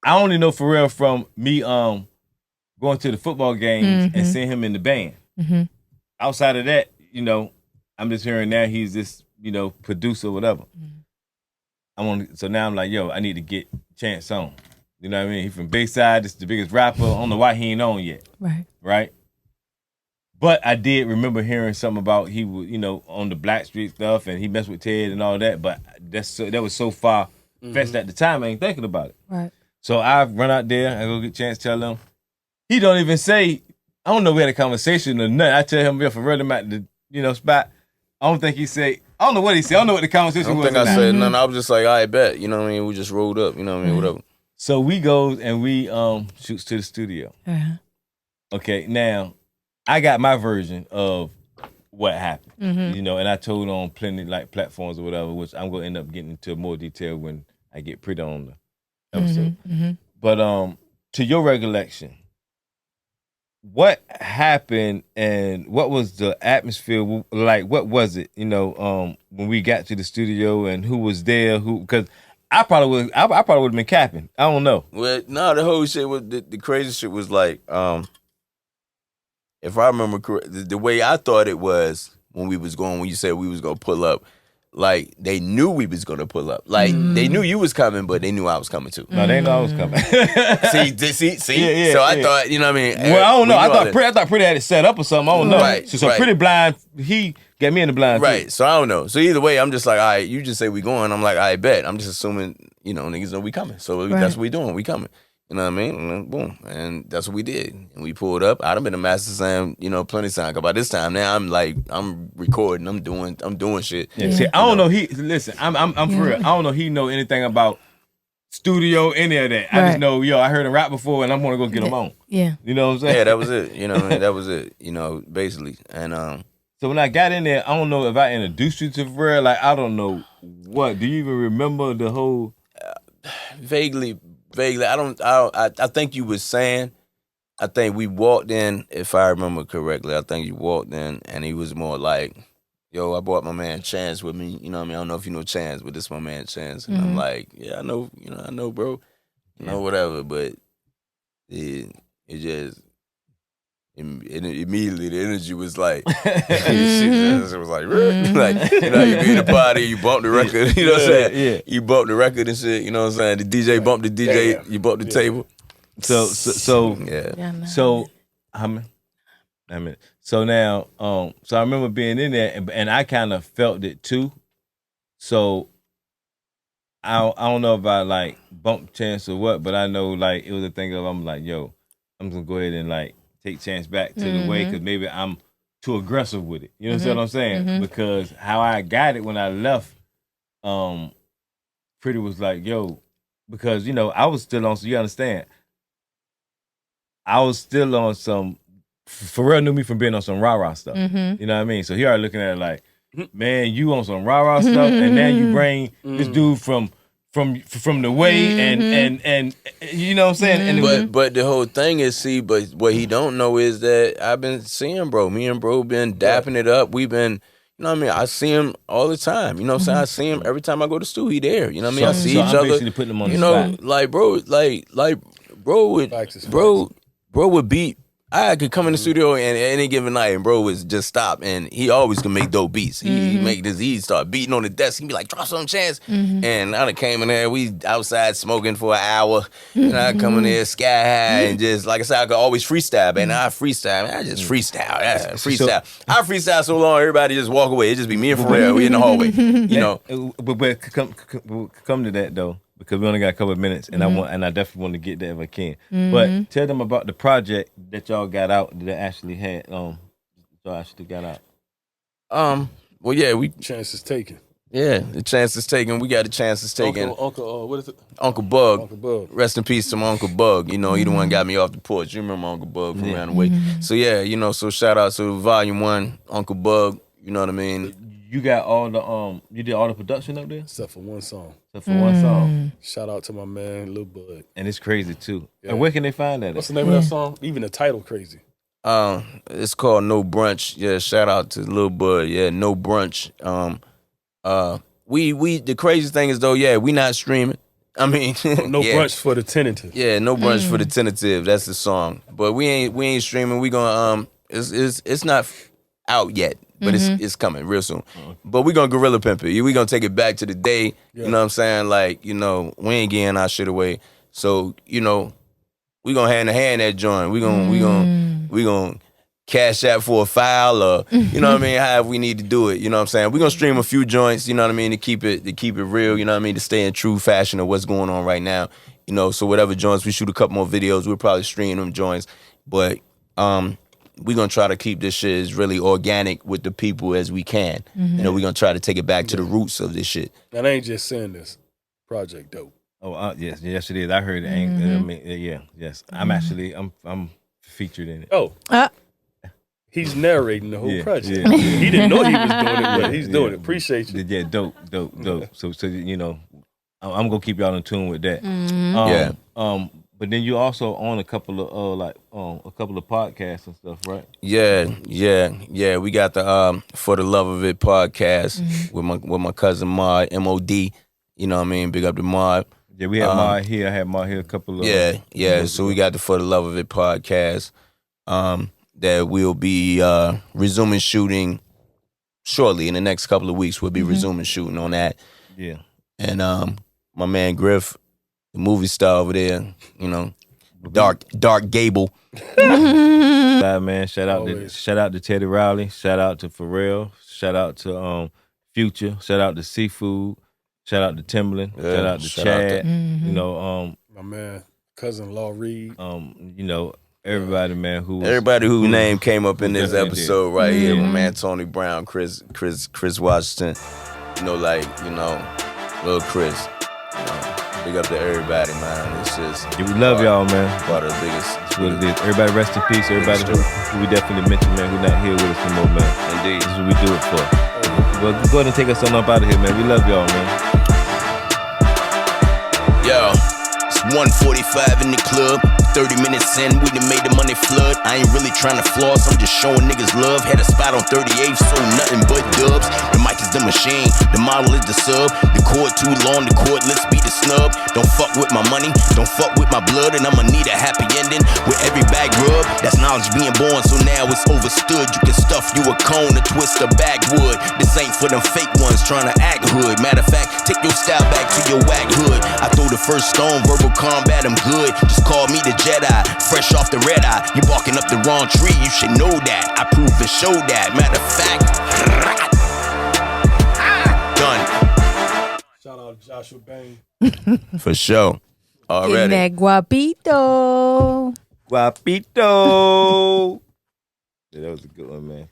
I only know Pharrell from me going to the football games and seeing him in the band. Outside of that, I'm just hearing now he's this, producer or whatever. So now I'm like, yo, I need to get Chance on. You know what I mean? He from Bayside. This is the biggest rapper. I don't know why he ain't on yet. Right? But I did remember hearing something about he was, on the Blackstreet stuff and he messed with Ted and all that. But that was so far fetched at the time, I ain't thinking about it. Right. So I run out there, I go get Chance, tell him. He don't even say, I don't know if we had a conversation or nothing. I tell him, yeah, for real, I'm at the, spot. I don't think he say, I don't know what he said. I don't know what the conversation was. I don't think I said nothing. I was just like, I bet. You know what I mean? We just rolled up. You know what I mean? Whatever. So we goes and we shoots to the studio. Okay, now I got my version of what happened. And I told on plenty like platforms or whatever, which I'm gonna end up getting into more detail when I get Pretty on the episode. But to your recollection, what happened and what was the atmosphere like? What was it? When we got to the studio and who was there? Because I probably would have been capping. I don't know. Well, no, the whole shit was the crazy shit was like, if I remember correct, the way I thought it was when you said we was gonna pull up, like they knew we was gonna pull up. Like they knew you was coming, but they knew I was coming too. No, they know I was coming. See. Yeah, so I thought, you know what I mean? Well, I don't know. I thought Pretty had it set up or something. I don't know. Right, So right. Pretty blind. He got me in the blind. Right. Too. So I don't know. So either way, I'm just like, all right, you just say we going. I'm like, I bet. I'm just assuming, niggas know we coming. So that's what we doing. We coming. You know what I mean? And then boom, and that's what we did. And we pulled up. I'd have been a Master Sam, plenty of time. By this time now, I'm recording. I'm doing shit. Yeah. See, I don't know. Listen. I'm for real. I don't know. He know anything about studio, any of that. I just know, I heard him rap before, and I'm gonna go get him on. Yeah. You know what I'm saying? Yeah, that was it. That was it. Basically. And so when I got in there, I don't know if I introduced you to Pharrell. Like, I don't know what. Do you even remember the whole? Vaguely. I think you was saying. I think we walked in, if I remember correctly. I think you walked in, and he was more like, "Yo, I brought my man Chance with me. You know what I mean? I don't know if you know Chance, but this is my man Chance." And I'm like, "Yeah, I know. I know, bro. Whatever." But it just immediately the energy was like, it was like, like you be in the party, you bump the record. You know what I'm saying? Yeah. You bump the record and shit. You know what I'm saying? The DJ bumped the DJ. Damn. You bump the table. So yeah. So so now so I remember being in there and I kind of felt it too. So I don't know if I like bumped Chance or what, but I know like it was a thing of I'm like, yo, I'm gonna go ahead and like take Chance back to the way because maybe I'm too aggressive with it. You know what I'm saying? Because how I got it when I left, Pretty was like, yo, because I was still on. So you understand, I was still on some. Pharrell knew me from being on some rah-rah stuff. You know what I mean? So he already looking at it like, man, you on some rah-rah stuff, and now you bring this dude from the way and you know what I'm saying? And but the whole thing is, but what he don't know is that I've been seeing bro. Me and bro been dapping it up. We've been, you know what I mean? I see him all the time. You know what I'm saying? I see him every time I go to studio, he there. You know what I mean? I see each other. Basically putting him on the spot. Like bro would beat. I could come in the studio and any given night and bro was just stop and he always can make dope beats. He'd start beating on the desk. He'd be like, drop some Chance. And I done came in there, we outside smoking for an hour. And I come in there sky high and just, like I said, I could always freestyle, man. I freestyle, man. I just freestyle. I freestyle so long, everybody just walk away. It just be me and Pharrell. We in the hallway, But come to that though. Because we only got a couple of minutes, and I definitely want to get there if I can. But tell them about the project that y'all got out that actually had. Y'all actually got out. Well, yeah, Chance is taken. Yeah, the Chance is taken. We got the Chances taken. Uncle, what is it? Uncle Bug. Uncle Bug. Rest in peace to my Uncle Bug. He the one got me off the porch. You remember Uncle Bug from around the way. So yeah, so shout out to Volume 1, Uncle Bug. You know what I mean? You got all the you did all the production up there? Except for one song. Shout out to my man, Lil Bud. And it's crazy too. Yeah. And where can they find that? What's the name of that song? Even the title crazy. It's called No Brunch. Yeah, shout out to Lil Bud. Yeah, No Brunch. We the crazy thing is though, we not streaming. I mean, no brunch for the tentative. Yeah, no brunch for the tentative. That's the song. But we ain't streaming. We gonna it's not out yet. But it's coming real soon. But we gonna guerrilla pimp it. We gonna take it back to the day. You know what I'm saying? Like, we ain't getting our shit away. So, we gonna hand to hand that joint. We gonna cash out for a file or you know what I mean, however we need to do it. You know what I'm saying? We gonna stream a few joints, you know what I mean, to keep it real, you know what I mean, to stay in true fashion of what's going on right now. So whatever joints, we shoot a couple more videos, we'll probably stream them joints. But we're going to try to keep this shit as really organic with the people as we can. We're going to try to take it back to the roots of this shit. And I ain't just saying this. Project dope. Oh, yes it is. I heard it. I mean, yes. I'm featured in it. Oh. He's narrating the whole project. Yeah. He didn't know he was doing it, but he's doing it. Appreciate you. Yeah, dope. So I'm going to keep y'all in tune with that. But then you also own a couple of podcasts and stuff, right? Yeah. We got the For the Love of It podcast with my cousin Maud, MOD. You know what I mean? Big up to Maud. Yeah, we had Maud here. I had Maud here a couple of So we got the For the Love of It podcast that we'll be resuming shooting shortly in the next couple of weeks. We'll be resuming shooting on that. Yeah. And my man Griff, the movie star over there, Dark Gable. Man, shout out to Teddy Riley, shout out to Pharrell, shout out to Future, shout out to Seafood, shout out to Timbaland, shout out to Chad. My man, cousin-in-law Reed. You know, everybody, man, everybody whose name came up in this episode right here, my man Tony Brown, Chris Washington, little Chris. Big up to everybody, man. It's just we love y'all, man. Part of the biggest. That's what it is. Everybody rest in peace. Everybody who we definitely mentioned, man, who not here with us no more, man. Indeed. This is what we do it for. Well, go ahead and take us on up out of here, man. We love y'all, man. Yo, it's 1:45 in the club. 30 minutes in, we done made the money flood. I ain't really trying to floss, I'm just showing niggas love. Had a spot on 38th, so nothing but dubs. The mic is the machine, the model is the sub. The cord too long, the cordless be the snub. Don't fuck with my money, don't fuck with my blood. And I'ma need a happy ending with every bag rub. That's knowledge being born, so now it's overstood. You can stuff you a cone or twist a backwood. This ain't for them fake ones trying to act hood. Matter of fact, take your style back to your whack hood. I throw the first stone, verbal combat, I'm good. Just call me the Jedi, fresh off the red eye. You barking up the wrong tree, you should know that. I prove and show that. Matter of fact, done. Shout out to Joshua Bain. For sure. Already. Getting that guapito. Guapito. Yeah, that was a good one, man.